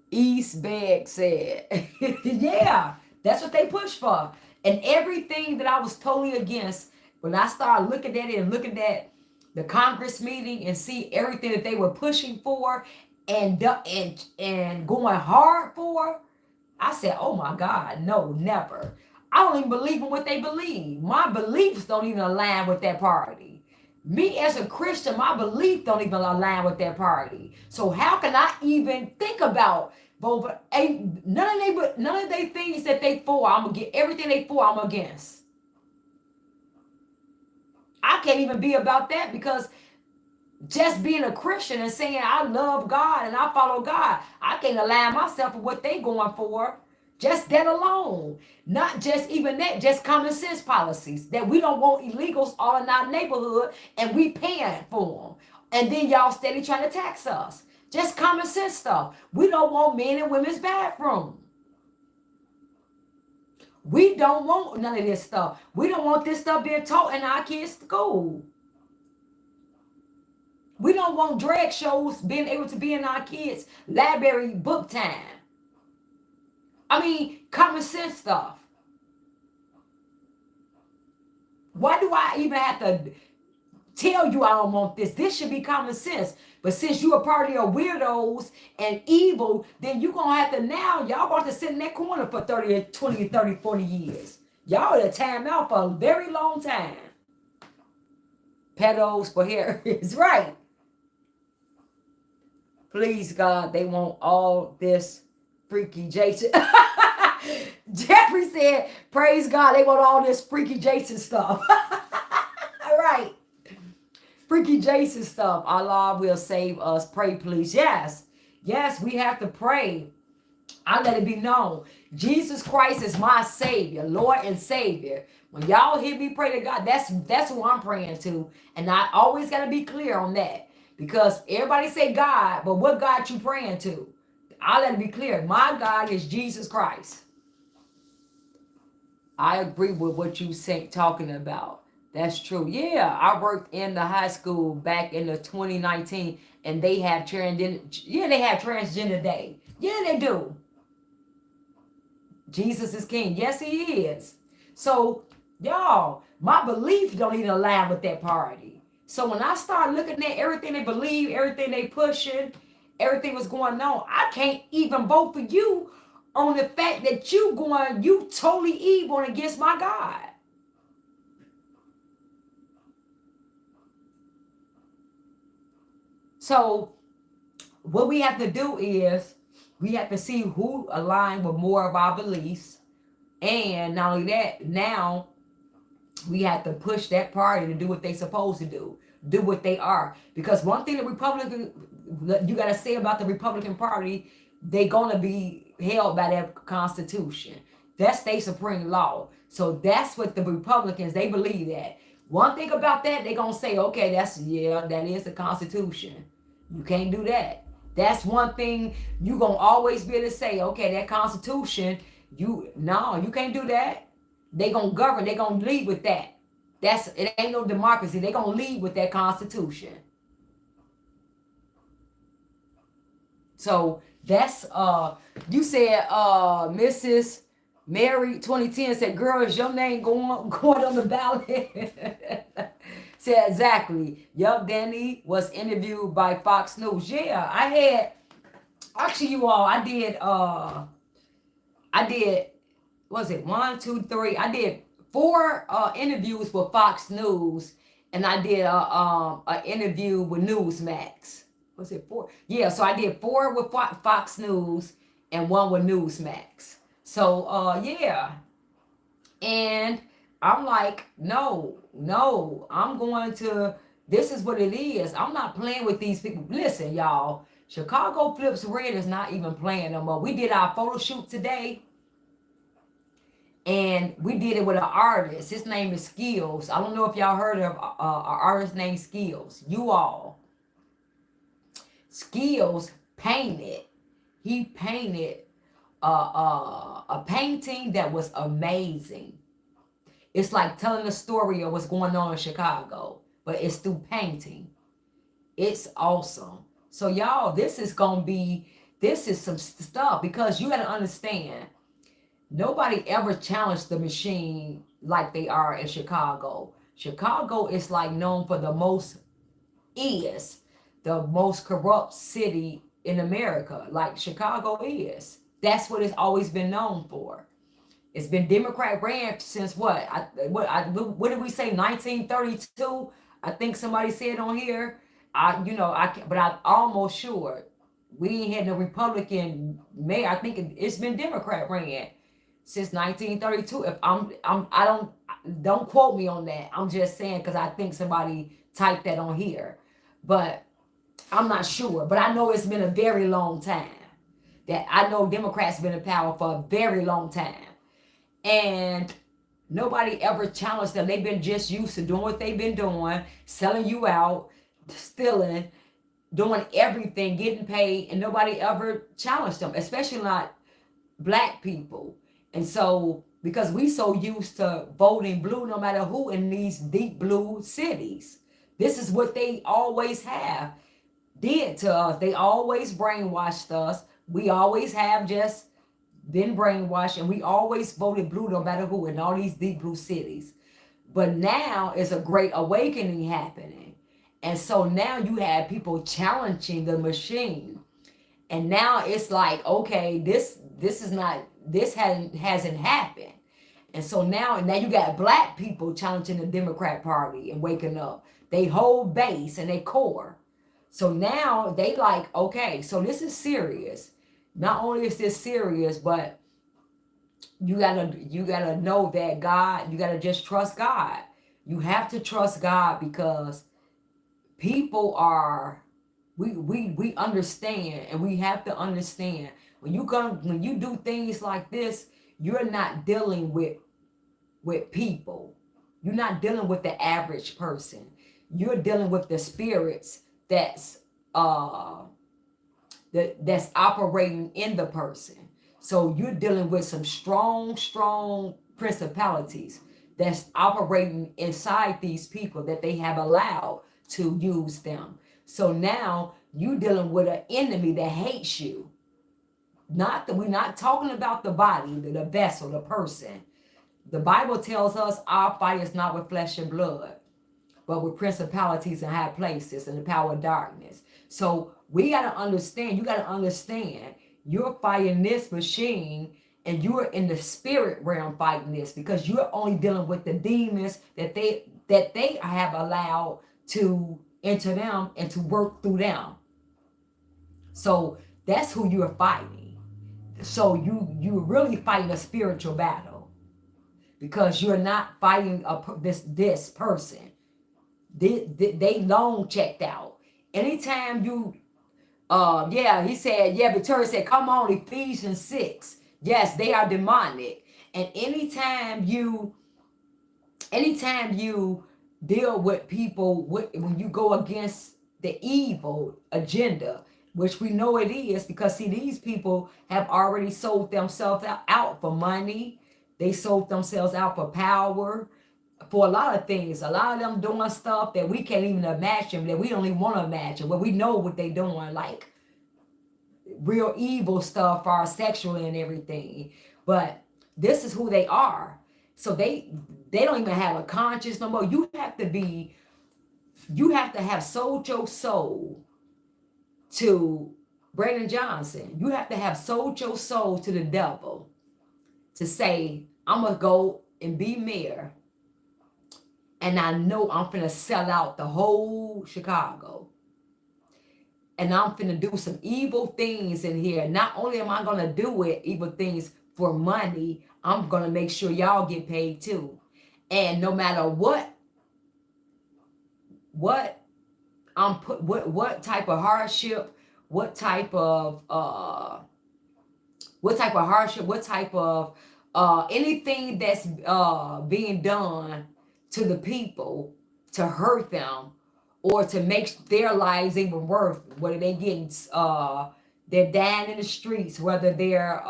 S1: East Bag said. Yeah, that's what they push for. And everything that I was totally against, when I started looking at it and looking at the Congress meeting and see everything that they were pushing for and going hard for, I said, oh my God, no, never. I don't even believe in what they believe. My beliefs don't even align with that party. Me as a Christian, my belief don't even align with that party. So how can I even think about vote? None of they things that they for, I'm gonna get everything they for, I'm against. I can't even be about that because just being a Christian and saying I love God and I follow God, I can't align myself with what they going for. Just that alone. Not just even that, just common sense policies that we don't want illegals all in our neighborhood and we paying for them. And then y'all steady trying to tax us. Just common sense stuff. We don't want men and women's bathroom. We don't want none of this stuff. We don't want this stuff being taught in our kids' school. We don't want drag shows being able to be in our kids' library book time. I mean, common sense stuff. Why do I even have to tell you I don't want this? This should be common sense. But since you a party of weirdos and evil, then you're going to have to now, y'all going to sit in that corner for 30, 20, 30, 40 years. Y'all at a time out for a very long time. Pedos for hair is right. Please, God, they want all this freaky Jason. Jeffrey said, praise God, they want all this freaky Jason stuff. All right. Freaky Jason stuff. Allah will save us. Pray, please. Yes. Yes, we have to pray. I let it be known. Jesus Christ is my Savior, Lord and Savior. When y'all hear me pray to God, that's who I'm praying to. And I always got to be clear on that. Because everybody say God, but what God you praying to? I let it be clear. My God is Jesus Christ. I agree with what you say talking about. That's true. Yeah, I worked in the high school back in the 2019, and they have transgender. Yeah, they have transgender day. Yeah, they do. Jesus is King. Yes, He is. So, y'all, my belief don't even align with that party. So when I start looking at everything they believe, everything they pushing, everything was going on, I can't even vote for you on the fact that you totally evil and against my God. So what we have to do is we have to see who align with more of our beliefs. And not only that, now we have to push that party to do what they supposed to do what they are. Because one thing you got to say about the Republican Party, they gonna be held by their Constitution. That's their supreme law. So that's what the Republicans, they believe that. One thing about that, they gonna say, okay, that is the Constitution. You can't do that. That's one thing you gonna always be able to say, okay, that Constitution, you can't do that. They gonna govern, they gonna lead with that. It ain't no democracy. They gonna lead with that Constitution. So that's you said Mrs. Mary 2010 said, girl, is your name going on the ballot? Said exactly. Yup, Danny was interviewed by Fox News. Yeah, I had actually you all I did was it 1, 2, 3? I did 4 interviews with Fox News, and I did a interview with Newsmax. Was it 4? Yeah, so I did 4 with Fox News and 1 with Newsmax. So yeah, and I'm like, no, I'm going to. This is what it is. I'm not playing with these people. Listen, y'all. Chicago Flips Red is not even playing no more. We did our photo shoot today. And we did it with an artist. His name is Skills. I don't know if y'all heard of an artist named Skills. You all. Skills painted. He painted a painting that was amazing. It's like telling a story of what's going on in Chicago, but it's through painting. It's awesome. So y'all, this is some stuff because you got to understand. Nobody ever challenged the machine like they are in Chicago. Chicago is like known for is the most corrupt city in America, like Chicago is. That's what it's always been known for. It's been Democrat ran since what did we say 1932? I think somebody said on here. But I'm almost sure we ain't had no Republican mayor. I think it's been Democrat ran since 1932. If I don't quote me on that. I'm just saying because I think somebody typed that on here, but I'm not sure. But I know it's been a very long time. That I know Democrats been in power for a very long time, and nobody ever challenged them. They've been just used to doing what they've been doing, selling you out, stealing, doing everything, getting paid, and nobody ever challenged them, especially not black people. And so, because we so used to voting blue no matter who in these deep blue cities, this is what they always have did to us. They always brainwashed us. We always have just been brainwashed, and we always voted blue no matter who in all these deep blue cities. But now is a great awakening happening. And so now you have people challenging the machine. And now it's like, okay, this is not this hasn't happened. And so now you got black people challenging the Democrat Party and waking up. They whole base and they core. So now they like, okay, so this is serious. Not only is this serious, but you gotta know that God, you gotta just trust God. You have to trust God because people are we understand, and we have to understand when you do things like this, you're not dealing with people. You're not dealing with the average person. You're dealing with the spirits uh that's operating in the person. So you're dealing with some strong principalities that's operating inside these people that they have allowed to use them. So now you dealing with an enemy that hates you. Not that we're not talking about the body, the vessel, the person. The Bible tells us our fight is not with flesh and blood, but with principalities in high places and the power of darkness. So we got to understand, you got to understand, you're fighting this machine and you're in the spirit realm fighting this because you're only dealing with the demons that they have allowed to enter them and to work through them. So that's who you're fighting. So you're really fighting a spiritual battle because you're not fighting this person. They long checked out. Anytime you he said, Victoria said, come on, Ephesians 6. Yes, they are demonic. And anytime you deal with people when you go against the evil agenda, which we know it is, because see, these people have already sold themselves out for money. They sold themselves out for power, for a lot of things. A lot of them doing stuff that we can't even imagine, that we don't even want to imagine, but we know what they doing, like real evil stuff for our sexually and everything. But this is who they are. So they don't even have a conscience no more. You have to have sold your soul to Brandon Johnson. You have to have sold your soul to the devil to say, I'm gonna go and be mayor, and I know I'm finna sell out the whole Chicago. And I'm finna do some evil things in here. Not only am I gonna do it, evil things for money, I'm gonna make sure y'all get paid too. And no matter what what type of hardship, what type of anything that's being done to the people to hurt them, or to make their lives even worse, whether they getting they're dying in the streets, whether they're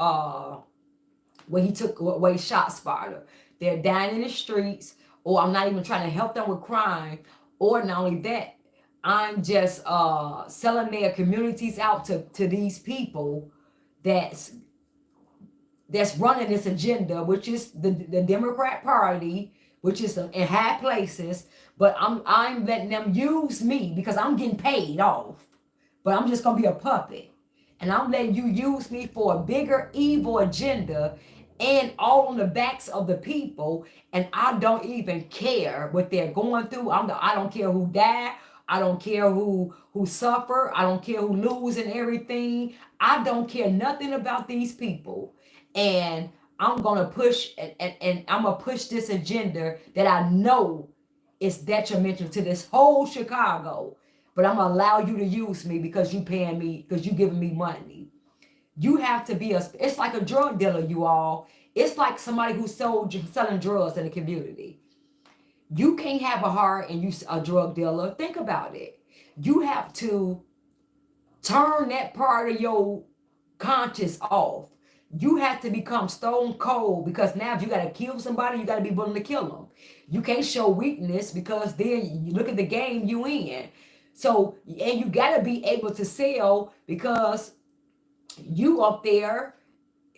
S1: where he shot Sparta. They're dying in the streets, or I'm not even trying to help them with crime, or not only that, I'm just selling their communities out to these people that's that's running this agenda, which is the Democrat Party, which is in high places. But I'm letting them use me because I'm getting paid off. But I'm just gonna be a puppet, and I'm letting you use me for a bigger evil agenda, and all on the backs of the people. And I don't even care what they're going through. I don't care who died. I don't care who suffer. I don't care who lose and everything. I don't care nothing about these people. And I'm gonna push and I'm gonna push this agenda that I know is detrimental to this whole Chicago. But I'm gonna allow you to use me because you paying me, because you giving me money. You have to be it's like a drug dealer, you all. It's like somebody who's selling drugs in the community. You can't have a heart and you a drug dealer. Think about it. You have to turn that part of your conscience off. You have to become stone cold, because now if you got to kill somebody, you got to be willing to kill them. You can't show weakness, because then you look at the game you in. So, and you got to be able to sell, because you up there,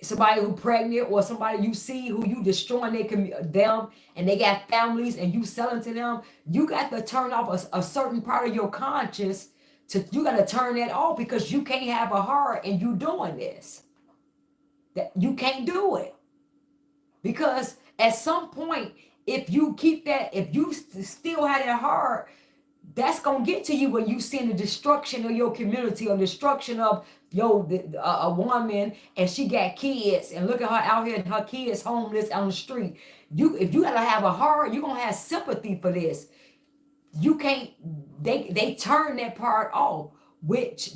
S1: somebody who pregnant or somebody you see who you destroying them, and they got families and you selling to them. You got to turn off a certain part of your conscience. You got to turn that off, because you can't have a heart and you doing this. That you can't do it, because at some point, if you keep that, if you still have that heart, that's gonna get to you when you see the destruction of your community, or destruction of a woman, and she got kids, and look at her out here and her kids homeless on the street. If you gotta have a heart, you're gonna have sympathy for this. You can't. They turn that part off, which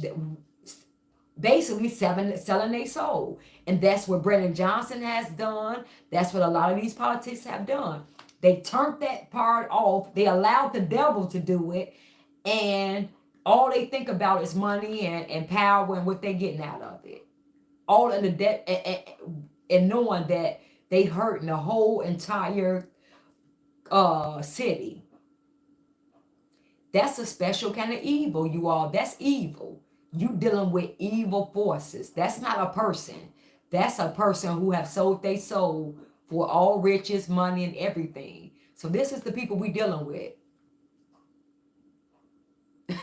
S1: basically selling their soul. And that's what Brennan Johnson has done. That's what a lot of these politicians have done. They turned that part off. They allowed the devil to do it. And all they think about is money and power and what they're getting out of it. All in the debt, and knowing that they hurting the whole entire city. That's a special kind of evil, you all. That's evil. You dealing with evil forces. That's not a person. That's a person who have sold their soul for all riches, money, and everything. So this is the people we dealing with.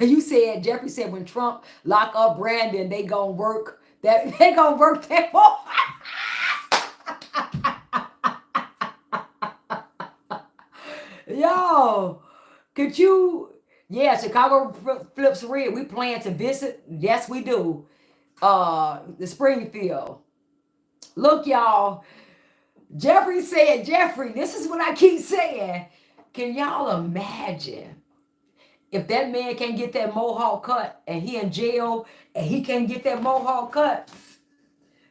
S1: You said, Jeffrey said, when Trump lock up Brandon, they gonna work that. They gonna work that. Yo, could you? Yeah, Chicago flips red. We plan to visit. Yes, we do. The Springfield. Look, y'all. Jeffrey said, Jeffrey, this is what I keep saying. Can y'all imagine if that man can't get that mohawk cut and he in jail and he can't get that mohawk cut?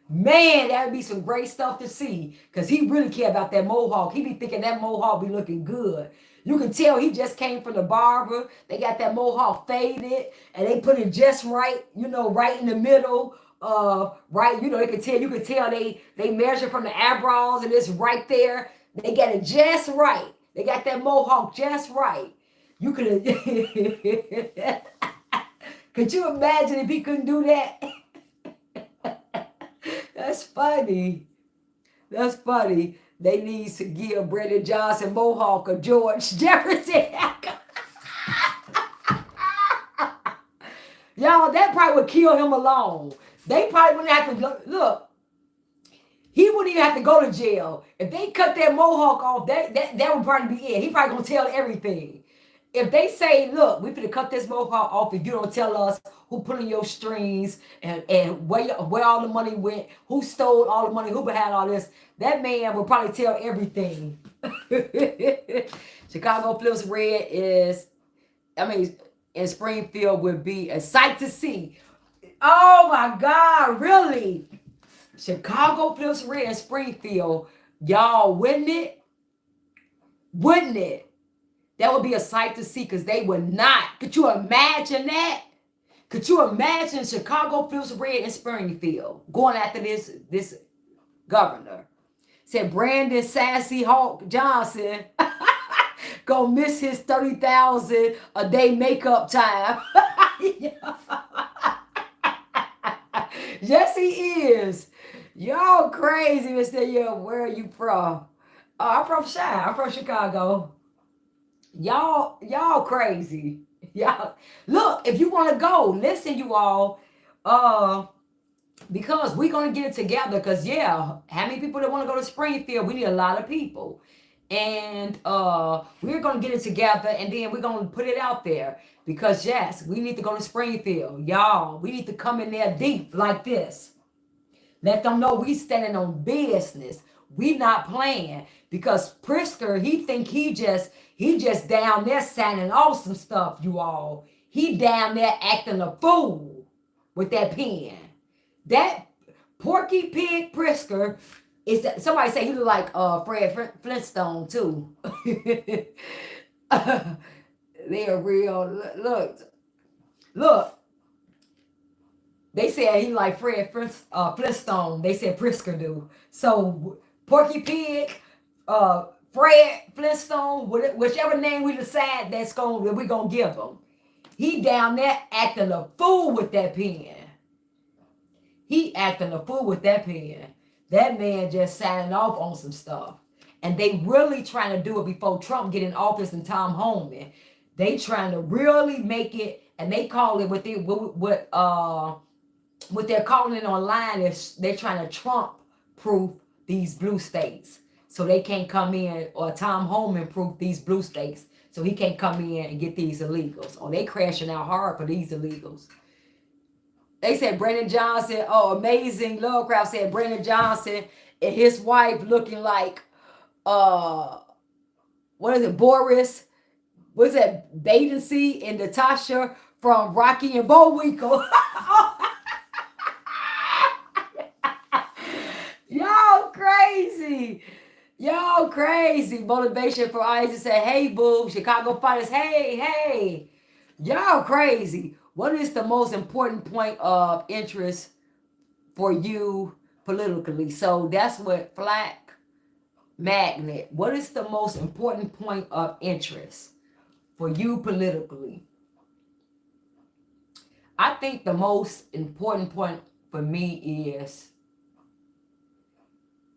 S1: Man, that would be some great stuff to see, because he really care about that mohawk. He be thinking that mohawk be looking good. You can tell he just came from the barber. They got that mohawk faded and they put it just right, right in the middle. Right, you can tell they measure from the eyebrows and it's right there. They got it just right. They got that mohawk just right. You could could you imagine if he couldn't do that? That's funny. That's funny. They need to give Brendan Johnson mohawk or George Jefferson. Y'all, that probably would kill him alone. They probably wouldn't have to look. He wouldn't even have to go to jail. If they cut that mohawk off, that would probably be it. He probably gonna tell everything. If they say, look, we finna cut this mohawk off if you don't tell us who put in your strings and where all the money went, who stole all the money, who had all this, that man will probably tell everything. Chicago Flips Red in Springfield would be a sight to see. Oh my God, really? Chicago Flips Red in Springfield. Y'all, wouldn't it? Wouldn't it? That would be a sight to see because they would not. Could you imagine that? Could you imagine Chicago feels red in Springfield going after this governor? Said Brandon Sassy Hawk Johnson gonna miss his 30,000 a day makeup time. Yes, he is. Y'all crazy, Mr. Yeah, where are you from? I'm from Chi. I'm from Chicago. Y'all crazy. Y'all look, if you want to go, listen, you all. Uh because we're gonna get it together. Because yeah, how many people that want to go to Springfield? We need a lot of people, and we're gonna get it together, and then we're gonna put it out there. Because yes, we need to go to Springfield, y'all. We need to come in there deep like this. Let them know we standing on business. We not playing. Because Prisker, he think he just down there signing off some stuff, you all. He down there acting a fool with that pen. That Porky Pig Prisker is somebody say he look like Fred Flintstone too. They're real. Look. They said he like Fred Flintstone. They said Prisker do. So Porky Pig, Fred Flintstone, whichever name we decide that we gonna give him. He down there acting a fool with that pen. He acting a fool with that pen. That man just signing off on some stuff. And they really trying to do it before Trump get in office and Tom Homan. They trying to really make it, and they call it what they're calling it online is they're trying to Trump proof these blue states. So they can't come in, or Tom Homan proof these blue states. So he can't come in and get these illegals. Oh, they crashing out hard for these illegals. They said Brandon Johnson, amazing. Lovecraft said Brandon Johnson and his wife looking like, what is it, Boris? What's that, Badency and Natasha from Rocky and Bullwinkle? Y'all crazy. Y'all crazy. Motivation for eyes to say, hey, boo. Chicago fighters, hey. Y'all crazy. What is the most important point of interest for you politically? So that's what Flack Magnet. What is the most important point of interest for you politically? I think the most important point for me is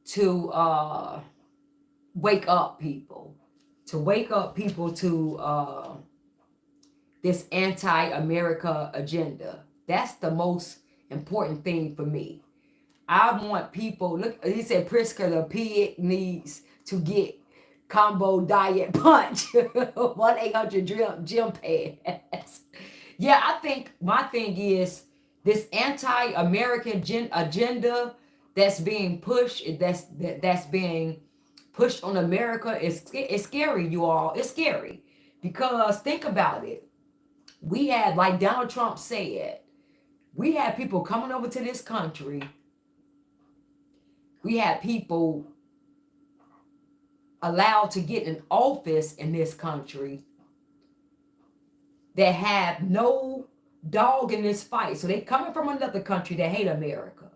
S1: to wake up people. To wake up people to this anti-America agenda. That's the most important thing for me. I want people, look, he said Prisker the pig needs to get combo diet punch. 1-800 gym pass. Yeah, I think my thing is this anti-American agenda that's being pushed, that's being pushed on America is scary, you all. It's scary. Because think about it. We had, like Donald Trump said, we had people coming over to this country. We had people allowed to get in office in this country that have no dog in this fight. So they coming from another country that hate America.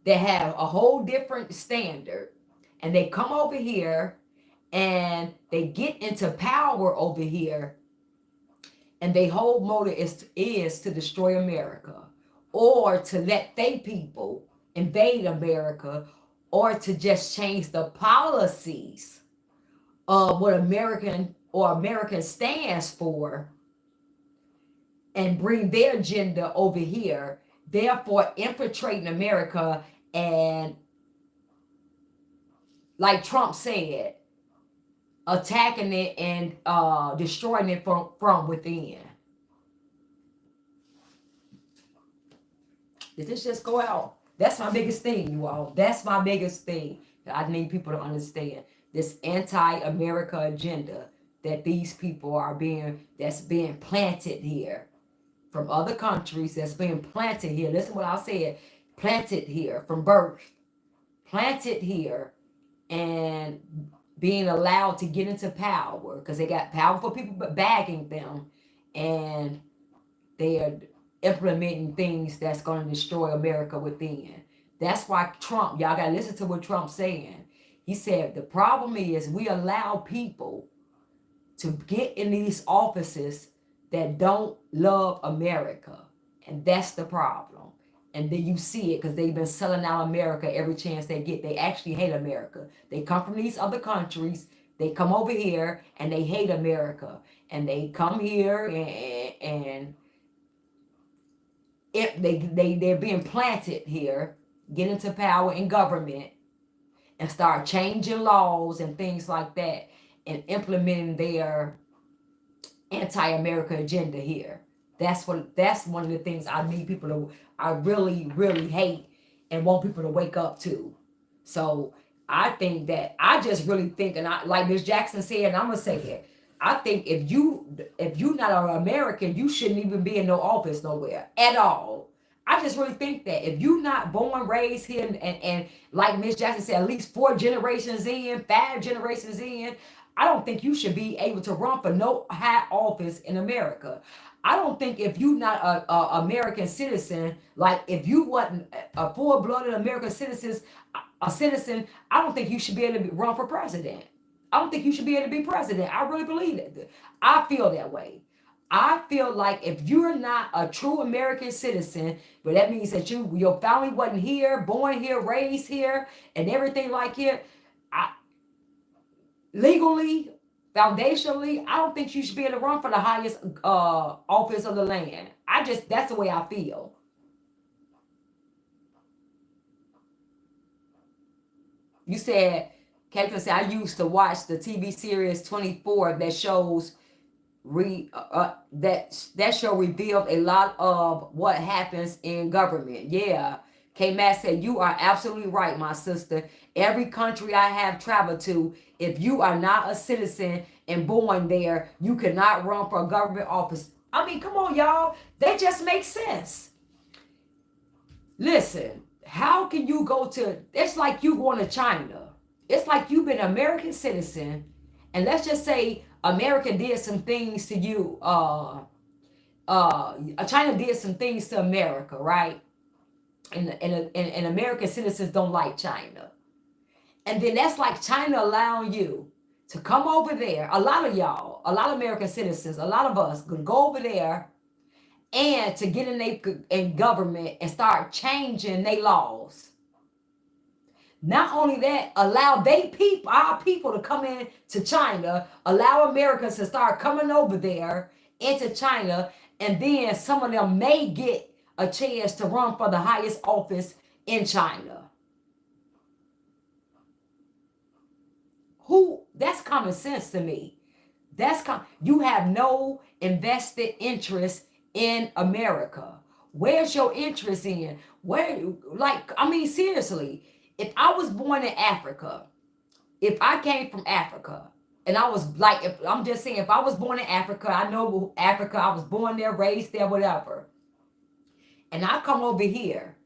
S1: They have a whole different standard. And they come over here and they get into power over here. And their whole motive is to destroy America, or to let they people invade America, or to just change the policies of what American stands for and bring their agenda over here, therefore infiltrating America and, like Trump said, attacking it and destroying it from within. Did this just go out? That's my biggest thing, you all. That's my biggest thing that I need people to understand. This anti-America agenda that these people that's being planted here from other countries, that's being planted here. Listen to what I said. Planted here from birth. Planted here. And being allowed to get into power because they got powerful people bagging them, and they are implementing things that's going to destroy America within. That's why Trump, y'all got to listen to what Trump's saying. He said the problem is we allow people to get in these offices that don't love America. And that's the problem. And then you see it because they've been selling out America every chance they get. They actually hate America. They come from these other countries. They come over here and they hate America. And they come here and they're being planted here, get into power in government, and start changing laws and things like that and implementing their anti-America agenda here. That's one of the things I need people to I really, really hate and want people to wake up to. So I think that I just really think, and I like Miss Jackson said, and I'm gonna say it. I think if you not an American, you shouldn't even be in no office nowhere at all. I just really think that if you not born, raised here, and like Miss Jackson said, at least 4 generations in, 5 generations in, I don't think you should be able to run for no high office in America. I don't think if you not a American citizen, like if you wasn't a full-blooded American citizen, I don't think you should be able to run for president. I don't think you should be able to be president. I really believe that. I feel that way. I feel like if you're not a true American citizen, but that means that your family wasn't here, born here, raised here, and everything like here, I, legally, foundationally, I don't think you should be able to run for the highest office of the land. That's the way I feel. You said, Captain said, I used to watch the TV series 24 that shows that show revealed a lot of what happens in government. Yeah. K Matt said, you are absolutely right, my sister. Every country I have traveled to, if you are not a citizen and born there, you cannot run for a government office. I mean, come on, y'all. That just makes sense. Listen, how can you go to, it's like you going to China. It's like you've been an American citizen, and let's just say America did some things to you. China did some things to America, right? And American citizens don't like China. And then that's like China allowing you to come over there. A lot of y'all, a lot of American citizens, a lot of us could go over there and to get in government and start changing their laws. Not only that, allow our people to come in to China, allow Americans to start coming over there into China, and then some of them may get a chance to run for the highest office in China. That's common sense to me. You have no invested interest in America. Where's your interest in? Seriously, if I was born in Africa, if I came from Africa, and I was like, if I'm just saying, if I was born in Africa, I know Africa, I was born there, raised there, whatever, and I come over here,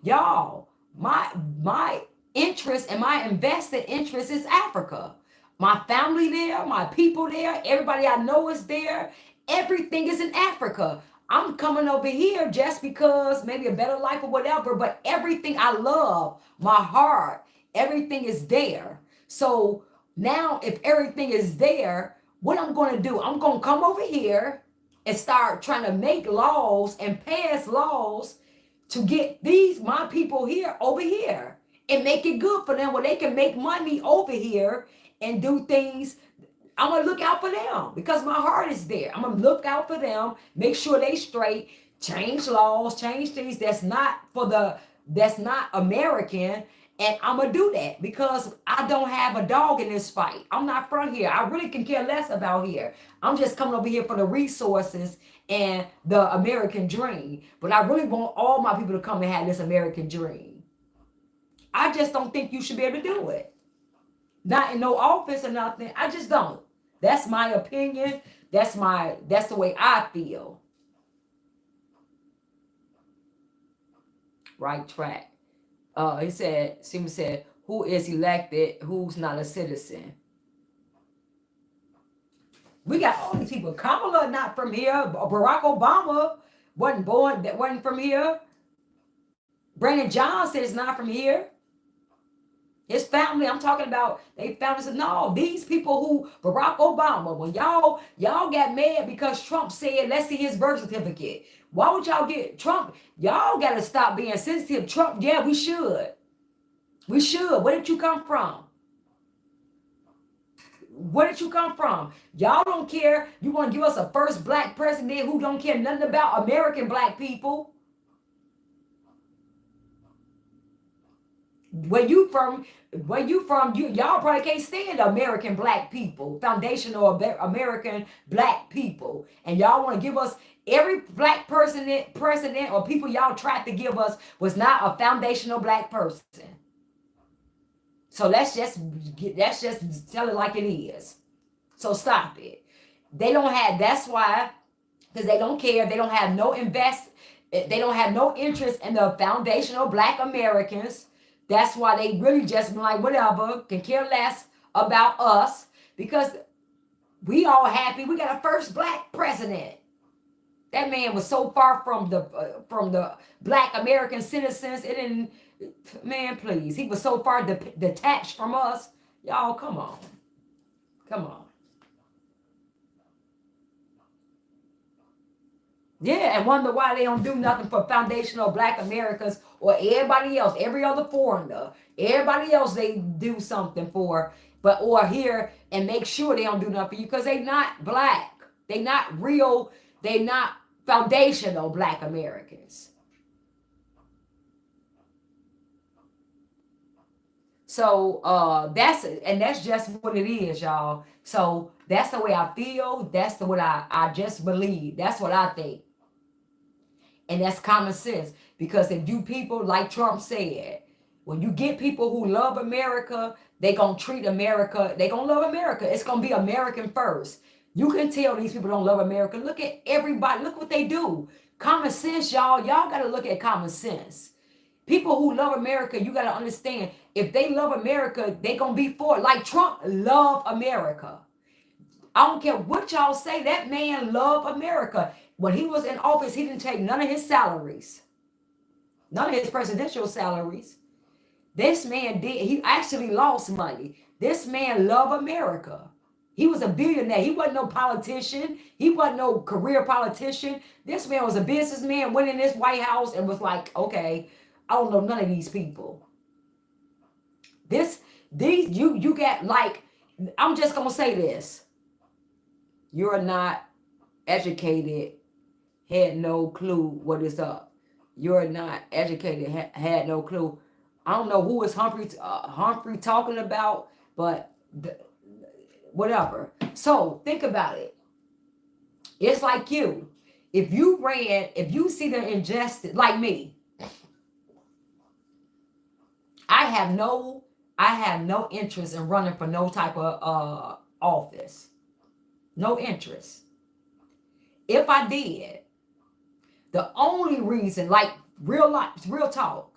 S1: y'all, my interest and my invested interest is Africa. My family there, my people there, everybody I know is there. Everything is in Africa. I'm coming over here just because maybe a better life or whatever, but everything I love, my heart, everything is there. So now if everything is there, what I'm going to do, I'm going to come over here and start trying to make laws and pass laws to get my people here over here and make it good for them where they can make money over here and do things. I'm going to look out for them because my heart is there. I'm going to look out for them, make sure they straight, change laws, change things that's not American. And I'm going to do that because I don't have a dog in this fight. I'm not from here. I really can care less about here. I'm just coming over here for the resources and the American dream. But I really want all my people to come and have this American dream. I just don't think you should be able to do it. Not in no office or nothing. I just don't. That's my opinion. That's the way I feel. Right track. He said, Simon said, who is elected, who's not a citizen. We got all these people. Kamala not from here. Barack Obama wasn't born, that wasn't from here. Brandon Johnson is not from here. His family, I'm talking about, they found us. No, these people who Barack Obama, when y'all got mad because Trump said, let's see his birth certificate. Why would y'all get Trump? Y'all gotta stop being sensitive. Trump, yeah, we should. We should. Where did you come from? Where did you come from? Y'all don't care. You want to give us a first black president who don't care nothing about American black people? Where you from? Y'all probably can't stand American black people, foundational American black people, and y'all want to give us every black president or people y'all tried to give us was not a foundational black person. So let's just tell it like it is. So stop it. They don't have. That's why, because they don't care. They don't have no invest. They don't have no interest in the foundational black Americans. That's why they really just been like, whatever, can care less about us, because we all happy. We got a first black president. That man was so far from the black American citizens. It didn't. Man, please. He was so far detached from us. Y'all, come on. Come on. Yeah, and wonder why they don't do nothing for foundational black Americans or everybody else, every other foreigner, everybody else they do something for, but or here and make sure they don't do nothing for you because they not black. They not real, they not foundational black Americans. So that's just what it is, y'all. So that's the way I feel. That's the what I just believe. That's what I think. And that's common sense. Because if you people, like Trump said, when you get people who love America, they gonna treat America, they gonna love America. It's gonna be American first. You can tell these people don't love America. Look at everybody, look what they do. Common sense, y'all. Y'all gotta look at common sense. People who love America, you gotta understand, if they love America, they gonna be for it. Like Trump love America. I don't care what y'all say, that man loved America. When he was in office, he didn't take none of his salaries, none of his presidential salaries. This man did, he actually lost money. This man loved America. He was a billionaire. He wasn't no politician. He wasn't no career politician. This man was a businessman, went in this White House and was like, okay, I don't know none of these people. You got like, I'm just gonna say this. You're not educated, had no clue what is up. You're not educated, had no clue. I don't know who is Humphrey talking about, but whatever. So think about it. It's like you. If you see the injustice, like me, I have no interest in running for no type of office. No interest. If I did, the only reason, like real life, real talk,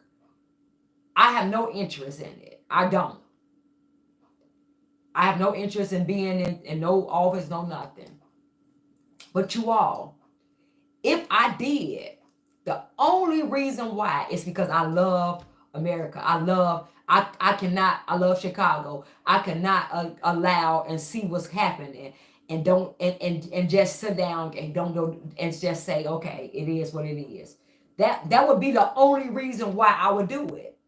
S1: I have no interest in it. I don't. I have no interest in being in no office, no nothing. But you all, if I did, the only reason why is because I love America. I love Chicago. I cannot allow and see what's happening and don't and just sit down and don't go and just say, okay, it is what it is. That would be the only reason why I would do it.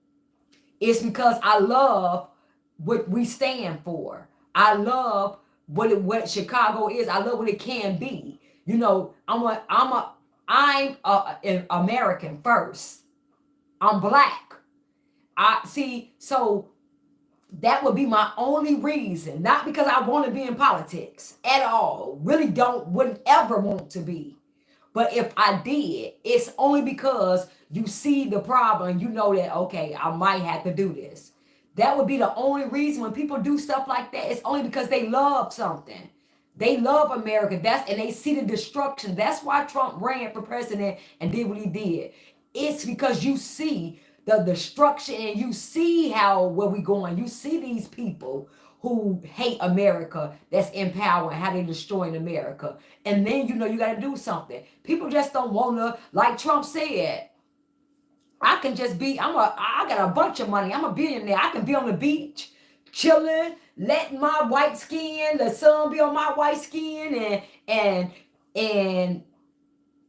S1: It's because I love what we stand for. I love what Chicago is. I love what it can be. You know, I'm an American first. I'm black. I see. So that would be my only reason. Not because I want to be in politics at all. Really wouldn't ever want to be. But if I did, it's only because you see the problem. You know that, okay, I might have to do this. That would be the only reason when people do stuff like that. It's only because they love something. They love America. And they see the destruction. That's why Trump ran for president and did what he did. It's because you see the destruction, and you see how where we going. You see these people who hate America that's in power and how they destroying America. And then you got to do something. People just don't want to, like Trump said, I can just be, I got a bunch of money. I'm a billionaire. I can be on the beach, chilling, letting my white skin, the sun be on my white skin, and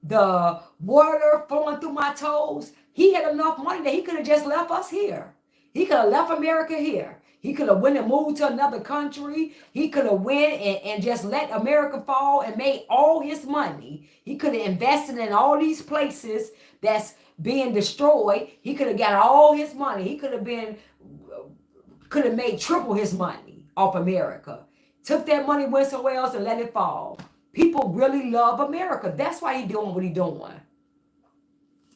S1: the water flowing through my toes. He had enough money that he could have just left us here. He could have left America here. He could have went and moved to another country. He could have went and just let America fall and made all his money. He could have invested in all these places that's being destroyed. He could have got all his money. He could have made triple his money off America. Took that money, went somewhere else and let it fall. People really love America. That's why he's doing what he's doing.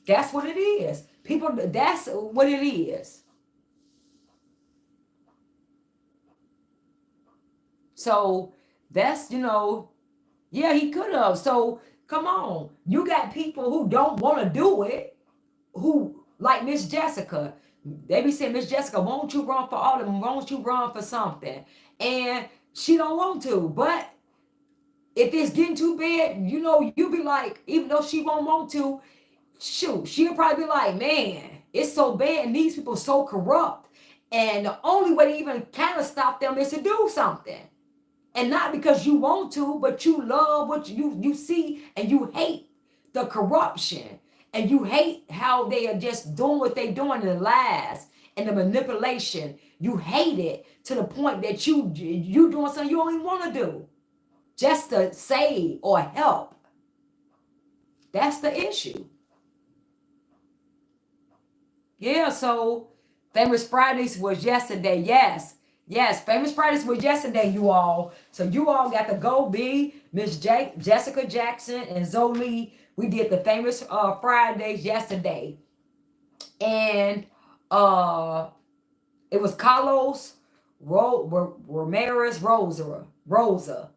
S1: That's what it is. People, that's what it is. So that's, yeah, he could have. So come on. You got people who don't want to do it, who, like Miss Jessica, they be saying, Miss Jessica, won't you run for all of them? Won't you run for something? And she don't want to. But if it's getting too bad, you be like, even though she won't want to, shoot, she'll probably be like, man, it's so bad and these people so corrupt. And the only way to even kind of stop them is to do something. And not because you want to, but you love what you see, and you hate the corruption. And you hate how they are just doing what they're doing, the lies and the manipulation. You hate it to the point that you doing something you don't even want to do. Just to save or help. That's the issue. Yeah, so Famous Fridays was yesterday. Yes, Famous Fridays was yesterday, you all. So you all got to go be Miss Jessica Jackson and Zoe. We did the Famous Fridays yesterday. And it was Carlos Ramirez Rosa.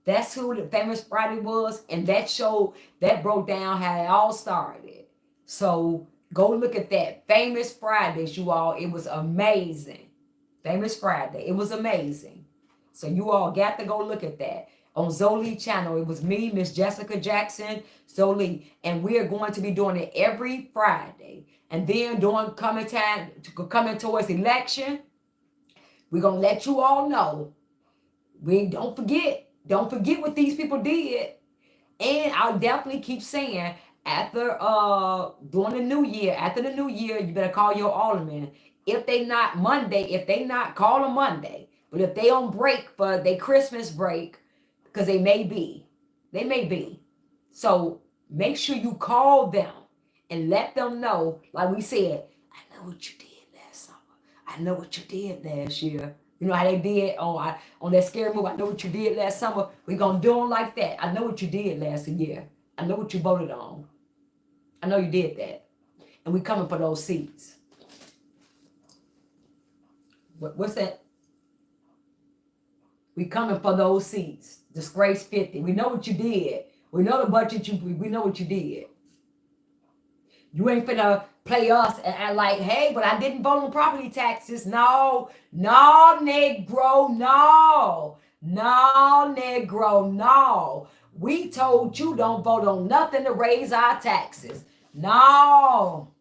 S1: That's who the Famous Friday was. And that show, that broke down how it all started. So go look at that. Famous Fridays, you all. It was amazing. Famous Friday. It was amazing. So you all got to go look at that. On Zoe channel, it was me, Miss Jessica Jackson, Zoe. And we are going to be doing it every Friday. And then coming towards election, we're going to let you all know. Don't forget what these people did. And I'll definitely keep saying, after during the new year, you better call your alderman. If they not, call them Monday. But if they on break for their Christmas break, because they may be. So make sure you call them and let them know, like we said, I know what you did last summer. I know what you did last year. You know how they did on that scary movie, I know what you did last summer. We're going to do them like that. I know what you did last year. I know what you voted on. I know you did that. And we coming for those seats. What's that? We coming for those seats. Disgrace 50. We know what you did. We know the budget we know what you did. You ain't finna play us and like, hey, but I didn't vote on property taxes. No, Negro, no. No, Negro, no. We told you don't vote on nothing to raise our taxes. No,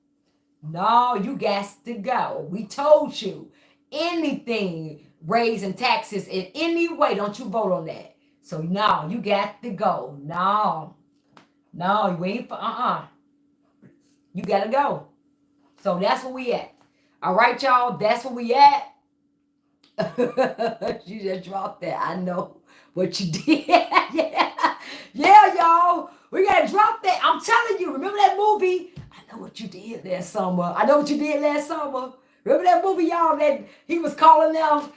S1: you got to go. We told you anything raising taxes in any way, don't you vote on that. So no, you got to go. No, you ain't You gotta go. So that's where we at. All right, y'all, that's where we at. You just dropped that. I know what you did. yeah, y'all. We gotta drop that. I'm telling you, remember that movie? I know what you did last summer. Remember that movie, y'all, that he was calling them,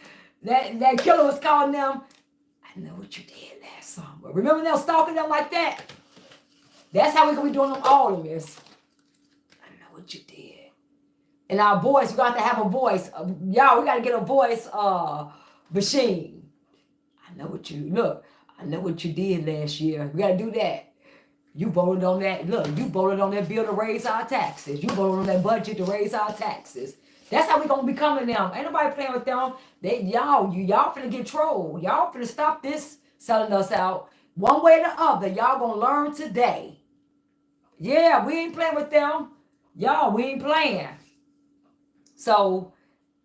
S1: that killer was calling them, I know what you did last summer. Remember them stalking them like that? That's how we're going to be doing them all in this. I know what you did. And our voice, we got to have a voice. Y'all, we got to get a voice machine. I know what you did last year. We got to do that. You voted on that. Look, you voted on that bill to raise our taxes. You voted on that budget to raise our taxes. That's how we gonna be coming them. Ain't nobody playing with them. Y'all finna get trolled. Y'all finna stop this selling us out. One way or the other, y'all gonna learn today. Yeah, we ain't playing with them. Y'all, we ain't playing. So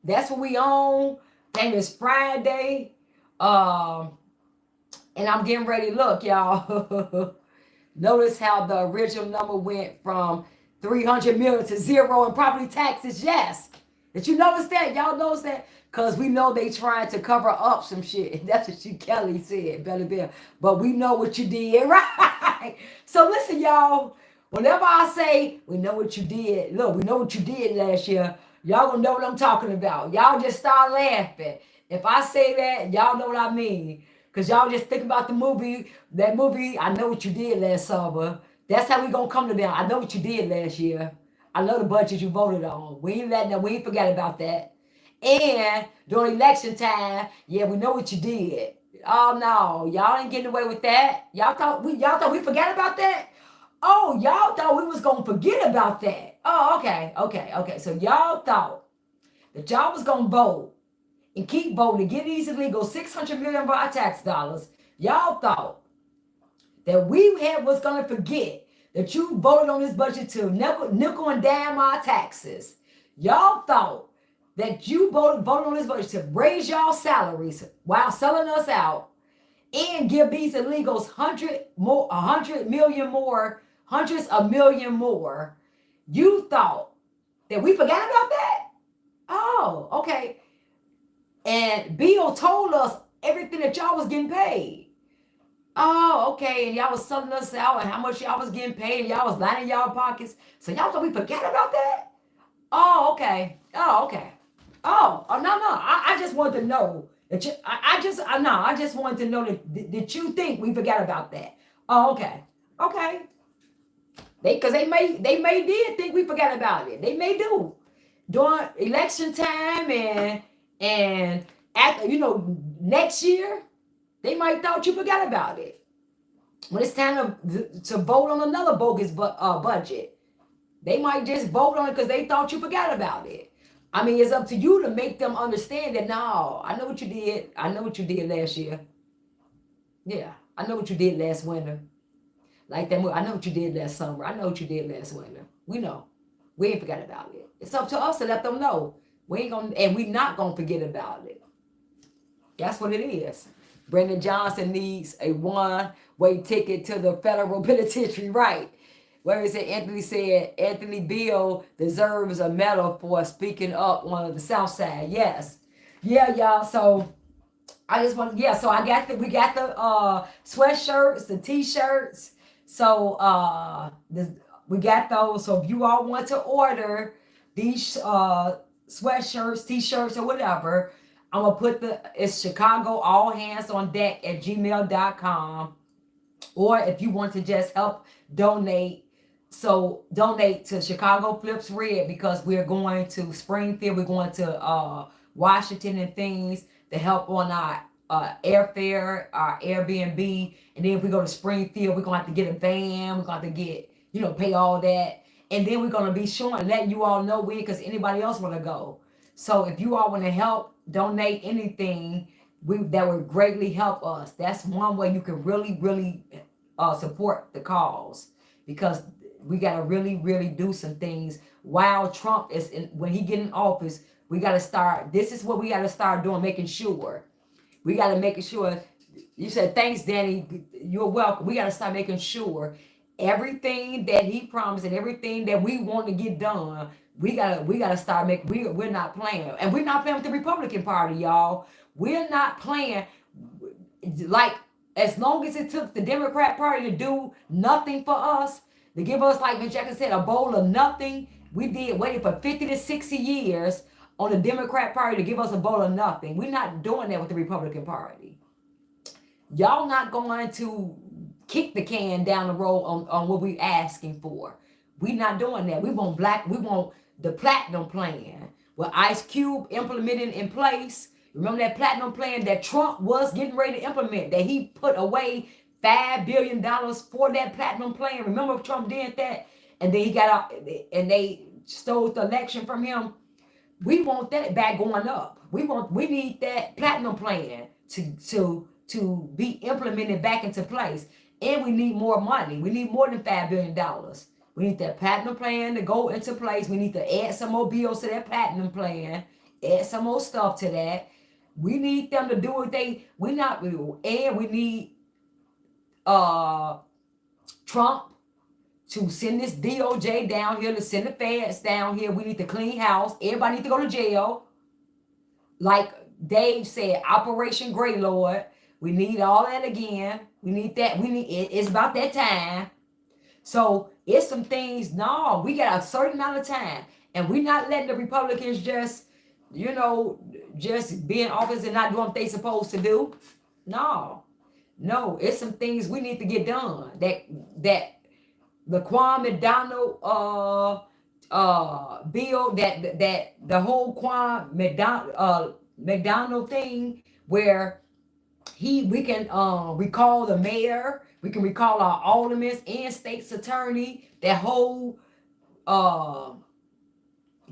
S1: that's what we on. Think it's Friday. Um, and I'm getting ready. Look, y'all. Notice how the original number went from 300 million to zero in property taxes. Yes. Did you notice that? Y'all notice that? Because we know they trying to cover up some shit. That's what you Kelly said, Belly Bill. But we know what you did, right? So listen, y'all. Whenever I say we know what you did, look, we know what you did last year. Y'all gonna know what I'm talking about. Y'all just start laughing. If I say that, y'all know what I mean. Cause y'all just think about the movie, that movie, I know what you did last summer. That's how we gonna come to them. I know what you did last year. I know the budget you voted on. We ain't letting them, we ain't forget about that. And during election time, yeah, we know what you did. Oh no, y'all ain't getting away with that. Y'all thought we forgot about that? Oh, y'all thought we was gonna forget about that. Oh, okay. So y'all thought that y'all was gonna vote and keep voting, get these illegals $600 million of our tax dollars. Y'all thought that was gonna forget that you voted on this budget to nickel and dime our taxes. Y'all thought that you voted on this budget to raise y'all salaries while selling us out and give these illegals hundreds of million more. You thought that we forgot about that? Oh, okay. And Bill told us everything that y'all was getting paid. Oh, okay. And y'all was selling us out and how much y'all was getting paid and y'all was lining y'all pockets. So y'all thought we forgot about that? Oh, okay. No. I just wanted to know that I just wanted to know that you think we forgot about that. Oh, okay. Okay. Because they may did think we forgot about it. They may do during election time and after next year they might thought you forgot about it when it's time to vote on another bogus budget. They might just vote on it because they thought you forgot about it. I mean, it's up to you to make them understand that. No, I know what you did. I know what you did last year. Yeah, I know what you did last winter. Like that movie, I know what you did last summer. I know what you did last winter. We know. We ain't forgot about it. It's up to us to let them know. We ain't gonna, and we not gonna forget about it. That's what it is. Brendan Johnson needs a one-way ticket to the federal penitentiary, right? Where is it? Anthony said Anthony Beale deserves a medal for speaking up on the South Side. Yes. Yeah, y'all. So I just want, yeah, so we got the sweatshirts, the t-shirts. So we got those. So if you all want to order these sweatshirts, t-shirts, or whatever, I'm gonna put it's Chicago all hands on deck at gmail.com. Or if you want to just help donate, so donate to Chicago Flips Red, because we're going to Springfield, we're going to Washington and things to help on our airfare, our Airbnb. And then if we go to Springfield, we're gonna have to get a van, we're gonna have to get, pay all that. And then we're gonna be showing, letting you all know when, because anybody else wanna go. So if you all wanna help donate anything, that would greatly help us. That's one way you can really, really support the cause, because we gotta really, really do some things while Trump is when he get in office. We gotta start. This is what we gotta start doing, making sure. We gotta make sure. You said thanks, Danny. You're welcome. We gotta start making sure everything that he promised and everything that we want to get done. We gotta start making. We're not playing, and we're not playing with the Republican Party, y'all. We're not playing. Like, as long as it took the Democrat Party to do nothing for us, to give us, like Miss Jackson said, a bowl of nothing. We waited for 50 to 60 years on the Democrat Party to give us a bowl of nothing. We're not doing that with the Republican Party. Y'all not going to kick the can down the road on what we asking for. We not doing that. We want the platinum plan with Ice Cube implemented in place. Remember that platinum plan that Trump was getting ready to implement, that he put away $5 billion for that platinum plan. Remember Trump did that? And then he got out and they stole the election from him. We want that back going up. We need that platinum plan to be implemented back into place. And we need more money. We need more than $5 billion. We need that platinum plan to go into place. We need to add some more bills to that platinum plan, add some more stuff to that. We need them to do what and we need Trump to send this DOJ down here, to send the feds down here. We need to clean house. Everybody need to go to jail. Like Dave said, Operation Grey Lord. We need all that again. We need that. It's about that time. So it's some things. No, we got a certain amount of time, and we're not letting the Republicans just be in office and not doing what they supposed to do. No, it's some things we need to get done. That the Quan McDonald bill, that the whole Quan McDonald thing, where we can recall the mayor, we can recall our aldermen and state's attorney. That whole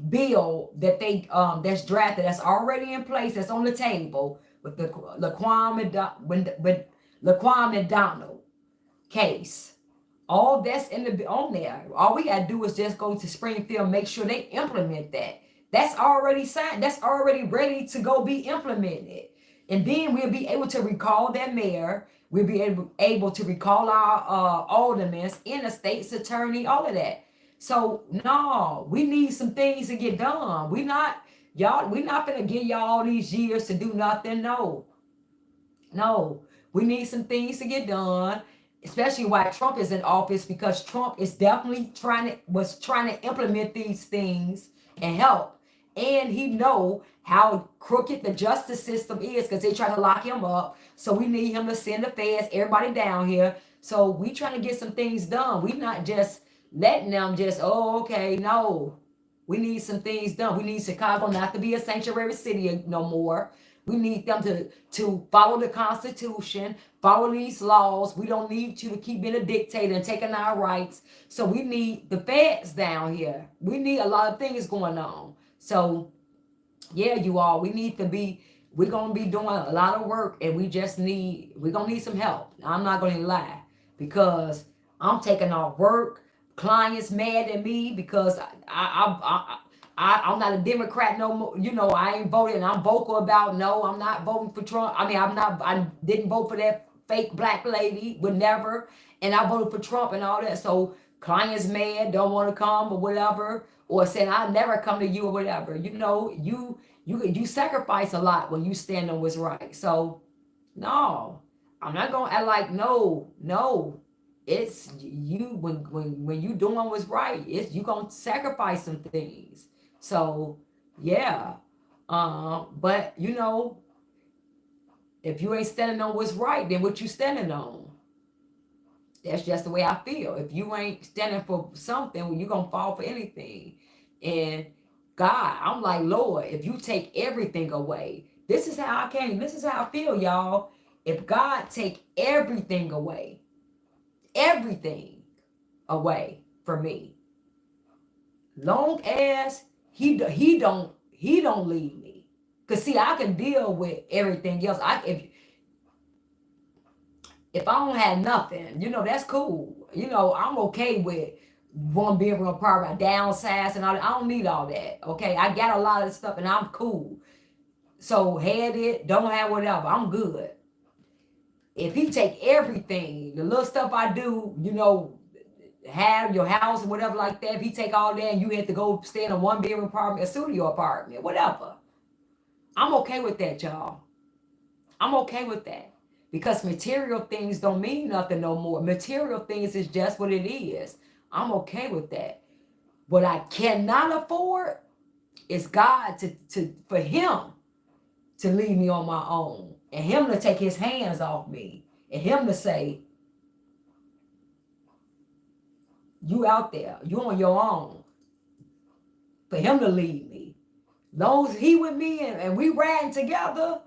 S1: bill that they that's drafted, that's already in place, that's on the table with the Laquan McDonald case. All that's on there. All we gotta do is just go to Springfield, make sure they implement that. That's already signed. That's already ready to go be implemented. And then we'll be able to recall that mayor. We'll be able to recall our aldermen and the state's attorney, all of that. So no, we need some things to get done. We're not gonna give y'all all these years to do nothing. No. We need some things to get done, especially while Trump is in office, because Trump is definitely trying to implement these things and help. And he know how crooked the justice system is, because they try to lock him up. So we need him to send the feds, everybody down here. So we trying to get some things done. We not just letting them just, okay, no. We need some things done. We need Chicago not to be a sanctuary city no more. We need them to follow the Constitution, follow these laws. We don't need you to keep being a dictator and taking our rights. So we need the feds down here. We need a lot of things going on. So yeah, you all, we're going to be doing a lot of work, and we're going to need some help. I'm not going to lie, because I'm taking off work. Clients mad at me because I'm not a Democrat no more. I ain't voting. I'm vocal about, no, I'm not voting for Trump. I didn't vote for that fake black lady, would never. And I voted for Trump and all that. So clients mad, don't want to come or whatever, or saying I'll never come to you or whatever. You sacrifice a lot when you stand on what's right. So no, I'm not going to act like no. It's you, when you doing what's right, you going to sacrifice some things. So yeah, but if you ain't standing on what's right, then what you standing on? That's just the way I feel. If you ain't standing for something, you're gonna fall for anything. And God, I'm like, Lord, if you take everything away, this is how I feel, y'all. If God take everything away from me, long as he don't leave me. Cause see, I can deal with everything else. If I don't have nothing, that's cool. I'm okay with one bedroom apartment, downsize and all that. I don't need all that. Okay, I got a lot of stuff and I'm cool. So had it, don't have whatever, I'm good. If he take everything, the little stuff I do, have your house or whatever like that, if he take all that and you had to go stay in a one bedroom apartment, a studio apartment, whatever, I'm okay with that, y'all. I'm okay with that. Because material things don't mean nothing no more. Material things is just what it is. I'm okay with that. What I cannot afford is God for him to leave me on my own, and him to take his hands off me, and him to say, you out there, you on your own. For him to leave me. Long as he with me and we riding together,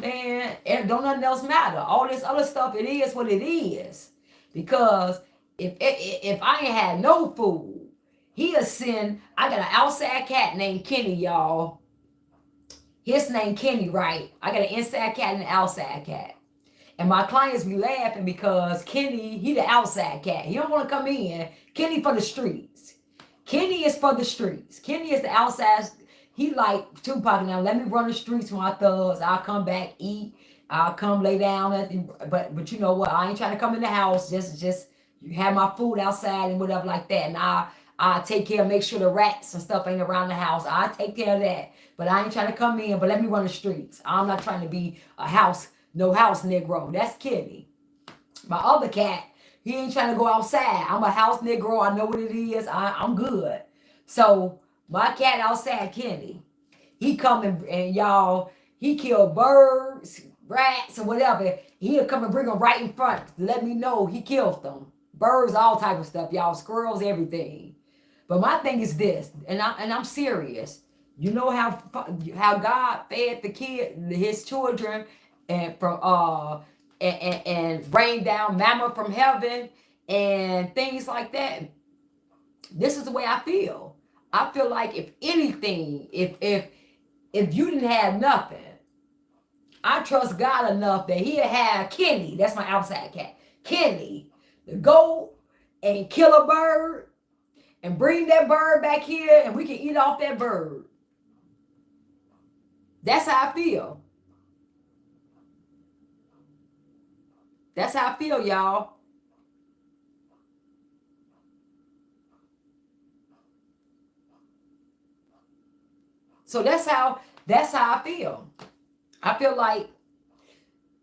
S1: Man, and don't nothing else matter. All this other stuff, it is what it is. Because if I ain't had no food, he'll send. I got an outside cat named Kenny, y'all. His name Kenny, right? I got an inside cat and an outside cat. And my clients be laughing because Kenny, he the outside cat. He don't want to come in. Kenny for the streets. Kenny is for the streets. Kenny is the outside. He like Tupac now. Let me run the streets with my thugs. I'll come back, eat. I'll come lay down. But you know what? I ain't trying to come in the house. Just you have my food outside and whatever like that. And I take care, make sure the rats and stuff ain't around the house. I take care of that. But I ain't trying to come in. But let me run the streets. I'm not trying to be a house. No house Negro. That's Kenny. My other cat, he ain't trying to go outside. I'm a house Negro. I know what it is. I'm good. So my cat outside, Kenny, he come and y'all, he kill birds, rats, or whatever. He'll come and bring them right in front to let me know he killed them. Birds, all type of stuff, y'all, squirrels, everything. But my thing is this, and I'm serious. You know how God fed the kid, his children, and from and rained down manna from heaven and things like that. This is the way I feel. I feel like if anything, if you didn't have nothing, I trust God enough that He'll have Kenny. That's my outside cat, Kenny, to go and kill a bird and bring that bird back here, and we can eat off that bird. That's how I feel. That's how I feel, y'all. So that's how I feel. I feel like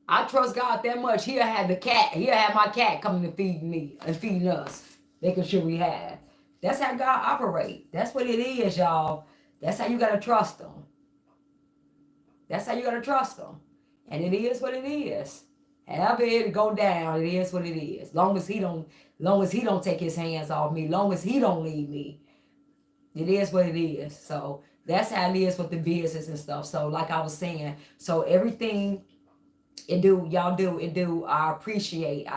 S1: I trust God that much. He'll have the cat. He'll have my cat coming to feed me and feeding us, making sure we have. That's how God operate. That's what it is, y'all. That's how you gotta trust Him. That's how you gotta trust Him. And it is what it is. However it go down, it is what it is. Long as He don't take His hands off me, long as He don't leave me, it is what it is. So that's how it is with the business and stuff. So like I was saying, so everything it do. I appreciate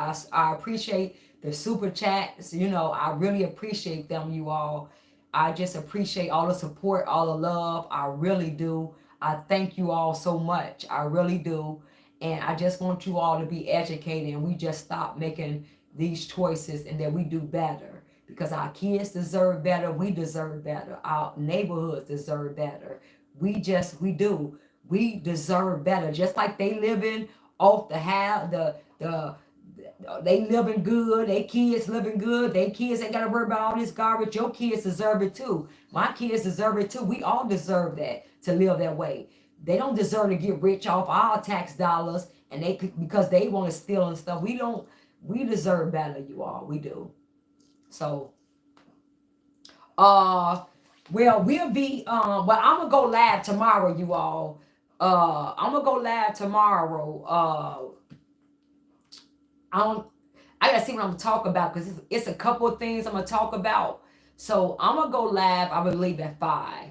S1: the super chats. I really appreciate them, you all. I just appreciate all the support, all the love. I really do. I thank you all so much. I really do. And I just want you all to be educated and we just stop making these choices and that we do better. Because our kids deserve better, we deserve better. Our neighborhoods deserve better. We do. We deserve better. Just like they living off the house, they living good, they kids living good, they kids ain't gotta worry about all this garbage. Your kids deserve it too. My kids deserve it too. We all deserve that to live that way. They don't deserve to get rich off our tax dollars and because they want to steal and stuff. We deserve better, you all. We do. So well, I'm gonna go live tomorrow, you all. I'm gonna go live tomorrow. I don't. I gotta see what I'm gonna talk about because it's a couple of things I'm gonna talk about. So I'm gonna go live. I believe at 5,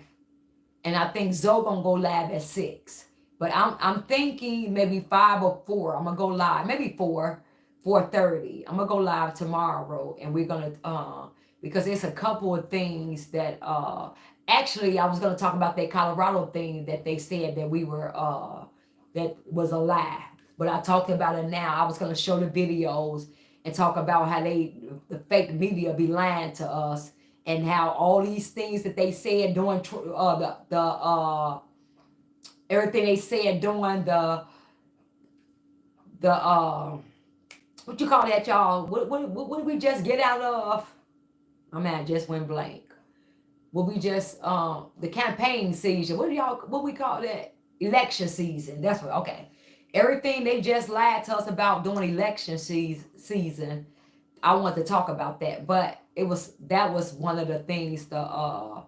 S1: and I think Zoe gonna go live at 6. But I'm thinking maybe 5 or 4. I'm gonna go live. Maybe 4:30. I'm gonna go live tomorrow, and we're gonna because it's a couple of things that actually I was gonna talk about that Colorado thing that they said that we were that was a lie. But I talked about it now. I was gonna show the videos and talk about how the fake media be lying to us and how all these things that they said during the everything they said during the what you call that, y'all? What did we just get out of? My man just went blank. What we just the campaign season. What we call that? Election season. That's what. Okay. Everything they just lied to us about during election season. I want to talk about that, but that was one of the things the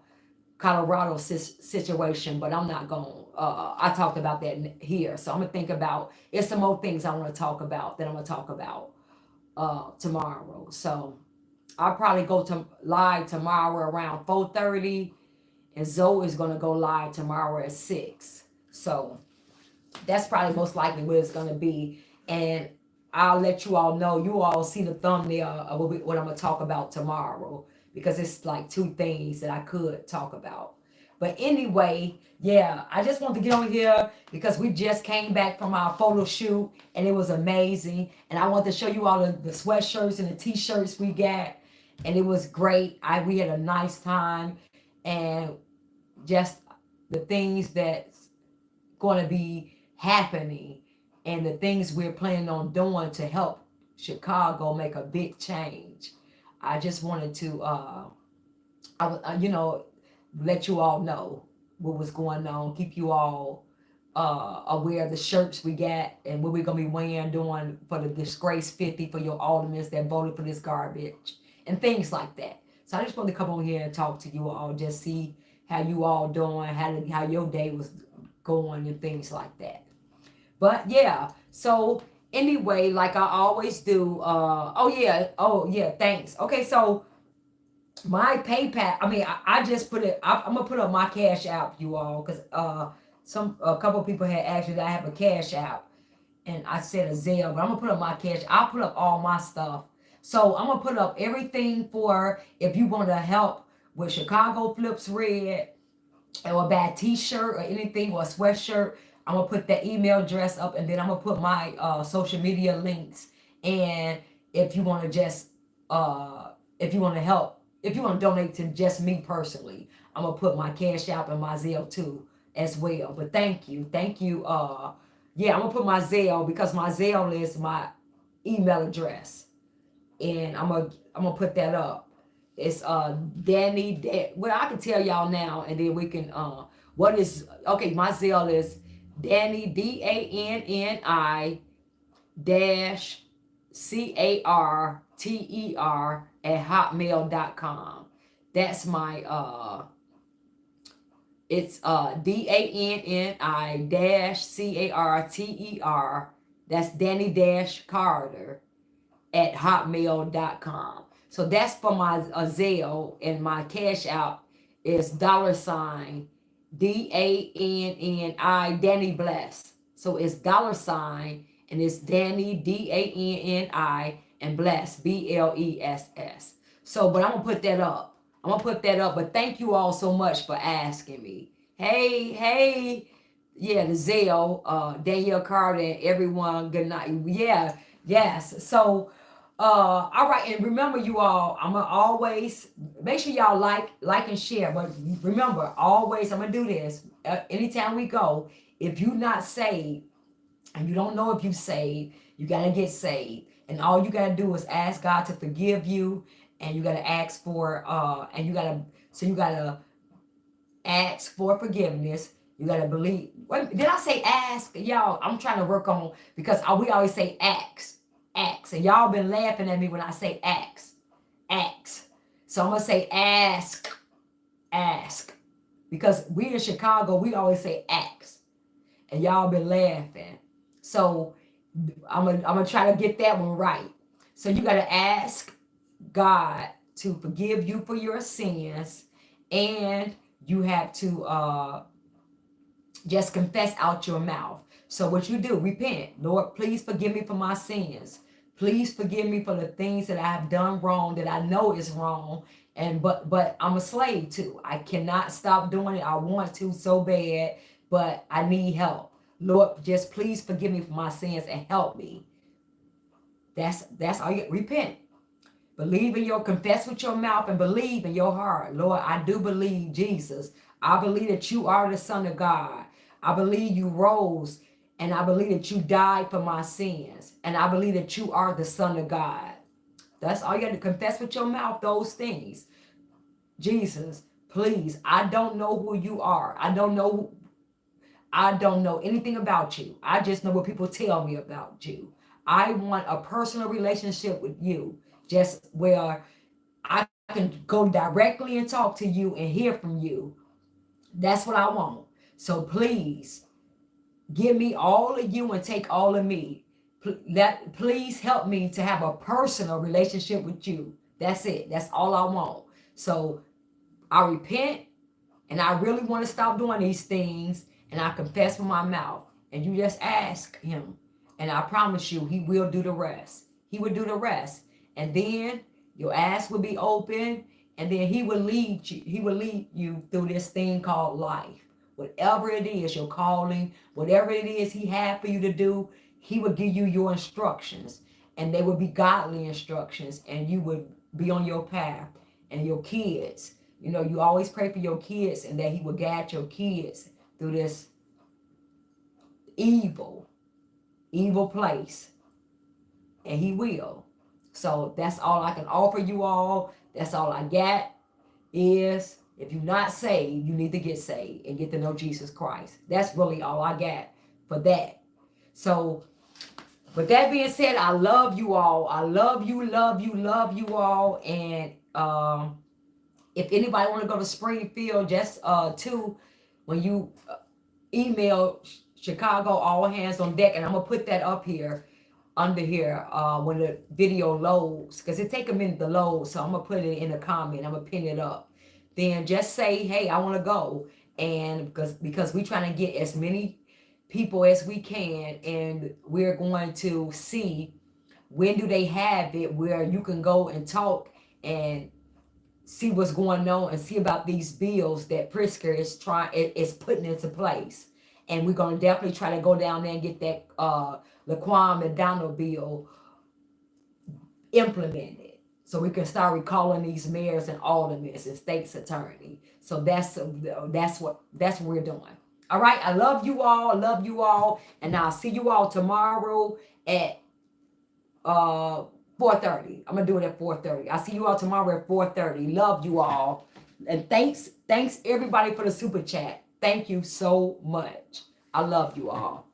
S1: Colorado situation. But I'm not going. I talked about that here, so I'm gonna think about. It's some more things I want to talk about that I'm gonna talk about tomorrow. So I'll probably go to live tomorrow around 4:30, and Zoe is gonna go live tomorrow at 6. So That's probably most likely what it's gonna be. And I'll let you all know. You all see the thumbnail of what I'm gonna talk about tomorrow, because it's like two things that I could talk about. But anyway, yeah, I just want to get on here because we just came back from our photo shoot and it was amazing. And I want to show you all the sweatshirts and the t-shirts we got, and it was great. We had a nice time, and just the things that's going to be happening and the things we're planning on doing to help Chicago make a big change. I just wanted to, let you all know what was going on, keep you all aware of the shirts we got and what we're going to be wearing doing for the Disgrace 50 for your aldermen that voted for this garbage and things like that. So I just wanted to come on here and talk to you all, just see how you all doing, how your day was going and things like that. But yeah, so anyway, like I always do, oh yeah, thanks. Okay, so my PayPal, I mean, I just put it, I'm gonna put up my cash app, you all, because a couple people had asked me that I have a cash app, and I said a Zelle, but I'm gonna put up my cash. I'll put up all my stuff. So I'm gonna put up everything for if you want to help with Chicago Flips Red, or buy a t-shirt or anything, or a sweatshirt. I'm gonna put that email address up, and then I'm gonna put my social media links. And if you want to just if you want to help, if you want to donate to just me personally, I'm gonna put my cash app and my Zelle too as well. But thank you. Yeah, I'm gonna put my Zelle, because my Zelle is my email address, and I'm gonna put that up. It's Danny. Well, I can tell y'all now, and then we can. What is okay? My Zelle is Danny, DANNI dash CARTER at hotmail.com. That's my it's DANNI dash CARTER. That's Danny dash Carter at hotmail.com. So that's for my Zelle, and my cash out is $sign DANNI Danny Bless. So it's $, and it's Danny DANNI and Bless BLESS. So, but I'm gonna put that up. I'm gonna put that up. But thank you all so much for asking me. Hey, yeah, the Zelle, Danielle Carter, and everyone. Good night. Yeah, yes. So all right, and remember, you all, I'm gonna always make sure y'all like and share. But remember, always, I'm gonna do this anytime we go. If you're not saved and you don't know if you saved, you gotta get saved, and all you gotta do is ask God to forgive you, and you gotta ask for and you gotta ask for forgiveness. You gotta believe. Wait, did I say ask? Y'all, I'm trying to work on, because we always say ask, ask, and y'all been laughing at me when I say ask, ask. So I'm gonna say ask, ask, because we in Chicago, we always say ask, and y'all been laughing. So I'm gonna try to get that one right. So you gotta ask God to forgive you for your sins, and you have to just confess out your mouth. So what you do, repent. Lord, please forgive me for my sins. Please forgive me for the things that I have done wrong, that I know is wrong. And but I'm a slave to. I cannot stop doing it. I want to so bad, but I need help. Lord, just please forgive me for my sins and help me. That's all you repent. Believe in your, confess with your mouth and believe in your heart. Lord, I do believe, Jesus. I believe that you are the Son of God. I believe you rose, and I believe that you died for my sins. And I believe that you are the Son of God. That's all you have to confess with your mouth, those things. Jesus, please, I don't know who you are. I don't know anything about you. I just know what people tell me about you. I want a personal relationship with you, just where I can go directly and talk to you and hear from you. That's what I want. So please give me all of you and take all of me. Please help me to have a personal relationship with you. That's it. That's all I want. So I repent, and I really want to stop doing these things, and I confess with my mouth. and you just ask him. And I promise you, he will do the rest. He will do the rest. And then your ass will be open, and then he will lead you. He will lead you through this thing called life. Whatever it is, your calling, whatever it is he had for you to do, he will give you your instructions. And they will be godly instructions, and you would be on your path. And your kids, you know, you always pray for your kids, and that he will guide your kids through this evil place, and he will. So that's all I can offer you all. That's all I got. Is if you're not saved, you need to get saved and get to know Jesus Christ. That's really all I got for that. So with that being said, I love you all. I love you, love you, love you all. And if anybody want to go to Springfield, just when you email Chicago, all hands on deck, and I'm gonna put that up here under here when the video loads, because it take a minute to load. So I'm gonna put it in a comment. I'm gonna pin it up. Then just say, hey, I want to go, and because we trying to get as many people as we can, and we're going to see when do they have it where you can go and talk and see what's going on and see about these bills that Pritzker is putting into place. And we're gonna definitely try to go down there and get that Laquan McDonald bill implemented, so we can start recalling these mayors and aldermen and state's attorney. So that's what we're doing. All right, I love you all, and I'll see you all tomorrow at 4:30. I'm gonna do it at 4:30. I'll see you all tomorrow at 4:30. Love you all, and thanks everybody for the super chat. Thank you so much. I love you all.